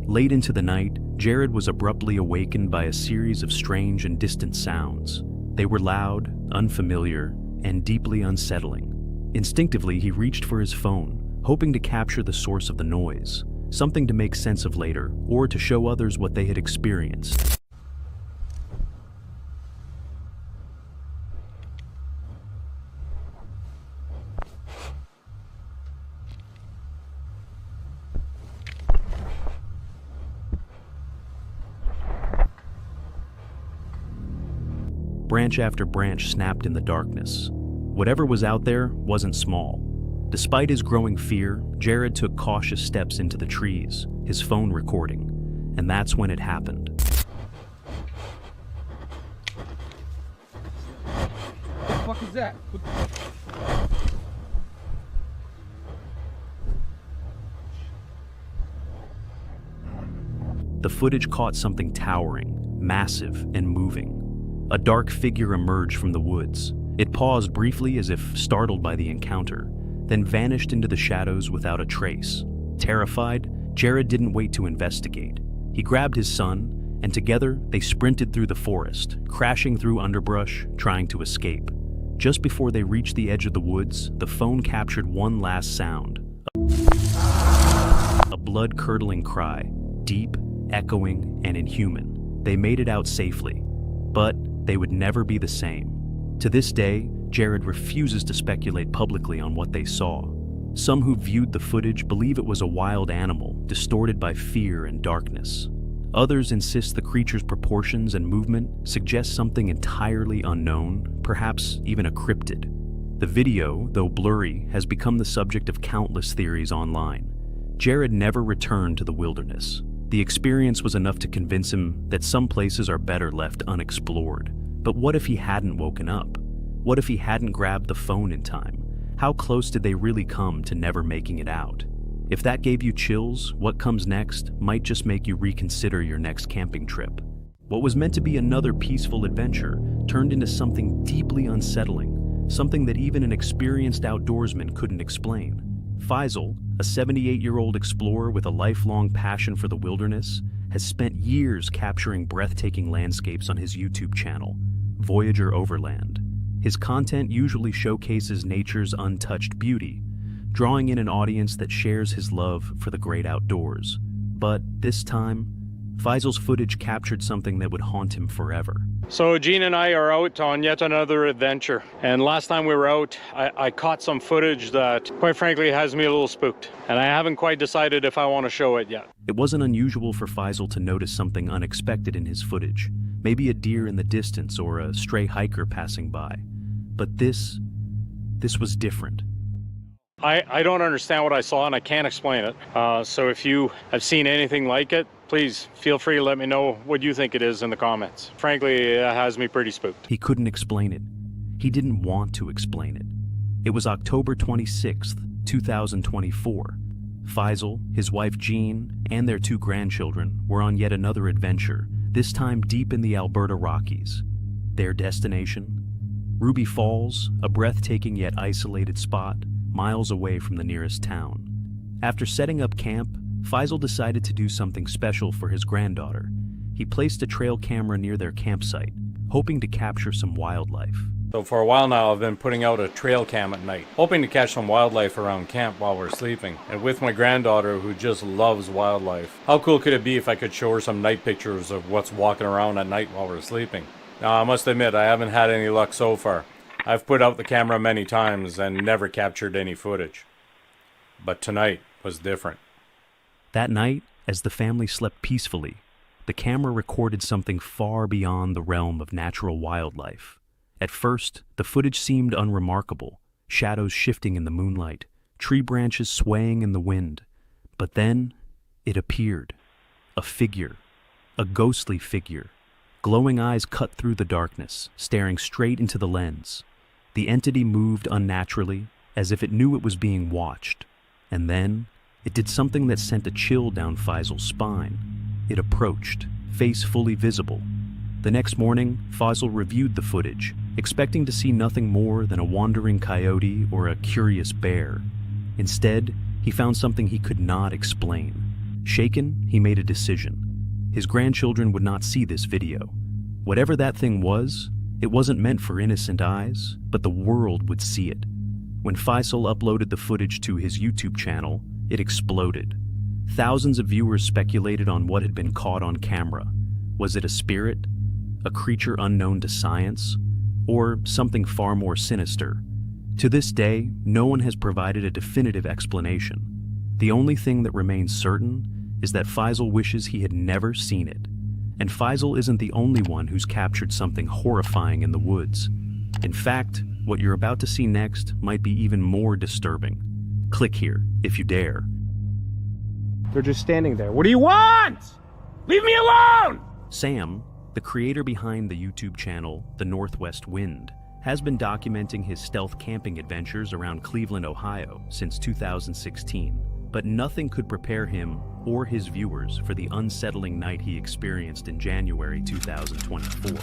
Speaker 7: Late into the night, Jared was abruptly awakened by a series of strange and distant sounds. They were loud, unfamiliar, and deeply unsettling. Instinctively, he reached for his phone, hoping to capture the source of the noise, something to make sense of later, or to show others what they had experienced. Branch after branch snapped in the darkness. Whatever was out there wasn't small. Despite his growing fear, Jared took cautious steps into the trees, his phone recording, and that's when it happened.
Speaker 23: What the fuck is that?
Speaker 7: The footage caught something towering, massive, and moving. A dark figure emerged from the woods. It paused briefly as if startled by the encounter, then vanished into the shadows without a trace. Terrified, Jared didn't wait to investigate. He grabbed his son, and together they sprinted through the forest, crashing through underbrush, trying to escape. Just before they reached the edge of the woods, the phone captured one last sound. A blood-curdling cry, deep, echoing, and inhuman. They made it out safely, but they would never be the same. To this day, Jared refuses to speculate publicly on what they saw. Some who viewed the footage believe it was a wild animal, distorted by fear and darkness. Others insist the creature's proportions and movement suggest something entirely unknown, perhaps even a cryptid. The video, though blurry, has become the subject of countless theories online. Jared never returned to the wilderness. The experience was enough to convince him that some places are better left unexplored. But what if he hadn't woken up? What if he hadn't grabbed the phone in time? How close did they really come to never making it out? If that gave you chills, what comes next might just make you reconsider your next camping trip. What was meant to be another peaceful adventure turned into something deeply unsettling, something that even an experienced outdoorsman couldn't explain. Faisal, a 78-year-old explorer with a lifelong passion for the wilderness, has spent years capturing breathtaking landscapes on his YouTube channel, Voyager Overland. His content usually showcases nature's untouched beauty, drawing in an audience that shares his love for the great outdoors. But this time, Faisal's footage captured something that would haunt him forever.
Speaker 11: So Gene and I are out on yet another adventure. And last time we were out, I caught some footage that, quite frankly, has me a little spooked. And I haven't quite decided if I want to show it yet.
Speaker 7: It wasn't unusual for Faisal to notice something unexpected in his footage. Maybe a deer in the distance or a stray hiker passing by. But this was different.
Speaker 11: I don't understand what I saw and I can't explain it. So if you have seen anything like it, please feel free to let me know what you think it is in the comments. Frankly, it has me pretty spooked.
Speaker 7: He couldn't explain it. He didn't want to explain it. It was October 26th, 2024. Faisal, his wife Jean, and their 2 grandchildren were on yet another adventure, this time deep in the Alberta Rockies. Their destination? Ruby Falls, a breathtaking yet isolated spot, miles away from the nearest town. After setting up camp, Faisal decided to do something special for his granddaughter. He placed a trail camera near their campsite, hoping to capture some wildlife.
Speaker 11: So for a while now, I've been putting out a trail cam at night, hoping to catch some wildlife around camp while we're sleeping. And with my granddaughter, who just loves wildlife, how cool could it be if I could show her some night pictures of what's walking around at night while we're sleeping? Now, I must admit, I haven't had any luck so far. I've put out the camera many times and never captured any footage. But tonight was different.
Speaker 7: That night, as the family slept peacefully, the camera recorded something far beyond the realm of natural wildlife. At first, the footage seemed unremarkable, shadows shifting in the moonlight, tree branches swaying in the wind. But then, it appeared. A figure. A ghostly figure. Glowing eyes cut through the darkness, staring straight into the lens. The entity moved unnaturally, as if it knew it was being watched. And then, it did something that sent a chill down Faisal's spine. It approached, face fully visible. The next morning, Faisal reviewed the footage, expecting to see nothing more than a wandering coyote or a curious bear. Instead, he found something he could not explain. Shaken, he made a decision. His grandchildren would not see this video. Whatever that thing was, it wasn't meant for innocent eyes, but the world would see it. When Faisal uploaded the footage to his YouTube channel, it exploded. Thousands of viewers speculated on what had been caught on camera. Was it a spirit? A creature unknown to science? Or something far more sinister? To this day, no one has provided a definitive explanation. The only thing that remains certain is that Faisal wishes he had never seen it. And Faisal isn't the only one who's captured something horrifying in the woods. In fact, what you're about to see next might be even more disturbing. Click here, if you dare.
Speaker 8: They're just standing there. What do you want? Leave me alone!
Speaker 7: Sam, the creator behind the YouTube channel The Northwest Wind, has been documenting his stealth camping adventures around Cleveland, Ohio since 2016. But nothing could prepare him or his viewers for the unsettling night he experienced in January 2024.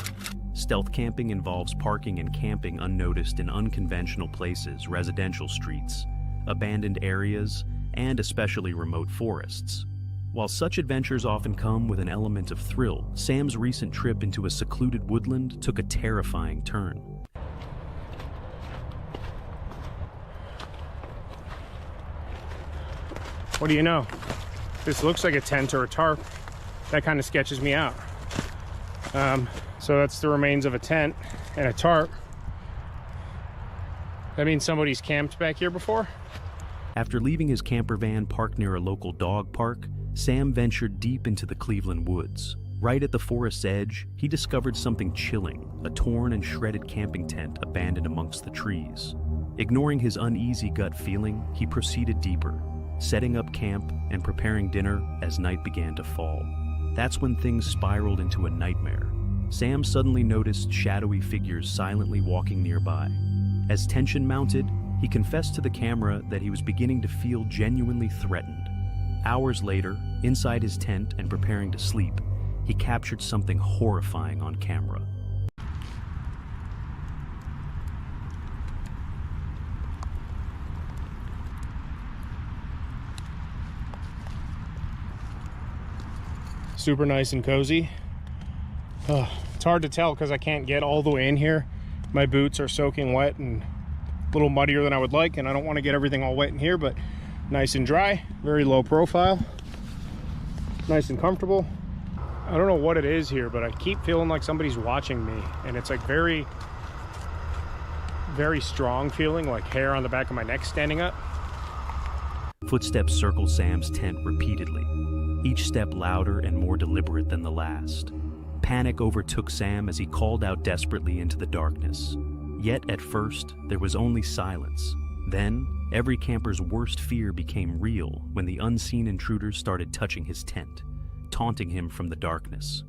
Speaker 7: Stealth camping involves parking and camping unnoticed in unconventional places, residential streets, abandoned areas, and especially remote forests. While such adventures often come with an element of thrill, Sam's recent trip into a secluded woodland took a terrifying turn.
Speaker 8: What do you know? This looks like a tent or a tarp. That kind of sketches me out. So that's the remains of a tent and a tarp. That means somebody's camped back here before?
Speaker 7: After leaving his camper van parked near a local dog park, Sam ventured deep into the Cleveland woods. Right at the forest's edge, he discovered something chilling, a torn and shredded camping tent abandoned amongst the trees. Ignoring his uneasy gut feeling, he proceeded deeper, setting up camp and preparing dinner as night began to fall. That's when things spiraled into a nightmare. Sam suddenly noticed shadowy figures silently walking nearby. As tension mounted, he confessed to the camera that he was beginning to feel genuinely threatened. Hours later, inside his tent and preparing to sleep, he captured something horrifying on camera.
Speaker 8: Super nice and cozy. It's hard to tell because I can't get all the way in here. My boots are soaking wet and a little muddier than I would like, and I don't want to get everything all wet in here, but nice and dry, very low profile, nice and comfortable. I don't know what it is here, but I keep feeling like somebody's watching me, and it's like very, very strong feeling, like hair on the back of my neck standing up.
Speaker 7: Footsteps circled Sam's tent repeatedly, each step louder and more deliberate than the last. Panic overtook Sam as he called out desperately into the darkness. Yet at first, there was only silence. Then, every camper's worst fear became real when the unseen intruders started touching his tent, taunting him from the darkness.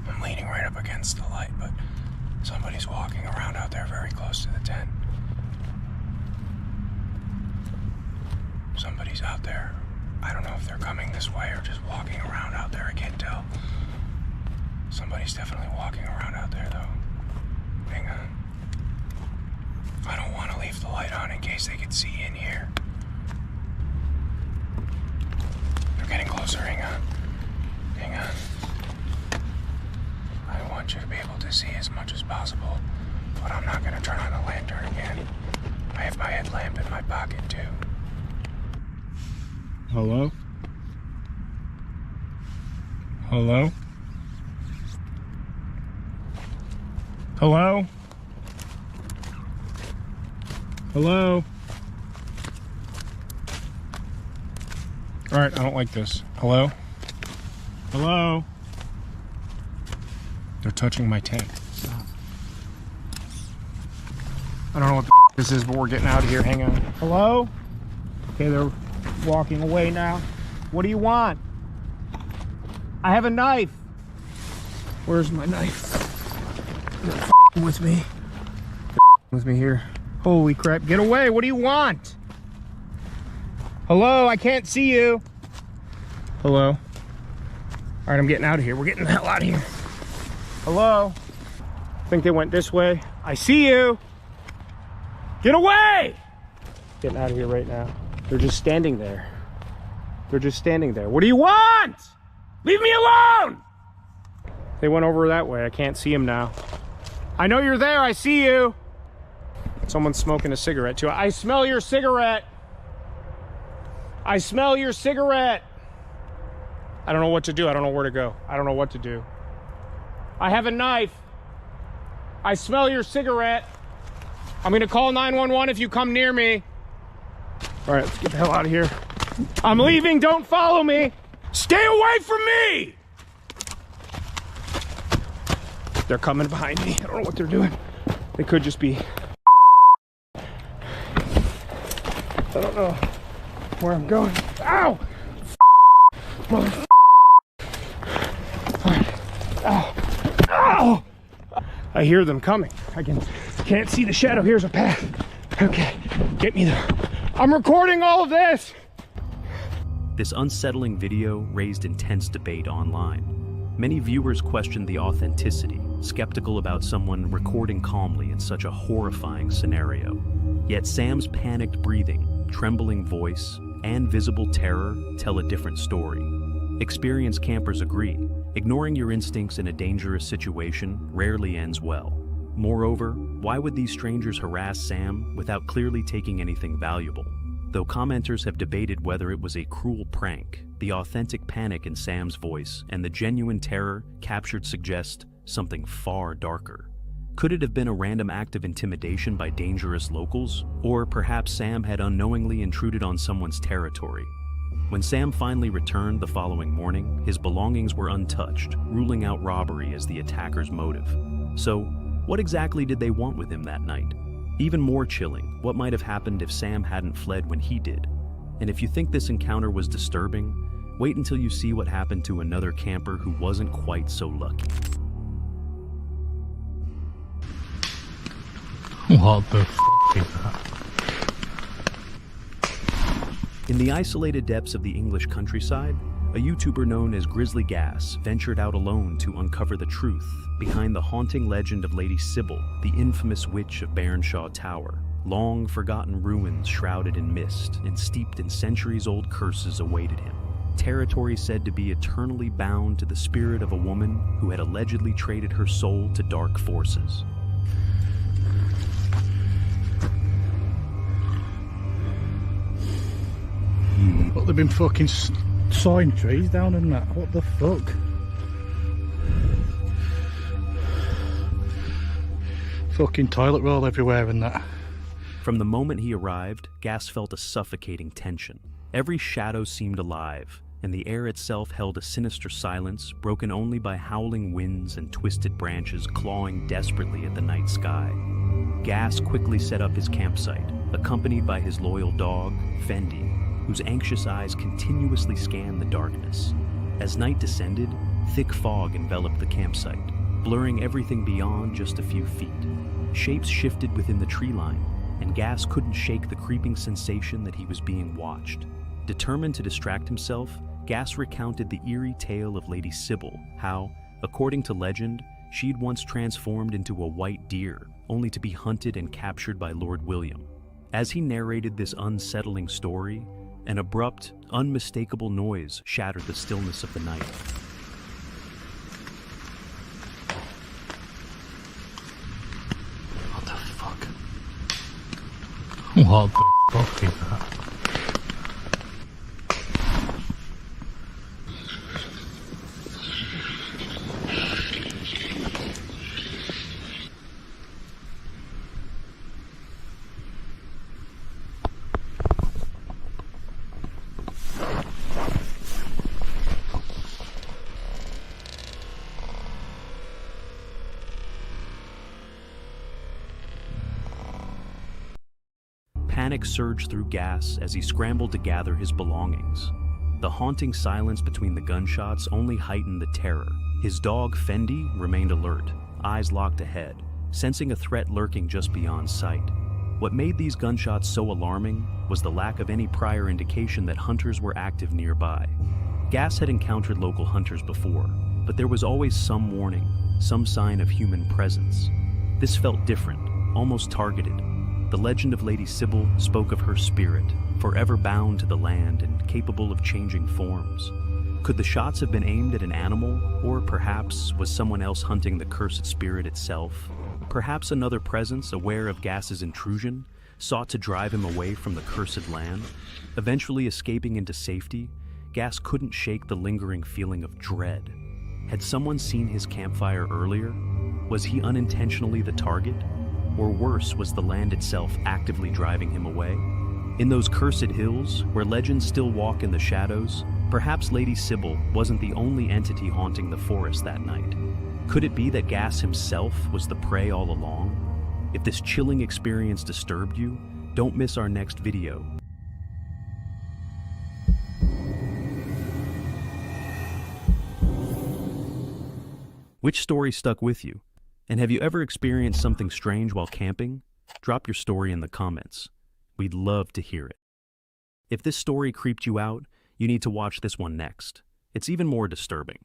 Speaker 8: I'm leaning right up against the light, but somebody's walking around out there very close to the tent. Somebody's out there. I don't know if they're coming this way or just walking around out there. I can't tell. Somebody's definitely walking around out there, though. Hang on. I don't want to leave the light on in case they can see in here. They're getting closer. Hang on. Hang on. I want you to be able to see as much as possible, but I'm not going to turn on the lantern again. I have my headlamp in my pocket, too. Hello? Hello? Hello? Hello? Alright, I don't like this. Hello? Hello? They're touching my tent. I don't know what the this is, but we're getting out of here. Hang on. Hello? Okay, they're walking away now. What do you want? I have a knife. Where's my knife? They're f***ing with me. They're with me here. Holy crap. Get away. What do you want? Hello? I can't see you. Hello? All right, I'm getting out of here. We're getting the hell out of here. Hello? I think they went this way. I see you. Get away! Getting out of here right now. They're just standing there. They're just standing there. What do you want? Leave me alone! They went over that way. I can't see them now. I know you're there. I see you. Someone's smoking a cigarette too. I smell your cigarette. I smell your cigarette. I don't know what to do. I don't know where to go. I don't know what to do. I have a knife. I smell your cigarette. I'm gonna call 911 if you come near me. All right, let's get the hell out of here. I'm leaving, don't follow me. Stay away from me! They're coming behind me. I don't know what they're doing. They could just be. I don't know where I'm going. Ow! Mother. All right. Ow! Ow! I hear them coming. I can't see the shadow. Here's a path. Okay, get me there. I'm recording all of this.
Speaker 7: This unsettling video raised intense debate online. Many viewers questioned the authenticity, skeptical about someone recording calmly in such a horrifying scenario. Yet Sam's panicked breathing, trembling voice, and visible terror tell a different story. Experienced campers agree, ignoring your instincts in a dangerous situation rarely ends well. Moreover, why would these strangers harass Sam without clearly taking anything valuable? Though commenters have debated whether it was a cruel prank, the authentic panic in Sam's voice and the genuine terror captured suggest something far darker. Could it have been a random act of intimidation by dangerous locals? Or perhaps Sam had unknowingly intruded on someone's territory? When Sam finally returned the following morning, his belongings were untouched, ruling out robbery as the attacker's motive. So, what exactly did they want with him that night? Even more chilling, what might have happened if Sam hadn't fled when he did? And if you think this encounter was disturbing, wait until you see what happened to another camper who wasn't quite so lucky.
Speaker 21: What the f*** is that?
Speaker 7: In the isolated depths of the English countryside, a YouTuber known as Grizzly Gas ventured out alone to uncover the truth behind the haunting legend of Lady Sybil, the infamous witch of Bairnshaw Tower. Long forgotten ruins shrouded in mist and steeped in centuries-old curses awaited him. Territory said to be eternally bound to the spirit of a woman who had allegedly traded her soul to dark forces.
Speaker 21: But they've been fucking sawing trees down and that. What the fuck? Fucking toilet roll everywhere and that.
Speaker 7: From the moment he arrived, Gas felt a suffocating tension. Every shadow seemed alive, and the air itself held a sinister silence broken only by howling winds and twisted branches clawing desperately at the night sky. Gas quickly set up his campsite, accompanied by his loyal dog, Fendi, whose anxious eyes continuously scanned the darkness. As night descended, thick fog enveloped the campsite, blurring everything beyond just a few feet. Shapes shifted within the tree line, and Gas couldn't shake the creeping sensation that he was being watched. Determined to distract himself, Gas recounted the eerie tale of Lady Sybil, how, according to legend, she'd once transformed into a white deer, only to be hunted and captured by Lord William. As he narrated this unsettling story, an abrupt, unmistakable noise shattered the stillness of the night.
Speaker 21: What the fuck? What the fuck is that?
Speaker 7: Panic surged through Gas as he scrambled to gather his belongings. The haunting silence between the gunshots only heightened the terror. His dog, Fendi, remained alert, eyes locked ahead, sensing a threat lurking just beyond sight. What made these gunshots so alarming was the lack of any prior indication that hunters were active nearby. Gas had encountered local hunters before, but there was always some warning, some sign of human presence. This felt different, almost targeted. The legend of Lady Sybil spoke of her spirit, forever bound to the land and capable of changing forms. Could the shots have been aimed at an animal, or perhaps was someone else hunting the cursed spirit itself? Perhaps another presence, aware of Gas's intrusion, sought to drive him away from the cursed land. Eventually escaping into safety, Gas couldn't shake the lingering feeling of dread. Had someone seen his campfire earlier? Was he unintentionally the target? Or worse, was the land itself actively driving him away? In those cursed hills, where legends still walk in the shadows, perhaps Lady Sybil wasn't the only entity haunting the forest that night. Could it be that Gas himself was the prey all along? If this chilling experience disturbed you, don't miss our next video. Which story stuck with you? And have you ever experienced something strange while camping? Drop your story in the comments. We'd love to hear it. If this story creeped you out, you need to watch this one next. It's even more disturbing.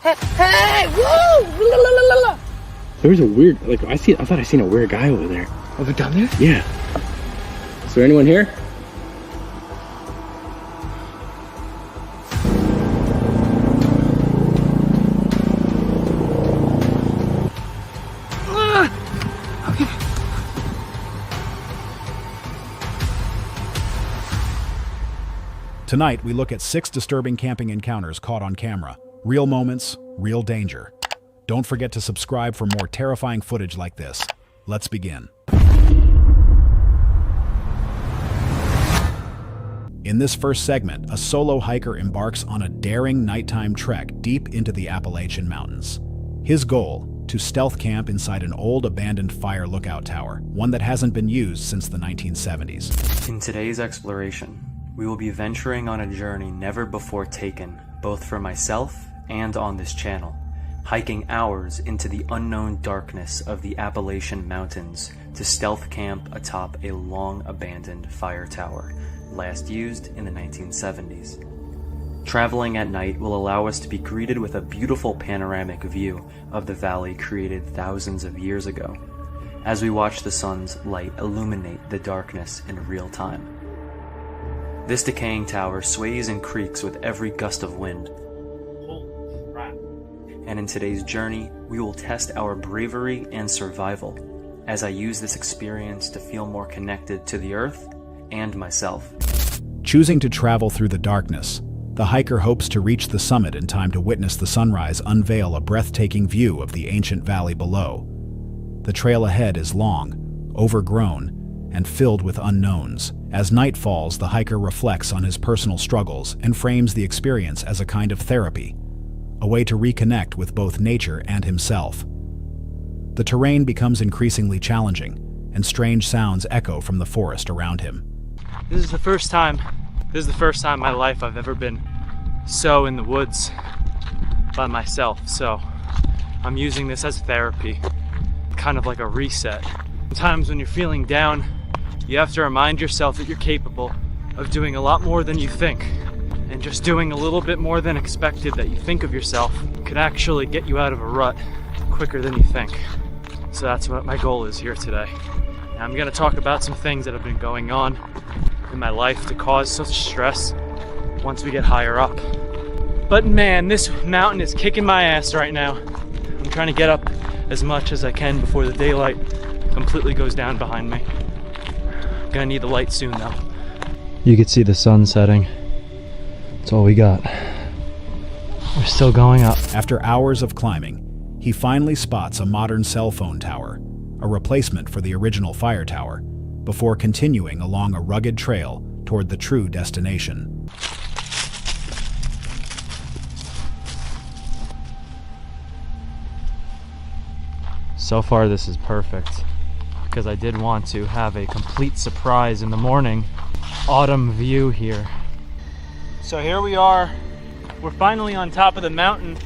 Speaker 12: Hey! Woo!
Speaker 6: There's a weird, I thought I seen a weird guy over there.
Speaker 17: Over down there?
Speaker 6: Yeah. Is there anyone here?
Speaker 3: Tonight, we look at 6 disturbing camping encounters caught on camera. Real moments, real danger. Don't forget to subscribe for more terrifying footage like this. Let's begin. In this first segment, a solo hiker embarks on a daring nighttime trek deep into the Appalachian Mountains. His goal, to stealth camp inside an old abandoned fire lookout tower, one that hasn't been used since the 1970s.
Speaker 10: In today's exploration, we will be venturing on a journey never before taken, both for myself and on this channel, hiking hours into the unknown darkness of the Appalachian Mountains to stealth camp atop a long-abandoned fire tower, last used in the 1970s. Traveling at night will allow us to be greeted with a beautiful panoramic view of the valley created thousands of years ago, as we watch the sun's light illuminate the darkness in real time. This decaying tower sways and creaks with every gust of wind. And in today's journey, we will test our bravery and survival, as I use this experience to feel more connected to the earth and myself.
Speaker 3: Choosing to travel through the darkness, the hiker hopes to reach the summit in time to witness the sunrise unveil a breathtaking view of the ancient valley below. The trail ahead is long, overgrown, and filled with unknowns. As night falls, the hiker reflects on his personal struggles and frames the experience as a kind of therapy, a way to reconnect with both nature and himself. The terrain becomes increasingly challenging, and strange sounds echo from the forest around him.
Speaker 13: This is the first time in my life I've ever been so in the woods by myself, so I'm using this as therapy, kind of like a reset. Sometimes when you're feeling down, you have to remind yourself that you're capable of doing a lot more than you think, and just doing a little bit more than expected that you think of yourself could actually get you out of a rut quicker than you think. So that's what my goal is here today. And I'm gonna talk about some things that have been going on in my life to cause such stress once we get higher up. But man, this mountain is kicking my ass right now. I'm trying to get up as much as I can before the daylight completely goes down behind me. I'm gonna need the light soon though. You can see the sun setting. That's all we got. We're still going up.
Speaker 3: After hours of climbing, he finally spots a modern cell phone tower, a replacement for the original fire tower, before continuing along a rugged trail toward the true destination.
Speaker 13: So far this is perfect, because I did want to have a complete surprise in the morning. Autumn view here. So here we are. We're finally on top of the mountain.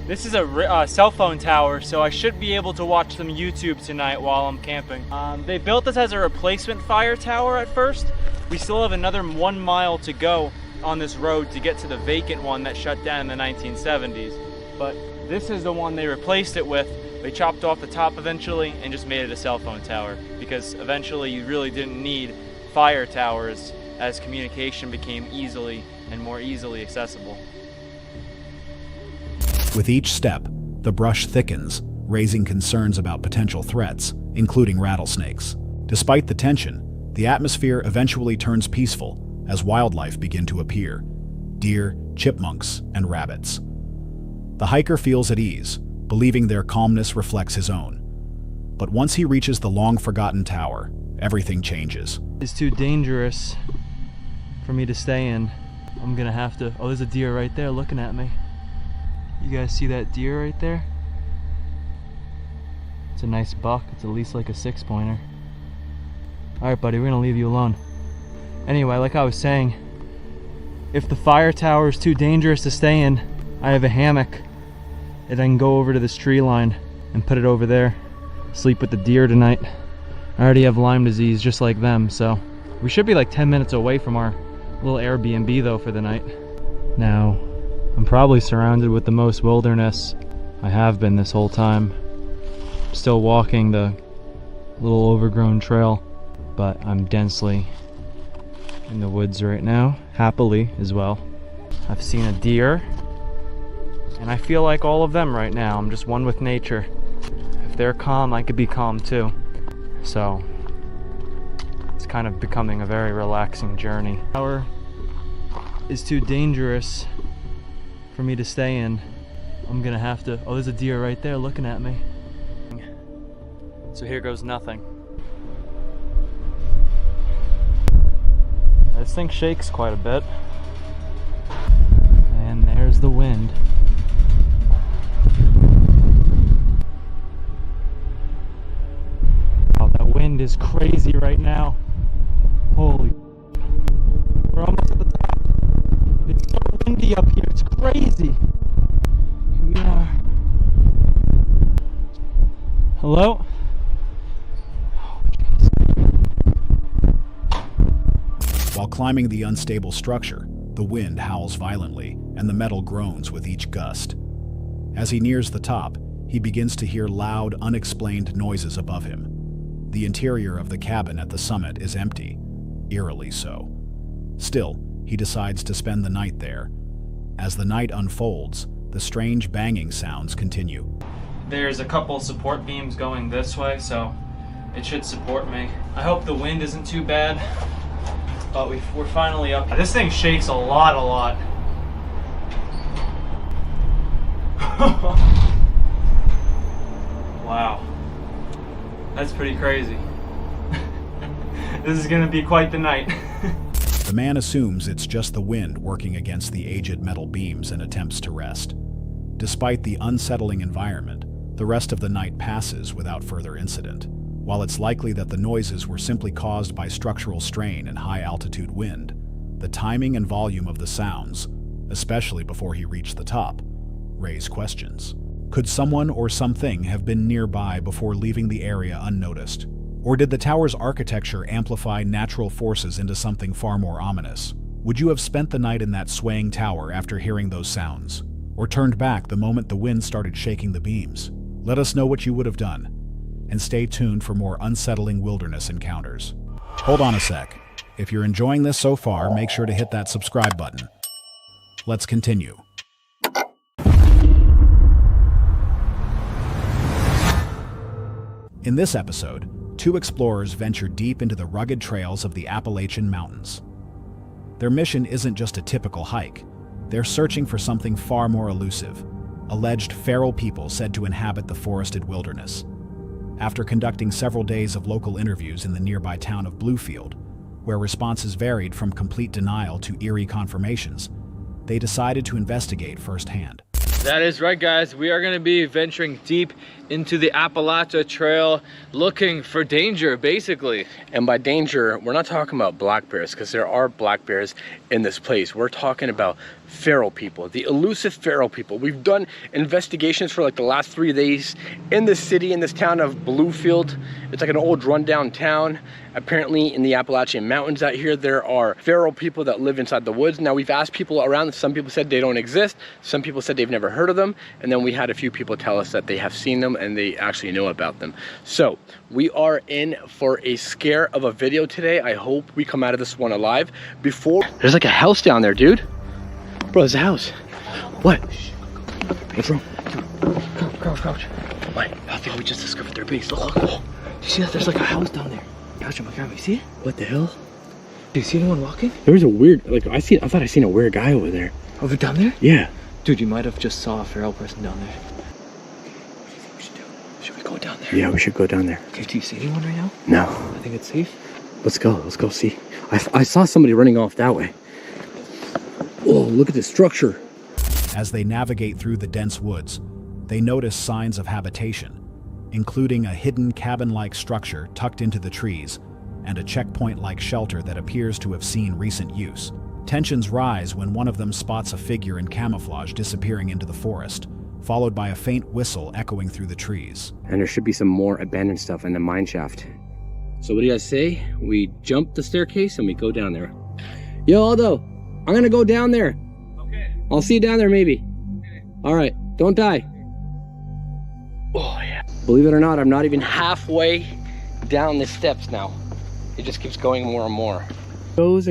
Speaker 13: This is a cell phone tower, so I should be able to watch some YouTube tonight while I'm camping. They built this as a replacement fire tower at first. We still have another 1 mile to go on this road to get to the vacant one that shut down in the 1970s. But this is the one they replaced it with. They chopped off the top eventually and just made it a cell phone tower, because eventually you really didn't need fire towers as communication became easily and more easily accessible.
Speaker 3: With each step, the brush thickens, raising concerns about potential threats, including rattlesnakes. Despite the tension, the atmosphere eventually turns peaceful as wildlife begin to appear: deer, chipmunks, and rabbits. The hiker feels at ease, believing their calmness reflects his own. But once he reaches the long-forgotten tower, everything changes.
Speaker 13: It's too dangerous for me to stay in. I'm gonna have to... Oh, there's a deer right there looking at me. You guys see that deer right there? It's a nice buck. It's at least like a 6-pointer. Alright buddy, we're gonna leave you alone. Anyway, like I was saying, if the fire tower is too dangerous to stay in, I have a hammock and I can go over to this tree line and put it over there. Sleep with the deer tonight. I already have Lyme disease just like them, so we should be like 10 minutes away from our little Airbnb though for the night. Now, I'm probably surrounded with the most wilderness. I have been this whole time. I'm still walking the little overgrown trail, but I'm densely in the woods right now, happily as well. I've seen a deer, and I feel like all of them right now. I'm just one with nature. If they're calm, I could be calm too. So it's kind of becoming a very relaxing journey. is too dangerous for me to stay in. I'm gonna have to, oh, there's a deer right there looking at me. So here goes nothing. This thing shakes quite a bit. And there's the wind. Oh, that wind is crazy right now. Holy. We're almost at the top. It's so windy up here, it's crazy. Here we are. Hello?
Speaker 3: While climbing the unstable structure, the wind howls violently and the metal groans with each gust. As he nears the top, he begins to hear loud, unexplained noises above him. The interior of the cabin at the summit is empty, eerily so. Still, he decides to spend the night there. As the night unfolds, the strange banging sounds continue.
Speaker 13: There's a couple support beams going this way, so it should support me. I hope the wind isn't too bad. But we're finally up. This thing shakes a lot. Wow. That's pretty crazy. This is gonna be quite the night.
Speaker 3: The man assumes it's just the wind working against the aged metal beams and attempts to rest. Despite the unsettling environment, the rest of the night passes without further incident. While it's likely that the noises were simply caused by structural strain and high-altitude wind, the timing and volume of the sounds, especially before he reached the top, raise questions. Could someone or something have been nearby before leaving the area unnoticed? Or did the tower's architecture amplify natural forces into something far more ominous? Would you have spent the night in that swaying tower after hearing those sounds? Or turned back the moment the wind started shaking the beams? Let us know what you would have done. And stay tuned for more unsettling wilderness encounters. Hold on a sec. If you're enjoying this so far, make sure to hit that subscribe button. Let's continue. In this episode, two explorers venture deep into the rugged trails of the Appalachian Mountains. Their mission isn't just a typical hike. They're searching for something far more elusive, alleged feral people said to inhabit the forested wilderness. After conducting several days of local interviews in the nearby town of Bluefield, where responses varied from complete denial to eerie confirmations, they decided to investigate firsthand.
Speaker 13: That is right, guys. We are going to be venturing deep into the Appalachia Trail looking for danger, basically.
Speaker 6: And by danger, we're not talking about black bears, because there are black bears in this place. We're talking about feral people, the elusive feral people. We've done investigations for like the last 3 days in this city, in this town of Bluefield. It's like an old rundown town. Apparently in the Appalachian Mountains out here, there are feral people that live inside the woods. Now we've asked people around, some people said they don't exist, some people said they've never heard of them, and then we had a few people tell us that they have seen them and they actually know about them. So we are in for a scare of a video today. I hope we come out of this one alive. There's like a house down there, dude. Bro, there's a house. What? What's wrong? Crouch. What? I think we just discovered their base. Look. Do you see that? There's like a house down there. Crouch, oh my God, you see it? What the hell? Do you see anyone walking? There was a weird, like, I thought I seen a weird guy over there.
Speaker 13: Over down there?
Speaker 6: Yeah.
Speaker 13: Dude, you might have just saw a feral person down there. What do you think we should do? Should we go down there?
Speaker 6: Yeah, we should go down there.
Speaker 13: Okay, do you see anyone right now?
Speaker 6: No.
Speaker 13: I think it's safe.
Speaker 6: Let's go see. I saw somebody running off that way. Oh, look at this structure.
Speaker 3: As they navigate through the dense woods, they notice signs of habitation, including a hidden cabin-like structure tucked into the trees and a checkpoint-like shelter that appears to have seen recent use. Tensions rise when one of them spots a figure in camouflage disappearing into the forest, followed by a faint whistle echoing through the trees.
Speaker 6: And there should be some more abandoned stuff in the mine shaft. So what do you guys say? We jump the staircase and we go down there. Yo, Aldo, I'm gonna go down there. Okay. I'll see you down there maybe. Okay. All right, don't die. Oh yeah. Believe it or not, I'm not even halfway down the steps now. It just keeps going more and more. Goes and